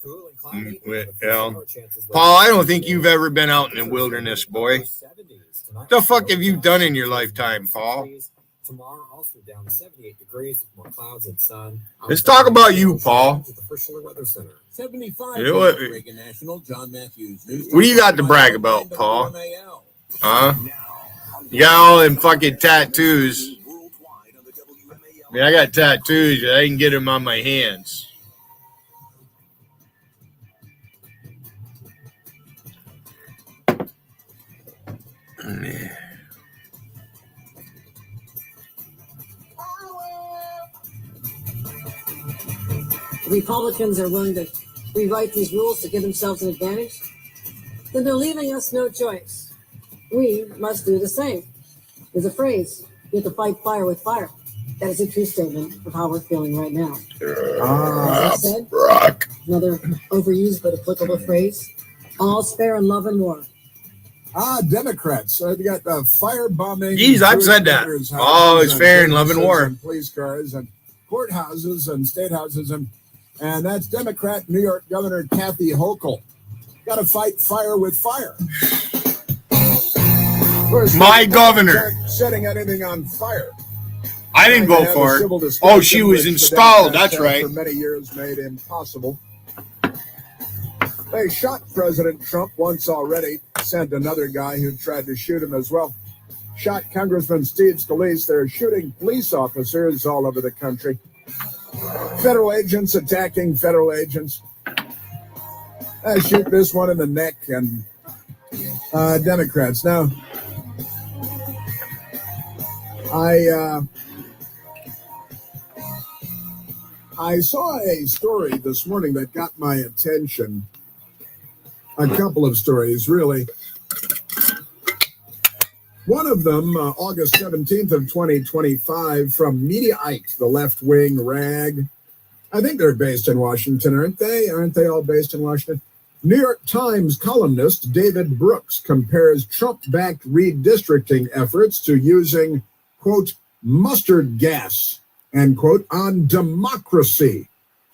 You know, Paul, I don't think you've ever been out in the wilderness, boy. What the fuck have you done in your lifetime, Paul? Tomorrow also down to 78 degrees with more clouds and sun. Let's talk about you, Paul. The First Alert Weather Center. 75. You know what? Reagan National, John Matthews. What do you got to brag about, Paul? Huh? You got all them fucking tattoos. I mean, I got tattoos. I can get them on my hands. Republicans are willing to rewrite these rules to give themselves an advantage, then they're leaving us no choice. We must do the same. There's a phrase, you have to fight fire with fire. That is a true statement of how we're feeling right now. That said, another overused but applicable phrase, all's fair in love and war. Democrats. They got firebombing. Jeez, I've said that. Oh, it's fair in love and war. And police cars and courthouses and state houses. And that's Democrat New York Governor Kathy Hochul. Got to fight fire with fire. My governor. Setting anything on fire. I didn't vote for her. Oh, she was installed. That's right. For many years made impossible. They shot President Trump once already. Sent another guy who tried to shoot him as well. Shot Congressman Steve Scalise. They're shooting police officers all over the country. Federal agents attacking federal agents. I shoot this one in the neck and Democrats. Now, I saw a story this morning that got my attention. A couple of stories, really. One of them, August 17th of 2025, from Mediaite, the left-wing rag. I think they're based in Washington, aren't they? Aren't they all based in Washington? New York Times columnist David Brooks compares Trump-backed redistricting efforts to using, quote, mustard gas, end quote, on democracy.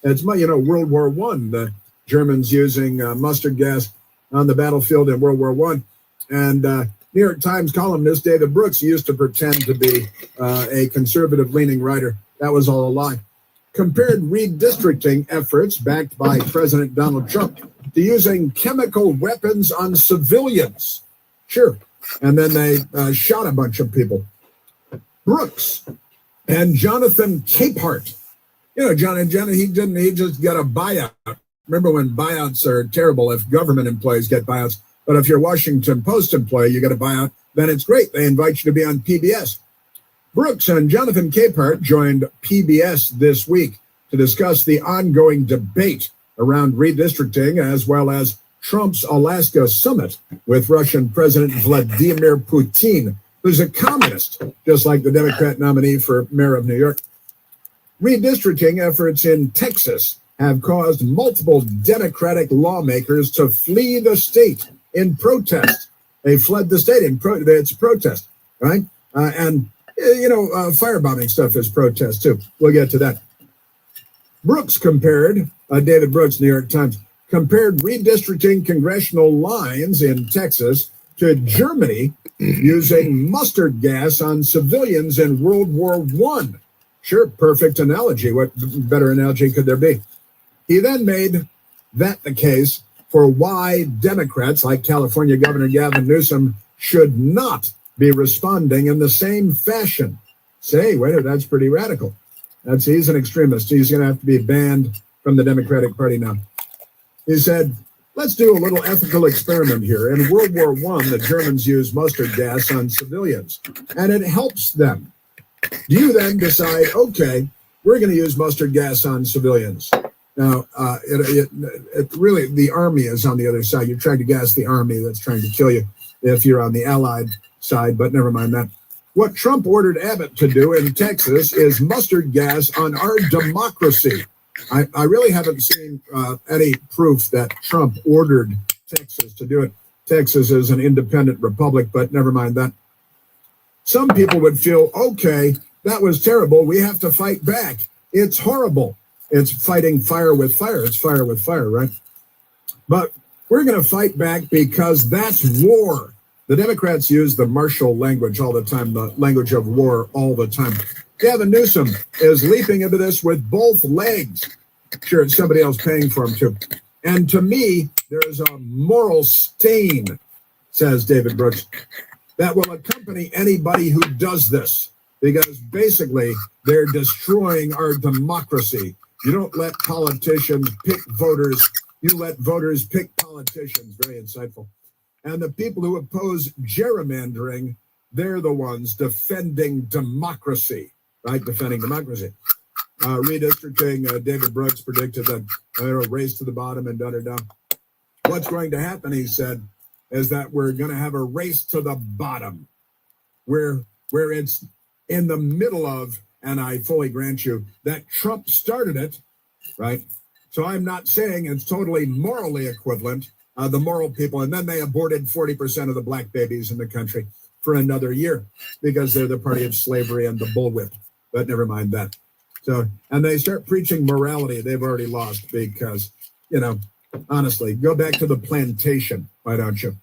It's, World War I, the Germans using mustard gas on the battlefield in World War I. And New York Times columnist David Brooks used to pretend to be a conservative-leaning writer. That was all a lie. Compared redistricting efforts backed by President Donald Trump to using chemical weapons on civilians. Sure. And then they shot a bunch of people. Brooks and Jonathan Capehart. John, he just got a buyout. Remember when buyouts are terrible if government employees get buyouts. But if you're a Washington Post employee, you get a buyout, then it's great. They invite you to be on PBS. Brooks and Jonathan Capehart joined PBS this week to discuss the ongoing debate around redistricting, as well as Trump's Alaska summit with Russian President Vladimir Putin, who's a communist, just like the Democrat nominee for mayor of New York. Redistricting efforts in Texas have caused multiple Democratic lawmakers to flee the state in protest. They fled the state in it's protest, right? Firebombing stuff is protest too. We'll get to that. Brooks compared, David Brooks, New York Times, compared redistricting congressional lines in Texas to Germany using mustard gas on civilians in World War I. Sure, perfect analogy. What better analogy could there be? He then made that the case for why Democrats like California Governor Gavin Newsom should not be responding in the same fashion. Say, wait, that's pretty radical. He's an extremist. He's going to have to be banned from the Democratic Party now. He said, let's do a little ethical experiment here. In World War I, the Germans used mustard gas on civilians, and it helps them. Do you then decide, okay, we're going to use mustard gas on civilians? Now, it really, the army is on the other side. You're trying to gas the army that's trying to kill you if you're on the Allied side, but never mind that. What Trump ordered Abbott to do in Texas is mustard gas on our democracy. I really haven't seen any proof that Trump ordered Texas to do it. Texas is an independent republic, but never mind that. Some people would feel, okay, that was terrible. We have to fight back. It's horrible. It's fighting fire with fire. It's fire with fire, right? But we're going to fight back because that's war. The Democrats use the martial language all the time, the language of war all the time. Gavin Newsom is leaping into this with both legs. Sure, it's somebody else paying for him too. And to me, there is a moral stain, says David Brooks, that will accompany anybody who does this, because basically they're destroying our democracy. You don't let politicians pick voters. You let voters pick politicians. Very insightful. And the people who oppose gerrymandering, they're the ones defending democracy, right? Defending democracy. Redistricting, David Brooks predicted that a race to the bottom and da-da-da. What's going to happen, he said, is that we're going to have a race to the bottom where it's in the middle of, and I fully grant you that Trump started it, right? So I'm not saying it's totally morally equivalent, the moral people, and then they aborted 40% of the black babies in the country for another year because they're the party of slavery and the bullwhip. But never mind that. So, and they start preaching morality. They've already lost because, honestly, go back to the plantation, why don't you?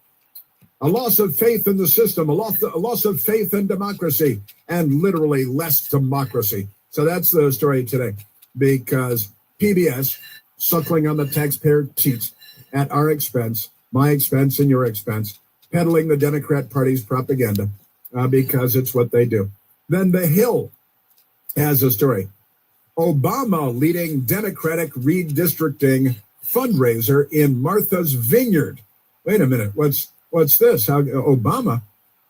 A loss of faith in the system, a loss of faith in democracy, and literally less democracy. So that's the story today, because PBS, suckling on the taxpayer teat at our expense, my expense and your expense, peddling the Democrat Party's propaganda, because it's what they do. Then The Hill has a story. Obama leading Democratic redistricting fundraiser in Martha's Vineyard. Wait a minute, what's this? How Obama,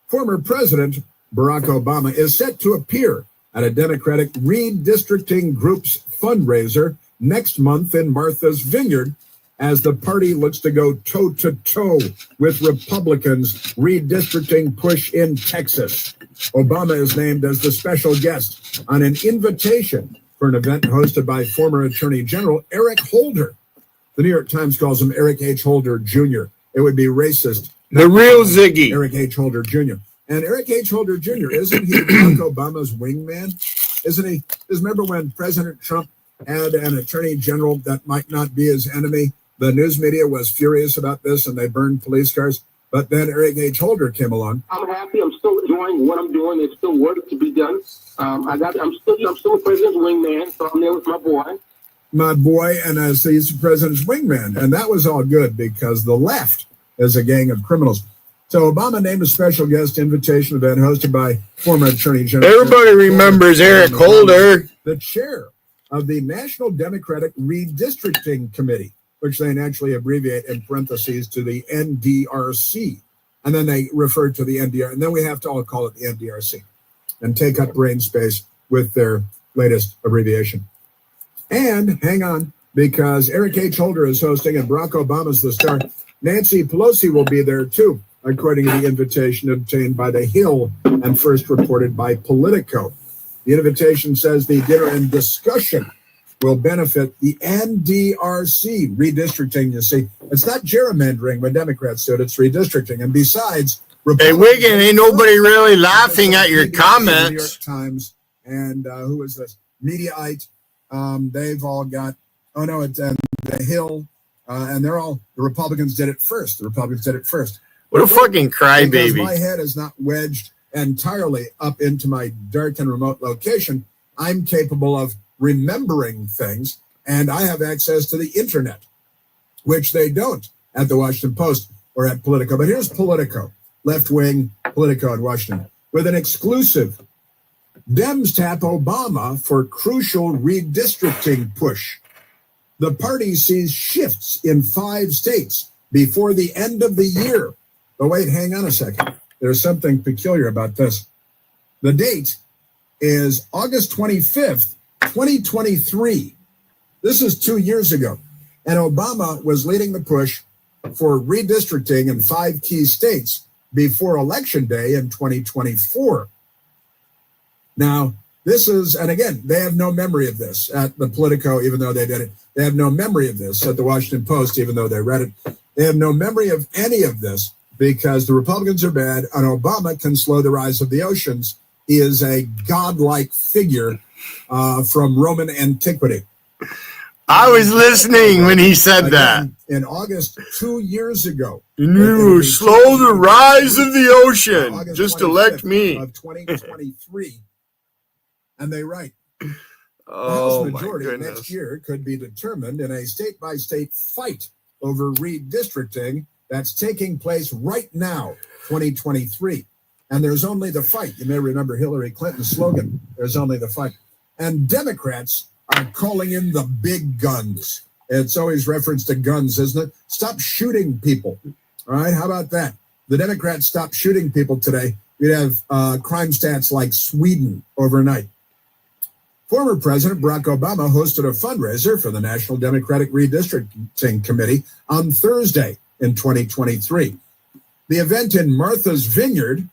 former President Barack Obama, is set to appear at a Democratic redistricting group's fundraiser next month in Martha's Vineyard as the party looks to go toe-to-toe with Republicans' redistricting push in Texas. Obama is named as the special guest on an invitation for an event hosted by former Attorney General Eric Holder. The New York Times calls him Eric H. Holder Jr. It would be racist. The real Ziggy. Eric H. Holder Jr. And Eric H. Holder Jr., isn't he Barack Obama's wingman? Isn't he? Just remember when President Trump had an attorney general that might not be his enemy? The news media was furious about this and they burned police cars. But then Eric H. Holder came along. I'm happy. I'm still enjoying what I'm doing. There's still work to be done. I'm still a president's wingman, so I'm there with my boy. My boy, and as he's the president's wingman. And that was all good because the left is a gang of criminals. So Obama named a special guest invitation event hosted by former Attorney General. Everybody remembers Eric Holder, the chair of the National Democratic Redistricting Committee, which they naturally abbreviate in parentheses to the NDRC. And then they refer to the NDR. And then we have to all call it the NDRC and take up brain space with their latest abbreviation. And hang on, because Eric H. Holder is hosting and Barack Obama's the star. Nancy Pelosi will be there too, according to the invitation obtained by The Hill and first reported by Politico. The invitation says the dinner and discussion will benefit the NDRC redistricting. You see, it's not gerrymandering when Democrats do it, it's redistricting. And besides, hey, Wiggin, ain't nobody really laughing at your comments. New York Times and who is this? Mediaite. They've all got, oh no, it's The Hill. And they're all, the Republicans did it first. What a fucking crybaby. Because my head is not wedged entirely up into my dark and remote location, I'm capable of remembering things, and I have access to the internet, which they don't at the Washington Post or at Politico. But here's Politico, left-wing Politico in Washington, with an exclusive. Dems tap Obama for crucial redistricting push. The party sees shifts in 5 states before the end of the year. But wait, hang on a second. There's something peculiar about this. The date is August 25th, 2023. This is 2 years ago. And Obama was leading the push for redistricting in 5 key states before Election Day in 2024. Now, this is, and again, they have no memory of this at the Politico, even though they did it. They have no memory of this at the Washington Post, even though they read it. They have no memory of any of this because the Republicans are bad and Obama can slow the rise of the oceans. He is a godlike figure from Roman antiquity. I was listening when he said that. In August 2 years ago. You slow the rise of the ocean. Just elect me. Of 2023. And they write. Oh, the House majority next year could be determined in a state-by-state fight over redistricting that's taking place right now, 2023. And there's only the fight. You may remember Hillary Clinton's slogan, there's only the fight. And Democrats are calling in the big guns. It's always reference to guns, isn't it? Stop shooting people. All right, how about that? The Democrats stop shooting people today. You'd have crime stats like Sweden overnight. Former President Barack Obama hosted a fundraiser for the National Democratic Redistricting Committee on Thursday in 2023. The event in Martha's Vineyard,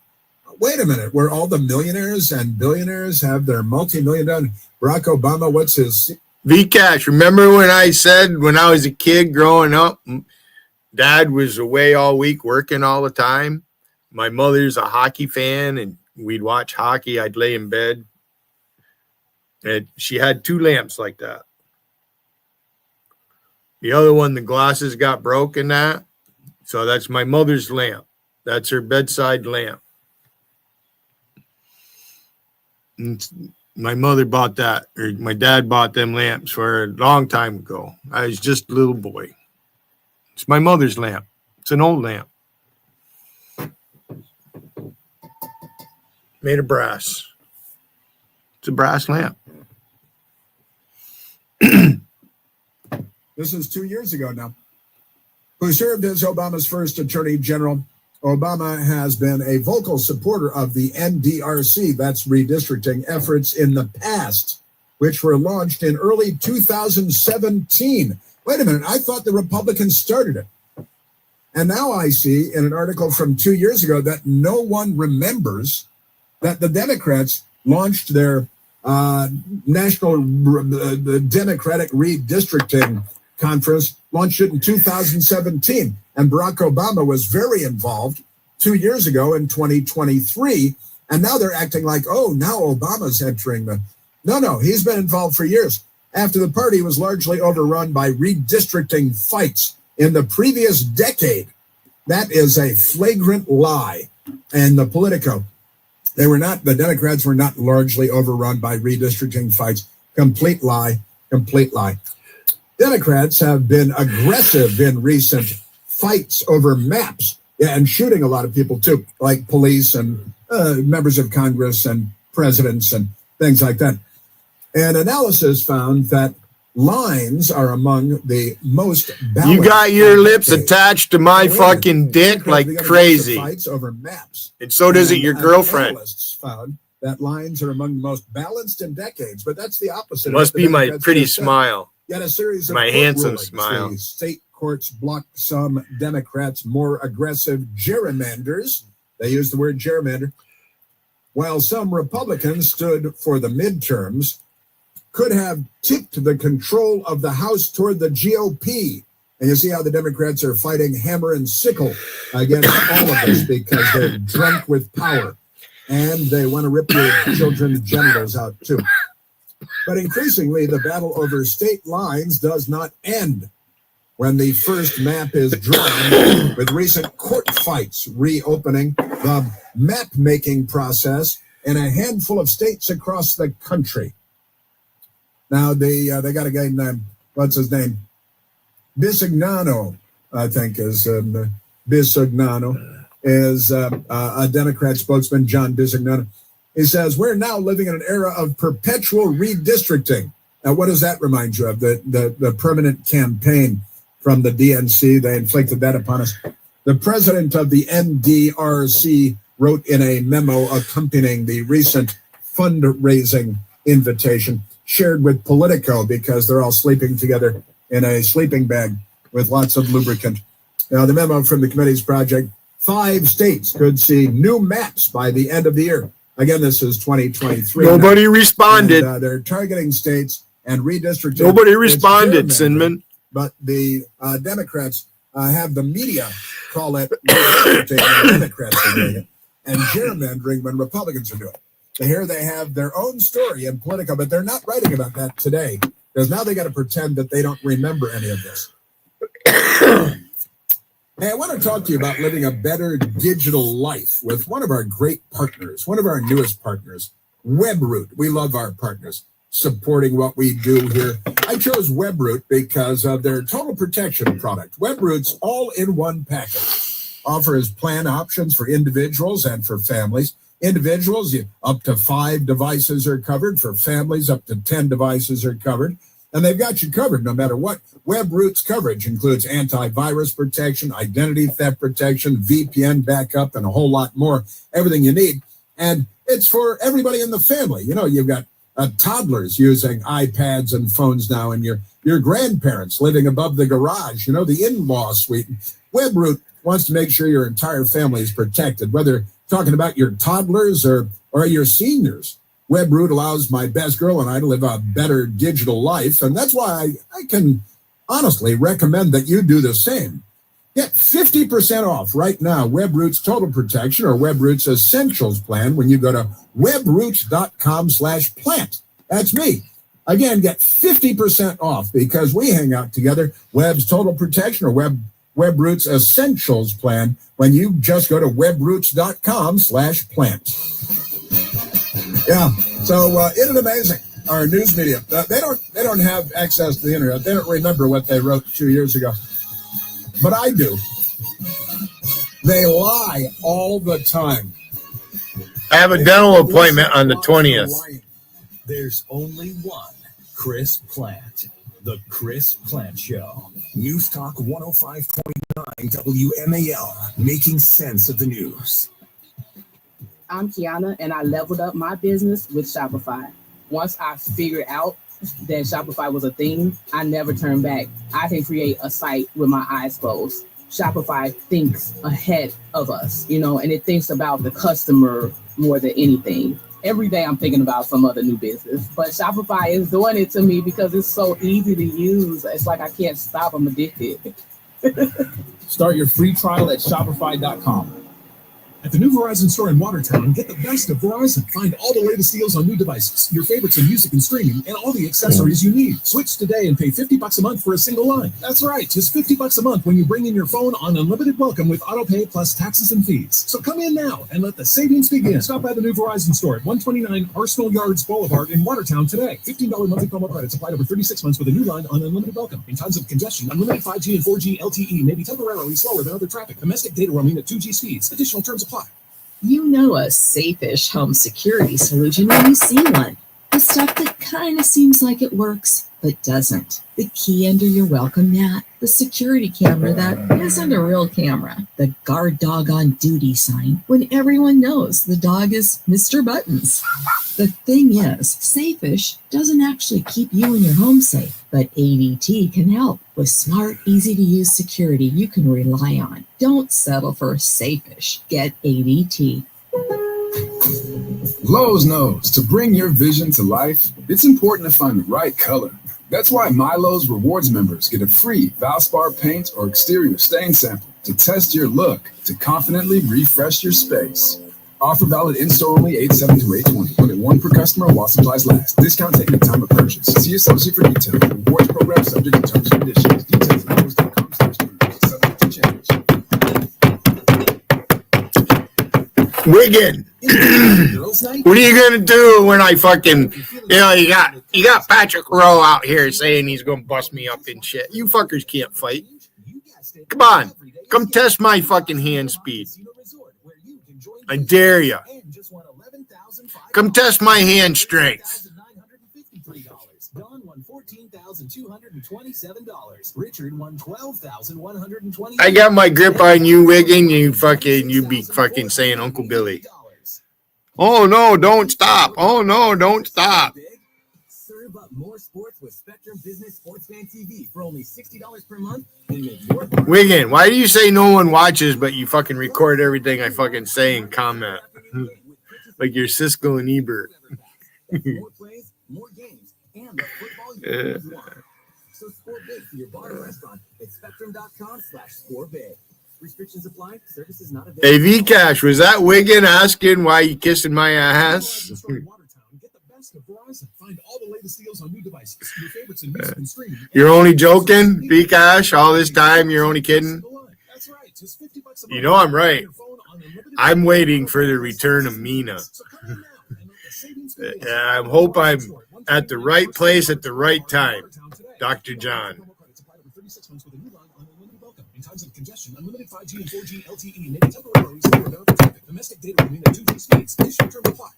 wait a minute, where all the millionaires and billionaires have their multi-million-dollar. Barack Obama, what's his? V-Cash, remember when I said when I was a kid growing up, Dad was away all week working all the time. My mother's a hockey fan, and we'd watch hockey. I'd lay in bed. And she had 2 lamps like that. The other one, the glasses got broken. That, so that's my mother's lamp. That's her bedside lamp. And my mother bought that, or my dad bought them lamps for her a long time ago. I was just a little boy. It's my mother's lamp. It's an old lamp. Made of brass. It's a brass lamp. This is 2 years ago now. Who served as Obama's first attorney general Obama has been a vocal supporter of the NDRC, that's redistricting efforts in the past, which were launched in early 2017. Wait a minute, I thought the Republicans started it. And now I see in an article from 2 years ago that no one remembers that the Democrats launched their National Democratic Redistricting Conference, launched it in 2017. And Barack Obama was very involved 2 years ago in 2023. And now they're acting like, oh, now Obama's entering the... No, he's been involved for years. After the party was largely overrun by redistricting fights in the previous decade. That is a flagrant lie. And the Politico, the Democrats were not largely overrun by redistricting fights. Complete lie. Democrats have been aggressive in recent fights over maps, and shooting a lot of people too, like police and members of Congress and presidents and things like that. And analysis found that lines are among the most balanced. You got your lips attached to my fucking dick like crazy. Fights over maps. And so does it your girlfriend. Analysts found that lines are among the most balanced in decades, but that's the opposite. Must be my pretty smile. Yet a series of my court handsome rulings. smile. The state courts blocked some Democrats' more aggressive gerrymanders. They used the word gerrymander. While some Republicans stood for the midterms, could have tipped the control of the House toward the GOP. And you see how the Democrats are fighting hammer and sickle against all of this because they're drunk with power. And they want to rip your children's genitals out, too. But increasingly, the battle over state lines does not end when the first map is drawn, with recent court fights reopening the map-making process in a handful of states across the country. Now, they got a guy named, what's his name? Bisignano, I think, is Bisignano, is a Democrat spokesman, John Bisignano. He says, we're now living in an era of perpetual redistricting. Now, what does that remind you of? The permanent campaign from the DNC, they inflicted that upon us. The president of the NDRC wrote in a memo accompanying the recent fundraising invitation, shared with Politico because they're all sleeping together in a sleeping bag with lots of lubricant. Now, the memo from the committee's project, 5 states could see new maps by the end of the year. Again, this is 2023. Nobody responded. And, they're targeting states and redistricting. Nobody responded, Sinman. But the Democrats have the media call it redistricting when Democrats are doing it, and gerrymandering when Republicans are doing it. Here they have their own story in Politico, but they're not writing about that today because now they got to pretend that they don't remember any of this. Hey, I want to talk to you about living a better digital life with one of our great partners, one of our newest partners, WebRoot. We love our partners supporting what we do here. I chose WebRoot because of their total protection product. WebRoot's all-in-one package offers plan options for individuals and for families. Individuals, up to 5 devices are covered. For families, up to 10 devices are covered. And they've got you covered no matter what. WebRoot's coverage includes antivirus protection, identity theft protection, VPN backup, and a whole lot more. Everything you need. And it's for everybody in the family. You know, you've got toddlers using iPads and phones now, and your grandparents living above the garage, you know, the in-law suite. WebRoot wants to make sure your entire family is protected, whether talking about your toddlers or your seniors. WebRoot allows my best girl and I to live a better digital life, and that's why I can honestly recommend that you do the same. Get 50% off right now WebRoot's Total Protection or WebRoot's Essentials plan when you go to webroot.com/plant. That's me. Again, get 50% off because we hang out together. Web's Total Protection or WebRoot's Essentials plan when you just go to webroots.com/plant. Yeah, so isn't it amazing? Our news media, they don't have access to the internet. They don't remember what they wrote 2 years ago. But I do. They lie all the time. I have a dental appointment on the 20th. There's only one Chris Plant. The Chris Plant Show. News Talk 105.9 WMAL, making sense of the news. I'm Kiana, and I leveled up my business with Shopify. Once I figured out that Shopify was a thing, I never turned back. I can create a site with my eyes closed. Shopify thinks ahead of us, and it thinks about the customer more than anything. Every day I'm thinking about some other new business, but Shopify is doing it to me because it's so easy to use. It's like I can't stop. I'm addicted. Start your free trial at Shopify.com. At the new Verizon store in Watertown, get the best of Verizon. Find all the latest deals on new devices, your favorites in music and streaming, and all the accessories you need. Switch today and pay $50 a month for a single line. That's right, just $50 a month when you bring in your phone on unlimited welcome with autopay plus taxes and fees. So come in now and let the savings begin. Stop by the new Verizon store at 129 Arsenal Yards Boulevard in Watertown today. $15 monthly promo credits applied over 36 months with a new line on unlimited welcome. In times of congestion, unlimited 5G and 4G LTE may be temporarily slower than other traffic. Domestic data roaming at 2G speeds. Additional terms apply. You know a safe-ish home security solution when you see one. The stuff that kind of seems like it works, but doesn't. The key under your welcome mat, the security camera that isn't a real camera, the guard dog on duty sign when everyone knows the dog is Mr. Buttons. The thing is, safe-ish doesn't actually keep you and your home safe, but ADT can help with smart, easy-to-use security you can rely on. Don't settle for safe-ish. Get ADT. Lowe's knows to bring your vision to life, it's important to find the right color. That's why MyLowe's Rewards members get a free Valspar paint or exterior stain sample to test your look to confidently refresh your space. Offer valid in-store only 8/7 to 8/20. Limit 1 per customer while supplies last. Discount taken at time of purchase. See associate for details. Rewards program subject to terms and conditions. Details at lowes.com/terms. Subject to change. Wiggin. What are you gonna do when I fucking, you got Patrick Rowe out here saying he's gonna bust me up and shit. You fuckers can't fight. Come on, come test my fucking hand speed. I dare you. Come test my hand strength. Don won $14,227. Richard won $12,120. I got my grip on you, Wiggin. You be fucking saying Uncle Billy. Oh no, don't stop. Oh no, don't stop. Serve up more sports with Spectrum Business Sportsman TV for only $60 per month and make more. Wiggin, why do you say no one watches, but you fucking record everything I fucking say and comment? Like you're Siskel and Ebert. More plays, more games, and the football you always want. So score big for your bar or restaurant at spectrum.com/scorebig. Restrictions apply. Services not available. Hey, V-Cash, was that Wiggin asking why you kissing my ass? You're only joking, V-Cash? All this time, you're only kidding? You know I'm right. I'm waiting for the return of Mina. I hope I'm at the right place at the right time, Dr. John. In times of congestion, unlimited 5G and 4G LTE may be temporarily slower than other traffic. Domestic data roaming at 2G speeds. Additional terms apply.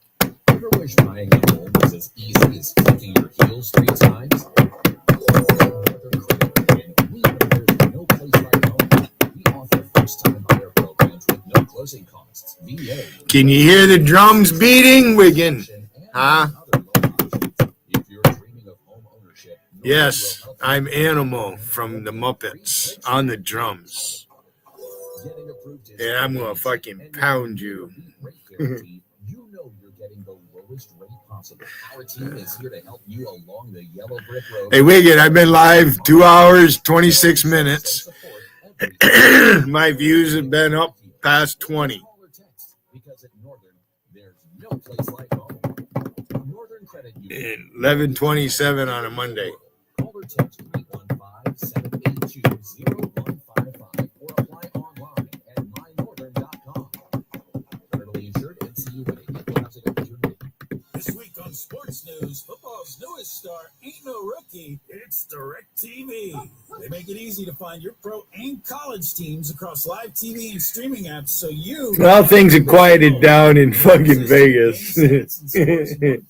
Ever wish buying a home was as easy as clicking your heels 3 times? We know there's no place like home. We offer first-time buyer programs with no closing costs. VA. Can you hear the drums beating, Wiggin? Huh? Yes, I'm Animal from the Muppets on the drums. And I'm going to fucking pound you. Hey, Wiggin, I've been live 2 hours, 26 minutes. My views have been up past 20. 11:27 on a Monday. This week on Sports News, football's newest star ain't no rookie, it's DirecTV. They make it easy to find your pro and college teams across live TV and streaming apps so you... Well, things are quieted down in fucking Vegas. It's DirecTV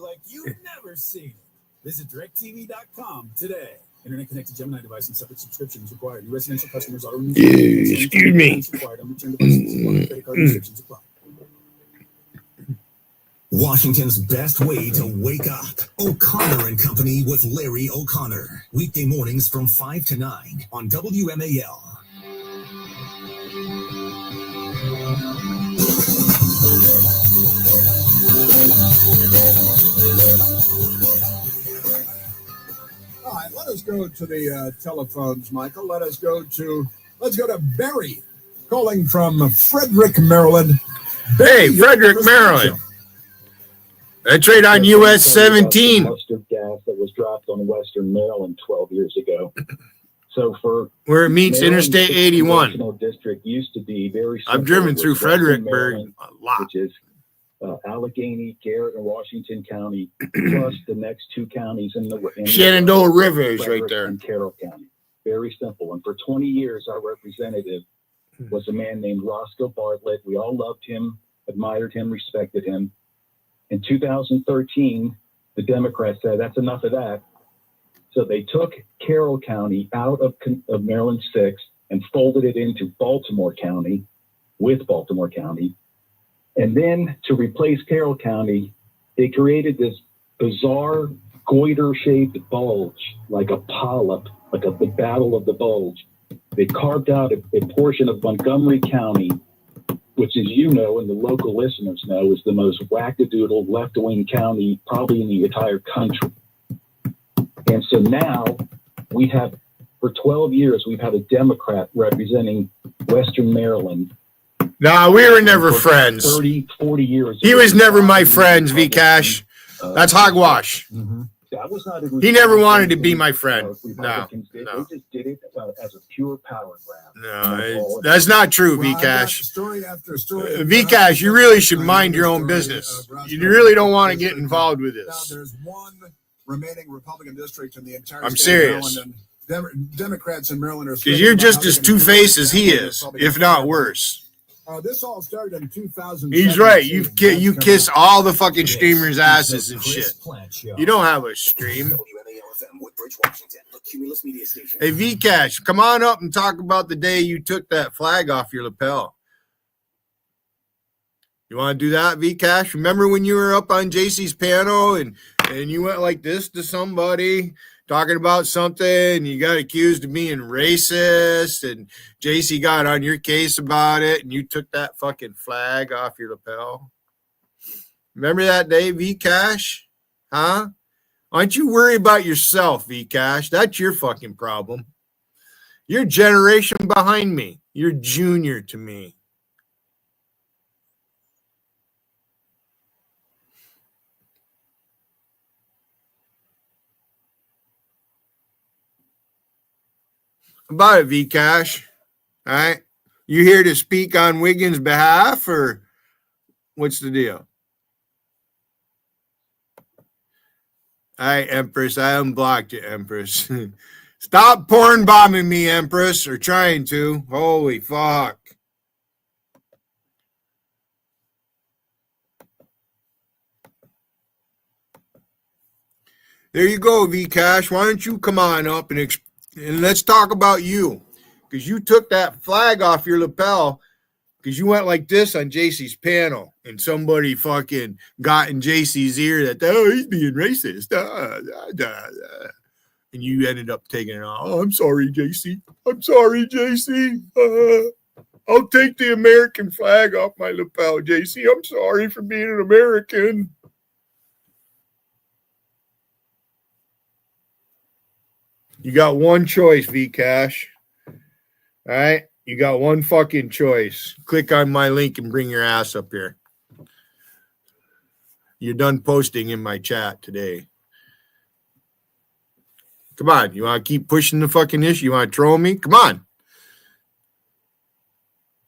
like you've never seen. Visit DirecTV.com today. Internet connected Gemini device and separate subscriptions required. New residential customers auto Excuse me. required. Unreturned devices required. Credit card restrictions apply. Washington's best way to wake up. O'Connor and Company with Larry O'Connor. Weekday mornings from 5 to 9 on WMAL. All right, let us go to the telephones, Michael. Let's go to Barry, calling from Frederick, Maryland. Hey, Frederick, Maryland. That's right on US 17. Mustard gas that was dropped on Western Maryland 12 years ago. So for where it meets Maryland, Interstate 81. District used to be very. I've driven through Fredericksburg a lot. Which is Allegheny, Garrett, and Washington County, plus the next two counties in the Shenandoah River is right there. And Carroll County. Very simple. And for 20 years, our representative was a man named Roscoe Bartlett. We all loved him, admired him, respected him. In 2013, the Democrats said, that's enough of that. So they took Carroll County out of Maryland 6 and folded it into Baltimore County with Baltimore County. And then to replace Carroll County, they created this bizarre goiter-shaped bulge, like a polyp, like the Battle of the Bulge. They carved out a portion of Montgomery County, which, as you know, and the local listeners know, is the most wackadoodle left-wing county probably in the entire country. And so now we have, for 12 years, we've had a Democrat representing Western Maryland. Nah, we were never friends. 30, 40 years. He was never my friend, V-Cash. That's hogwash. That was not He never wanted to be my friend. No. They just did it as a pure power grab. No, that's not true, V-Cash. Story after story. V-Cash, you really should mind your own business. You really don't want to get involved with Now, this. there's one remaining Republican district in the entire I'm state serious. of Maryland, and Democrats in Maryland are. Because you're just as two-faced as he is, if not worse. This all started in 2000. He's right. You kiss all the fucking streamers' asses and shit. You don't have a stream. Hey, V-Cash, come on up and talk about the day you took that flag off your lapel. You want to do that, V-Cash? Remember when you were up on JC's panel and you went like this to somebody talking about something and you got accused of being racist and JC got on your case about it and you took that fucking flag off your lapel? Remember that day, V-Cash? Huh? Why don't you worry about yourself, V-Cash? That's your fucking problem. You're a generation behind me. You're junior to me. About it, V-Cash. All right. You here to speak on Wiggins' behalf, or what's the deal? All right, Empress. I unblocked you, Empress. Stop porn bombing me, Empress, or trying to. Holy fuck. There you go, V-Cash. Why don't you come on up and let's talk about you, because you took that flag off your lapel because you went like this on JC's panel and somebody fucking got in JC's ear that, oh, he's being racist. And you ended up taking it off. Oh, I'm sorry, JC. I'm sorry, JC. I'll take the American flag off my lapel, JC. I'm sorry for being an American. You got one choice, V-Cash. All right? You got one fucking choice. Click on my link and bring your ass up here. You're done posting in my chat today. Come on. You want to keep pushing the fucking issue? You want to troll me? Come on.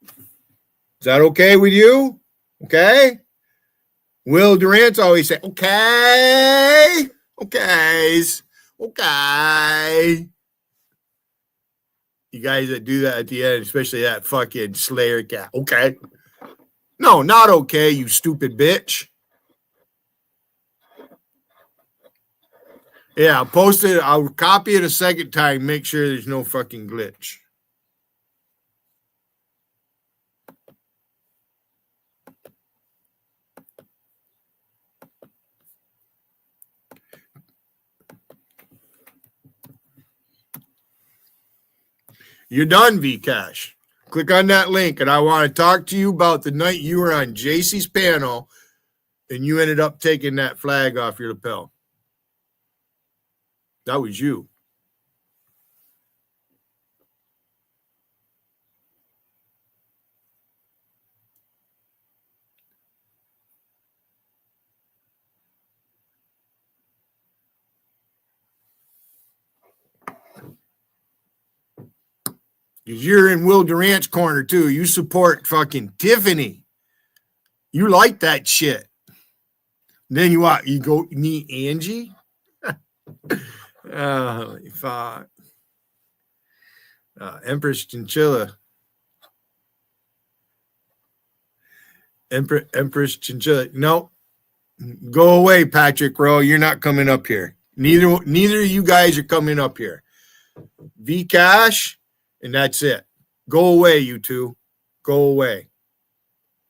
Is that okay with you? Okay? Will Durant's always say, okay. Okays. Okay. You guys that do that at the end, especially that fucking Slayer cat. Okay. No, not okay, you stupid bitch. Yeah, I'll post it. I'll copy it a second time. Make sure there's no fucking glitch. You're done, Vcash. Click on that link, and I want to talk to you about the night you were on JC's panel and you ended up taking that flag off your lapel. That was you. You're in Will Durant's corner, too. You support fucking Tiffany. You like that shit. Then you what? You go meet Angie? Oh, fuck. Empress Chinchilla. Empress Chinchilla. No. Go away, Patrick Rowe. You're not coming up here. Neither of you guys are coming up here. Vcash. And that's it. Go away, you two. Go away.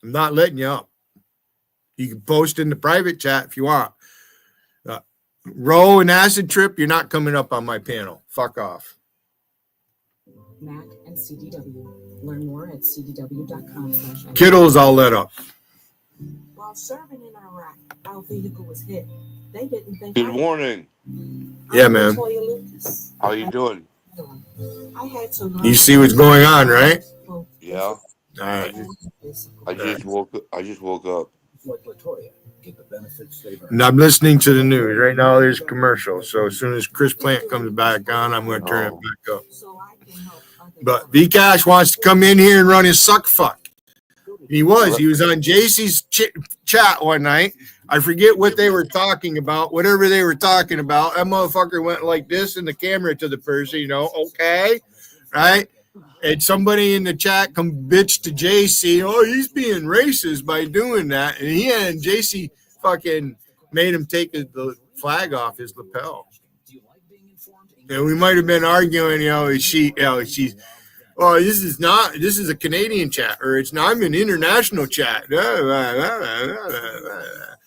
I'm not letting you up. You can post in the private chat if you want. Row and Acid Trip, you're not coming up on my panel. Fuck off. Mac and CDW. Learn more at cdw.com. Kittles, I'll let up. While serving in Iraq, our vehicle was hit. They didn't think. Good morning. Yeah, man. How you doing? I had to You see what's going on, right? Yeah. All right. I just woke up. And I'm listening to the news. Right now there's a commercial. So as soon as Chris Plant comes back on, I'm going to turn it back up. But Vcash wants to come in here and run his suck fuck. He was on JC's chat one night. I forget what they were talking about. Whatever they were talking about, that motherfucker went like this in the camera to the person, okay, right? And somebody in the chat come bitch to JC, oh, he's being racist by doing that. And JC fucking made him take the flag off his lapel. And we might have been arguing, she's, oh, this is a Canadian chat, or I'm an international chat.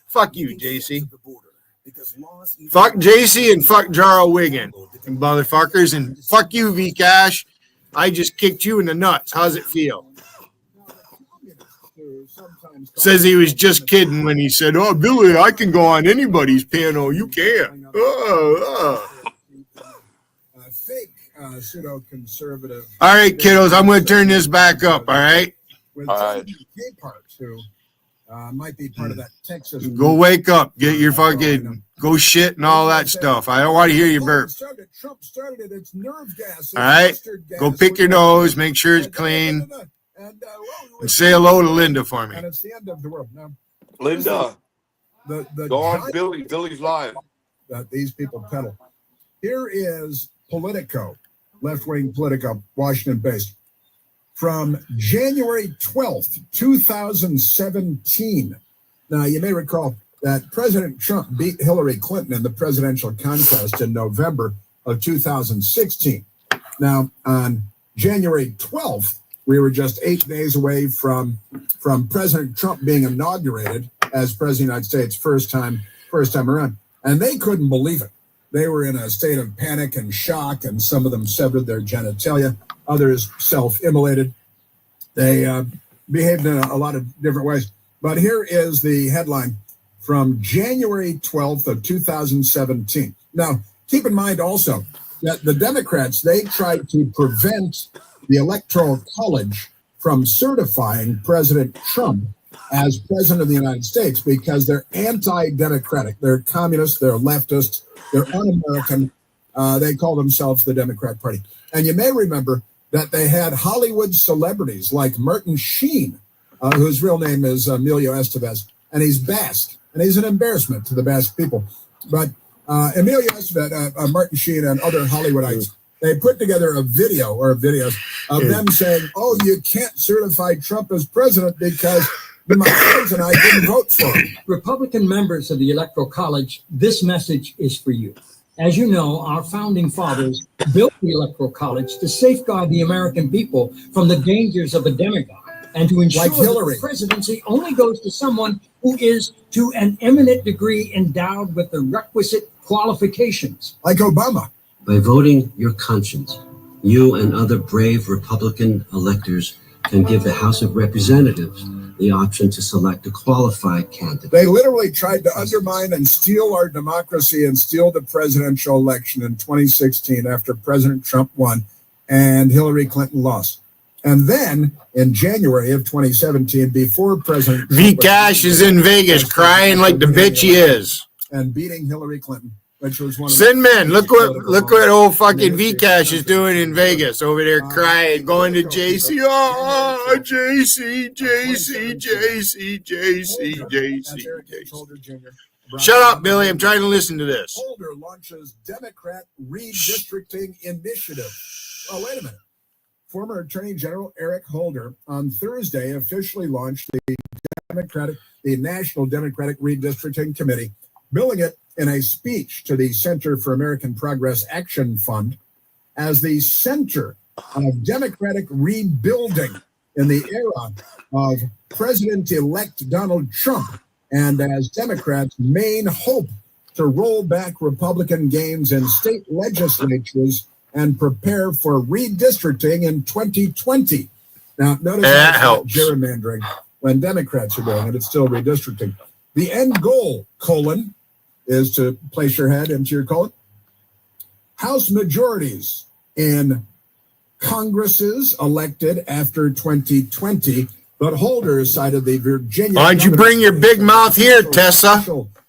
Fuck you, JC. Fuck JC and fuck Jarl Wiggin, motherfuckers, and fuck you, Vcash. I just kicked you in the nuts. How's it feel? Says he was just kidding when he said, oh, Billy, I can go on anybody's panel. You can't. Pseudo-conservative. All right, kiddos, I'm going to turn this back up, all right? With gay parts who might be part of that Texas. Go wake up. Get your fucking, go shit and all that stuff. I don't want to hear you burp. Trump started it. It's nerve gas. All right? Go pick your nose. Make sure it's clean. And say hello to Linda for me. And it's the end of the world. Now, Linda, the go on Billy. Billy's live. That these people peddle. Here is Politico, left-wing Politico, Washington-based. From January 12th, 2017. Now, you may recall that President Trump beat Hillary Clinton in the presidential contest in November of 2016. Now, on January 12th, we were just 8 days away from President Trump being inaugurated as President of the United States first time around. And they couldn't believe it. They were in a state of panic and shock, and some of them severed their genitalia. Others self-immolated. They behaved in a lot of different ways. But here is the headline from January 12th of 2017. Now, keep in mind also that the Democrats, they tried to prevent the Electoral College from certifying President Trump as president of the United States because they're anti-democratic. They're communists, they're leftists, they're un-American. They call themselves the Democrat Party. And you may remember that they had Hollywood celebrities like Martin Sheen, whose real name is Emilio Estevez, and he's Basque, and he's an embarrassment to the Basque people. But Emilio Estevez, Martin Sheen, and other Hollywoodites, they put together a video or videos of them saying, oh, you can't certify Trump as president because my friends and I didn't vote for him. Republican members of the Electoral College, this message is for you. As you know, our founding fathers built the Electoral College to safeguard the American people from the dangers of a demagogue and to ensure Like Hillary. that the presidency only goes to someone who is to an eminent degree endowed with the requisite qualifications. Like Obama. By voting your conscience, you and other brave Republican electors can give the House of Representatives the option to select a qualified candidate. They literally tried to undermine and steal our democracy and steal the presidential election in 2016 after President Trump won and Hillary Clinton lost. And then in January of 2017, before President V Cash is in Vegas crying like the bitch he is. And beating Hillary Clinton, which was one of Sinman, look what old fucking V Cash is doing in Vegas over there crying, going to JC. Oh, JC. Shut up, Billy. I'm trying to listen to this. Holder launches Democrat redistricting initiative. Oh, wait a minute. Former Attorney General Eric Holder on Thursday officially launched the National Democratic Redistricting Committee, billing it in a speech to the Center for American Progress Action Fund as the center of democratic rebuilding in the era of President-elect Donald Trump, and as Democrats' main hope to roll back Republican gains in state legislatures and prepare for redistricting in 2020. Now, notice that helps. Gerrymandering when Democrats are doing it, it's still redistricting. The end goal, is to place your head into your colon. House majorities in Congresses elected after 2020, but Holder cited the Virginia. Why don't you bring your big mouth here, Tessa?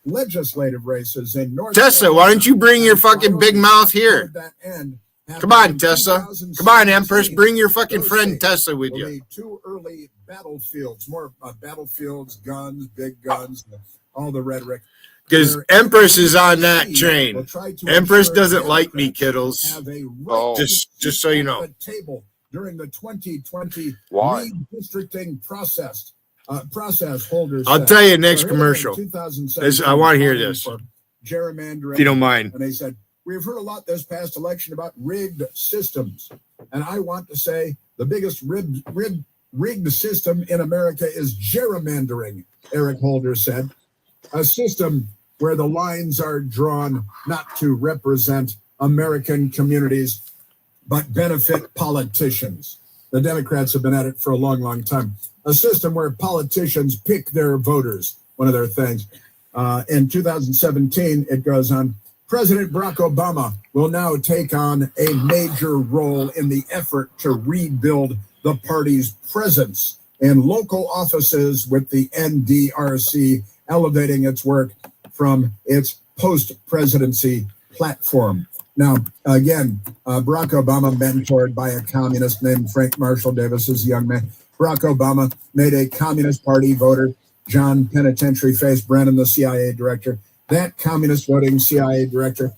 Legislative races in North Tessa, why don't you bring your fucking big mouth here? Come on, Tessa. Come on, Empress. Bring your fucking friend Tessa with you. Two early battlefields, more battlefields, guns, big guns, all the rhetoric. Because Empress is on that train. Empress doesn't like me, kiddos. Just so you know. During the 2020 Why? redistricting process, Holders. I'll tell you next commercial. I want to hear this. Gerrymandering, if you don't mind. And they said, we've heard a lot this past election about rigged systems. And I want to say the biggest rigged system in America is gerrymandering, Eric Holder said. A system where the lines are drawn not to represent American communities, but benefit politicians. The Democrats have been at it for a long, long time. A system where politicians pick their voters, one of their things. In 2017, it goes on, President Barack Obama will now take on a major role in the effort to rebuild the party's presence in local offices, with the NDRC elevating its work from its post-presidency platform. Now, again, Barack Obama, mentored by a communist named Frank Marshall Davis as a young man. Barack Obama made a Communist Party voter, John Penitentiary Face Brennan, the CIA director. That communist voting CIA director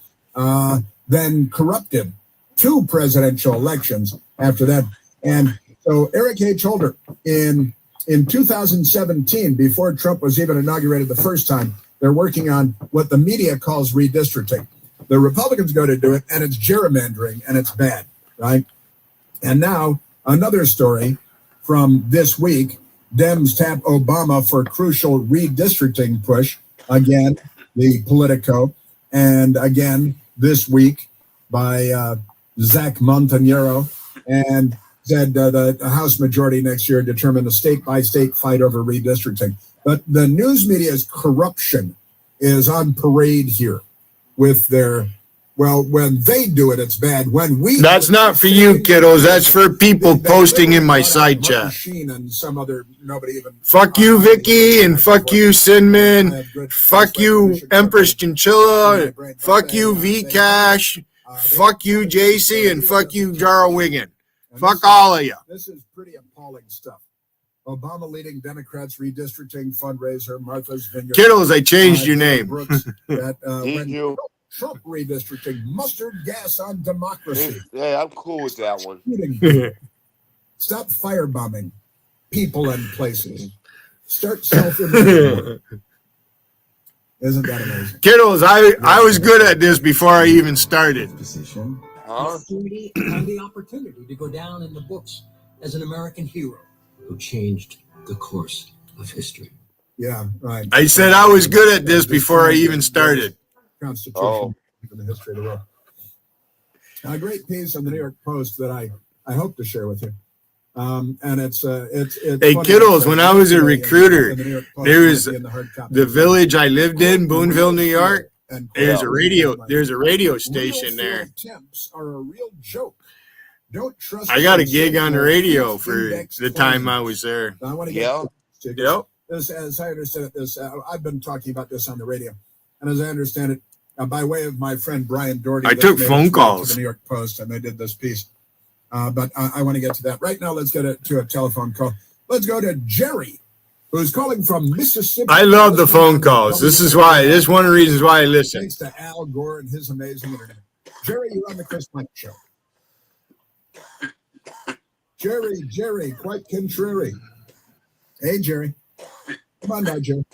then corrupted 2 presidential elections after that. And so Eric H. Holder, in 2017, before Trump was even inaugurated the first time, they're working on what the media calls redistricting. The Republicans go to do it, and it's gerrymandering, and it's bad, right? And now another story from this week, Dems tap Obama for crucial redistricting push. Again, the Politico. And again, this week by Zach Montanero, and said the House majority next year determine a state-by-state fight over redistricting. But the news media's corruption is on parade here with their, well, when they do it, it's bad. When we That's not for you, kiddos. That's for people posting in my side chat. And some other, nobody even. Fuck you, Vicky, and fuck you, Sinman. Fuck you, Empress Chinchilla. Fuck you, V Cash. Fuck you, JC, and fuck you, Jarl Wiggin. Fuck all of you. This is pretty appalling stuff. Obama leading Democrats redistricting fundraiser, Martha's Vineyard. Kiddos, I changed your name. Brooks, that, when Trump redistricting, mustard gas on democracy. Yeah, I'm cool with that one. Stop firebombing people and places. Start self-inventory. Isn't that amazing? Kiddos, I was good at this before I even started. Huh? Opportunity and the opportunity to go down in the books as an American hero who changed the course of history. Yeah, right. I said I was good at this before I even started. Constitution Oh. in the history of the world. A great piece on the New York Post that I hope to share with you. And it's Hey, funny kiddos, because when I was a yesterday recruiter, in the New York Post, there was in the hard copy, the village I lived in, Boonville, New York. and There's a radio real station there. temps are a real joke. Don't trust. I got a those gig on the radio fixed for index the time claims. I was there. Now, I want to Yeah. get Yep. this, as I understand it, I've been talking about this on the radio, and as I understand it, by way of my friend Brian Doherty, I this took made phone its way calls. to the New York Post, and they did this piece. But I want to get to that right now. Let's get to a telephone call. Let's go to Jerry, who's calling from Mississippi. I love the phone calls. This is one of the reasons why I listen. Thanks to Al Gore and his amazing internet. Jerry, you're on the Chris Plank Show. Jerry, quite contrary. Hey, Jerry. Come on now, Jerry.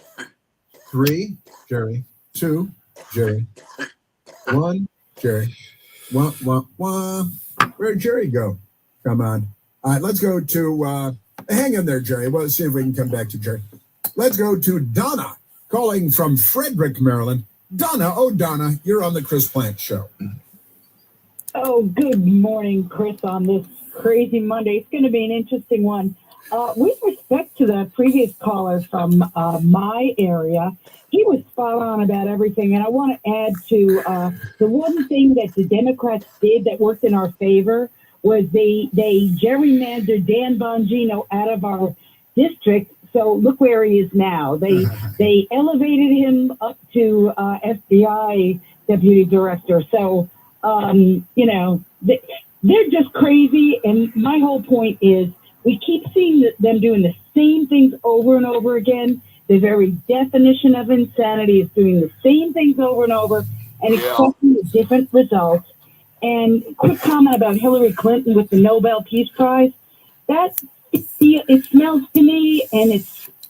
3, Jerry. 2, Jerry. 1, Jerry. Wah. Where'd Jerry go? Come on. All right, let's go to, hang in there, Jerry. Well, let's see if we can come back to Jerry. Let's go to Donna, calling from Frederick, Maryland. Donna, you're on the Chris Plant Show. Oh, good morning, Chris, on this crazy Monday. It's going to be an interesting one. With respect to the previous caller from my area, he was spot on about everything. And I want to add to the one thing that the Democrats did that worked in our favor was they gerrymandered Dan Bongino out of our district. So look where he is now. They elevated him up to FBI deputy director. So, they're just crazy. And my whole point is we keep seeing them doing the same things over and over again. The very definition of insanity is doing the same things over and over and expecting a different result. And quick comment about Hillary Clinton with the Nobel Peace Prize. It smells to me, and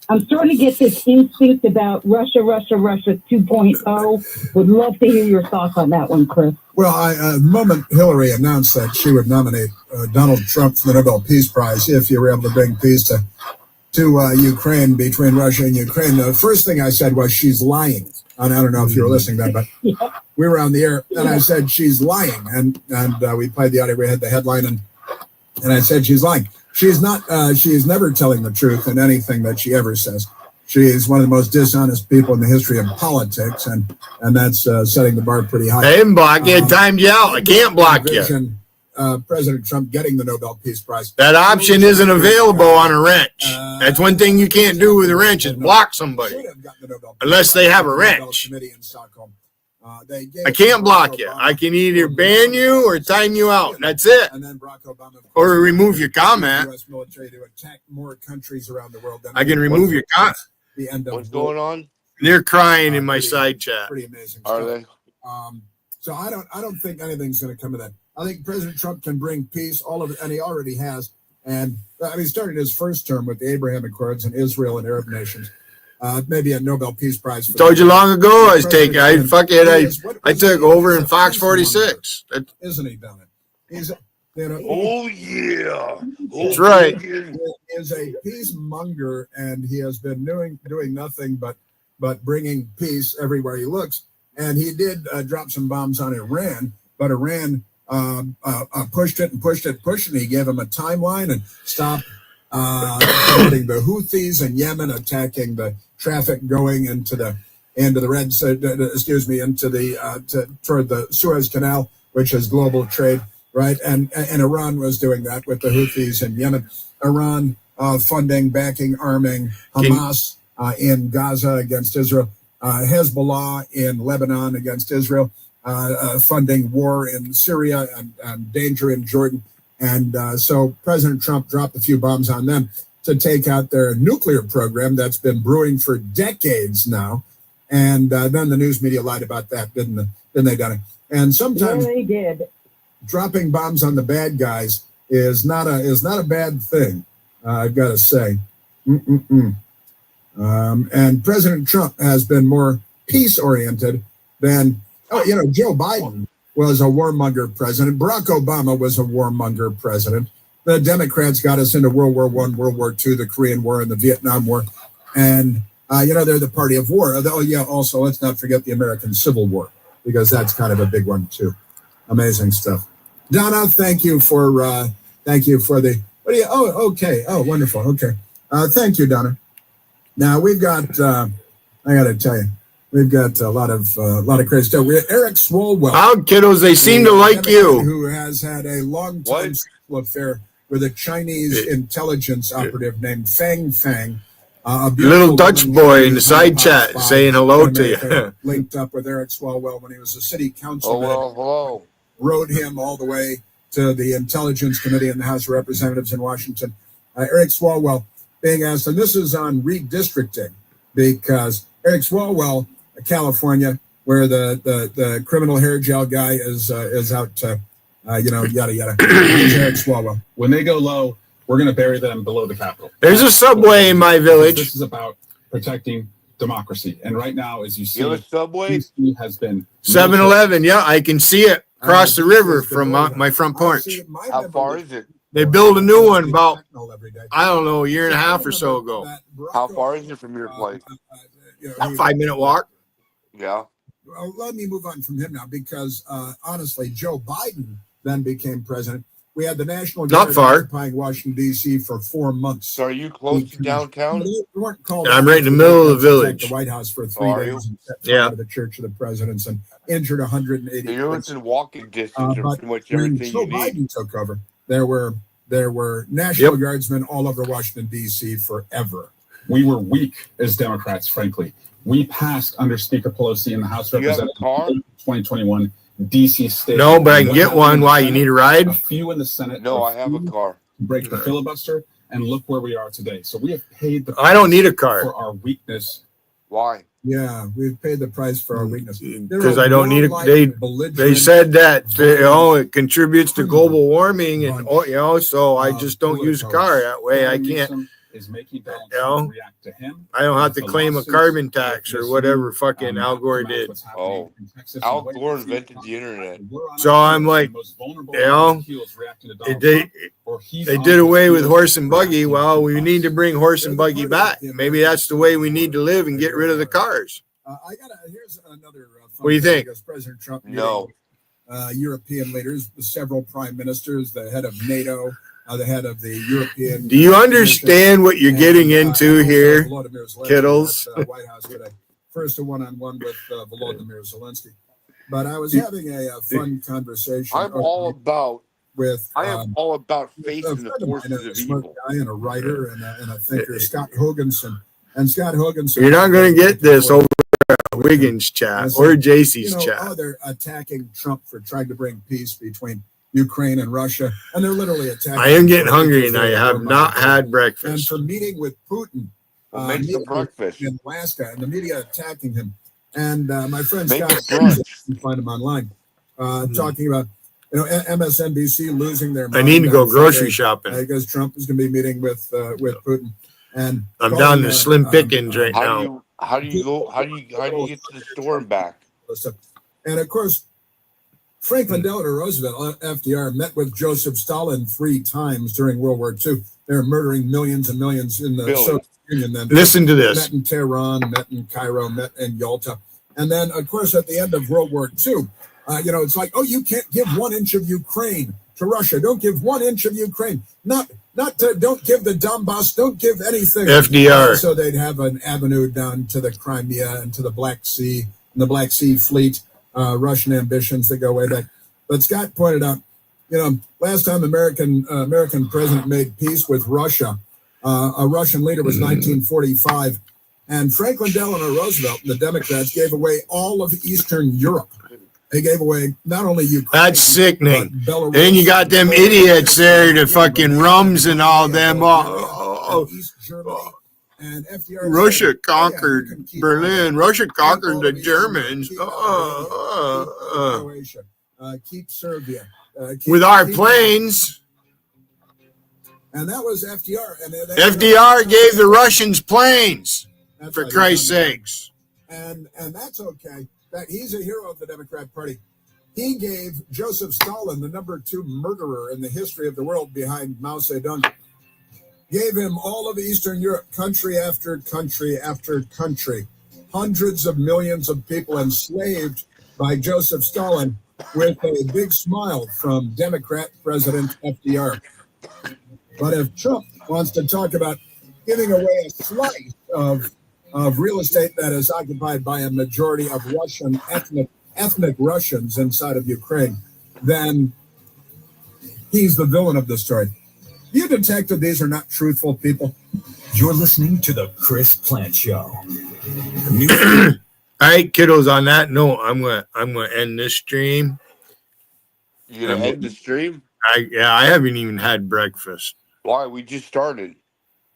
I'm starting to get this instinct about Russia 2.0. Would love to hear your thoughts on that one, Chris. Well, the moment Hillary announced that she would nominate Donald Trump for the Nobel Peace Prize if you were able to bring peace to Ukraine, between Russia and Ukraine, the first thing I said was she's lying. And I don't know if you were listening to that, but we were on the air, and I said she's lying. And we played the audio. We had the headline, and I said she's lying. She's not. She is never telling the truth in anything that she ever says. She is one of the most dishonest people in the history of politics, and that's setting the bar pretty high. I didn't block you. Timed you out. I can't block you. President Trump getting the Nobel Peace Prize. That option isn't available on a wrench. That's one thing you can't do with a wrench is block somebody. Unless they have a wrench. I can't block you. I can either ban you or time you out. That's it. Or remove your comment. I can remove your comment. What's going on? They're crying in my side chat. Pretty amazing Are stuff. they? So I don't think anything's going to come of that. I think President Trump can bring peace, all of it, and he already has. And he started his first term with the Abraham Accords and Israel and Arab nations. Maybe a Nobel Peace Prize. For Told you long ago I was taking. I I took over in Fox 46. Isn't he done it? He's Oh yeah, That's right. He is a peacemonger, and he has been doing nothing but bringing peace everywhere he looks. And he did drop some bombs on Iran, but Iran pushed it, and he gave him a timeline and stopped supporting the Houthis in Yemen, attacking the traffic going into the Red Sea, toward the Suez Canal, which is global trade, right? And Iran was doing that with the Houthis in Yemen. Iran funding, backing, arming Hamas in Gaza against Israel. Hezbollah in Lebanon against Israel, funding war in Syria and danger in Jordan. And so President Trump dropped a few bombs on them to take out their nuclear program that's been brewing for decades now. And then the news media lied about that, didn't they, Donnie? And sometimes they did. Dropping bombs on the bad guys is not a bad thing, I've got to say. And President Trump has been more peace-oriented than, Joe Biden was a warmonger president. Barack Obama was a warmonger president. The Democrats got us into World War I, World War II, the Korean War, and the Vietnam War. And, they're the party of war. Also, let's not forget the American Civil War, because that's kind of a big one, too. Amazing stuff. Donna, thank you for the, okay. Oh, wonderful. Okay. Thank you, Donna. Now, we've got, I got to tell you, we've got a lot of crazy stuff. We have Eric Swalwell. Wow, kiddos, they seem to like you. Who has had a long-time sexual affair with a Chinese intelligence operative named Fang Fang. A little Dutch boy in the side chat saying hello to you. Linked up with Eric Swalwell when he was a city councilman. Hello. Rode him all the way to the Intelligence Committee in the House of Representatives in Washington. Eric Swalwell being asked, and this is on redistricting, because Eric Swalwell, California, where the criminal hair gel guy is out, yada yada. Here's Eric Swalwell. When they go low, we're going to bury them below the Capitol. There's a subway in my village. This is about protecting democracy, and right now, as you see, the subway DC has been 7-Eleven. Yeah, I can see it across the river from my front porch. How far is it? They built a new one about, I don't know, a year and a half or so ago. How far is it from your place? A 5-minute walk. Yeah. Well, let me move on from him now, because honestly, Joe Biden then became president. We had the National Guard occupying Washington, D.C. for 4 months. So are you close to downtown? They weren't called. I'm right in the middle of the village. The White House for 3 days. And set fire to the Church of the Presidents and injured 180. So you're within walking distance of pretty much everything you need. When Joe Biden took over, there were National Guardsmen all over Washington, D.C. forever. We were weak as Democrats, frankly. We passed under Speaker Pelosi in the House of Representatives in 2021. DC state. No, but I can get one. Why? You need a ride? A few in the Senate. No, I have a car. Break the filibuster, and look where we are today. So we have paid the price I don't need a car for our weakness. Why? Yeah, we've paid the price for our weakness. Because I don't need it. They said that it contributes to global warming, and so I just don't use a car that way. I can't. Is making Donald Trump react to him. I don't have to claim a carbon tax or whatever fucking Al Gore did. Oh, Al Gore invented the internet. So I'm like, they did away with horse and buggy. Well, we need to bring horse and buggy back. Maybe that's the way we need to live and get rid of the cars. Here's another. What do you think? President Trump. No. European leaders, several prime ministers, the head of NATO. The head of the European. Do you understand what you're getting into here, kiddos? White House today. First, a one-on-one with Volodymyr Zelensky. But I was having a fun conversation. I'm all about facing the forces of evil. Guy and a writer and a thinker, Scott Hoganson. And Scott Hoganson. You're not going to get this over Wiggins chat or JC's chat. They're attacking Trump for trying to bring peace between Ukraine and Russia, and they're literally attacking. I am getting hungry, and I have not had breakfast. And for meeting with Putin, breakfast in Alaska, and the media attacking him. And my friend Scott, you can find him online, talking about MSNBC losing their mind. I need to go grocery shopping because Trump is going to be meeting with Putin. And I'm down to slim pickings right now. How do you get to the store and back? And of course, Franklin Delano Roosevelt, FDR, met with Joseph Stalin 3 times during World War II. They're murdering millions and millions in the Soviet Union. Then listen to this. Met in Tehran, met in Cairo, met in Yalta. And then, of course, at the end of World War II, it's like, you can't give 1 inch of Ukraine to Russia. Don't give 1 inch of Ukraine. Don't give the Donbass. Don't give anything. FDR. So they'd have an avenue down to the Crimea and to the Black Sea and the Black Sea Fleet. Russian ambitions that go way back. But Scott pointed out, last time American president made peace with Russia, a Russian leader was 1945, and Franklin Delano Roosevelt and the Democrats gave away all of Eastern Europe. They gave away not only Ukraine. That's sickening. And you got them idiots there, the fucking Rums and all them. East Germany. And FDR Russia conquered Berlin. Russia conquered the Germans. Keep Serbia. With our planes. And that was FDR. And FDR gave the Russians planes, for Christ's sakes. and that's okay. That he's a hero of the Democrat Party. He gave Joseph Stalin, the number 2 murderer in the history of the world behind Mao Zedong, gave him all of Eastern Europe, country after country after country, hundreds of millions of people enslaved by Joseph Stalin, with a big smile from Democrat President FDR. But if Trump wants to talk about giving away a slice of real estate that is occupied by a majority of Russian ethnic Russians inside of Ukraine, then he's the villain of the story. You detected these are not truthful people. You're listening to the Chris Plant Show. All right, kiddos. On that note, I'm gonna end this stream. You gonna end the stream? I haven't even had breakfast. Why? We just started.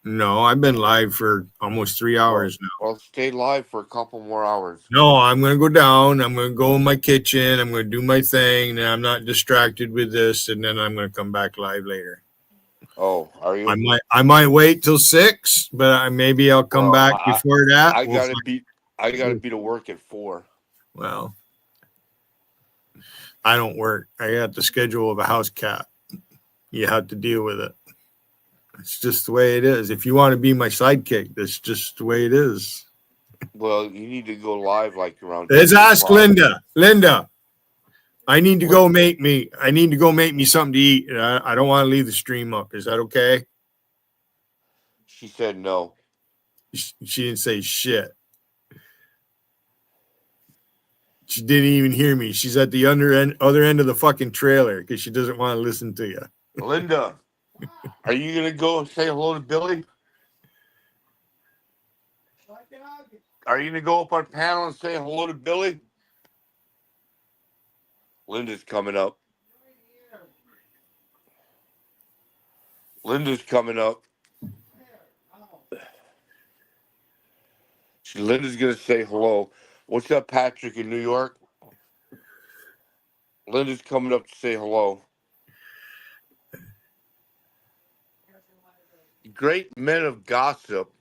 No, I've been live for almost 3 hours now. Well, stay live for a couple more hours. No, I'm going to go down. I'm going to go in my kitchen. I'm going to do my thing. And I'm not distracted with this. And then I'm going to come back live later. Oh, are you? I might wait till 6, but maybe I'll come back before that. I gotta be to work at 4. Well, I don't work. I got the schedule of a house cat. You have to deal with it. It's just the way it is. If you want to be my sidekick, that's just the way it is. Well, you need to go live like around. Let's ask Linda. Linda, I need to go make me something to eat. I don't want to leave the stream up. Is that okay? She said no. She didn't say shit. She didn't even hear me. She's at the other end of the fucking trailer because she doesn't want to listen to you. Linda, are you going to go and say hello to Billy? Are you going to go up on panel and say hello to Billy? Linda's coming up. Linda's coming up. Linda's going to say hello. What's up, Patrick in New York? Linda's coming up to say hello. The great men of gossip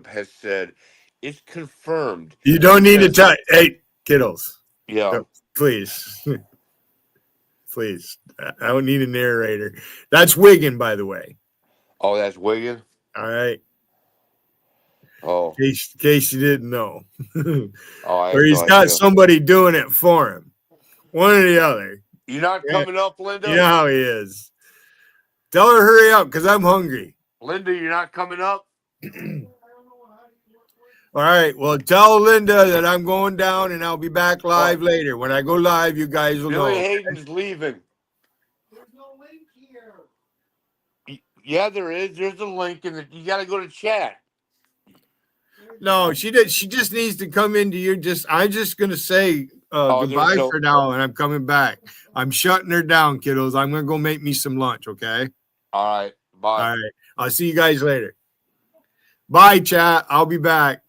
has said it's confirmed. You don't need to tell. Hey, kiddos. Yeah. No, please. Please. I don't need a narrator. That's Wiggin, by the way. Oh, that's Wiggin? All right. Oh. In case you didn't know. Or he's got somebody doing it for him. One or the other. You're not coming up, Linda? You know how he is. Tell her hurry up because I'm hungry. Linda, you're not coming up? All right. Well, tell Linda that I'm going down and I'll be back live later. When I go live, you guys will Billy know. Hayden's leaving. There's no link here. Yeah, there is. There's a link in you got to go to chat. No, she did. She just needs to come into your. I'm just gonna say goodbye for now, and I'm coming back. I'm shutting her down, kiddos. I'm gonna go make me some lunch. Okay. All right. Bye. All right. I'll see you guys later. Bye, chat. I'll be back.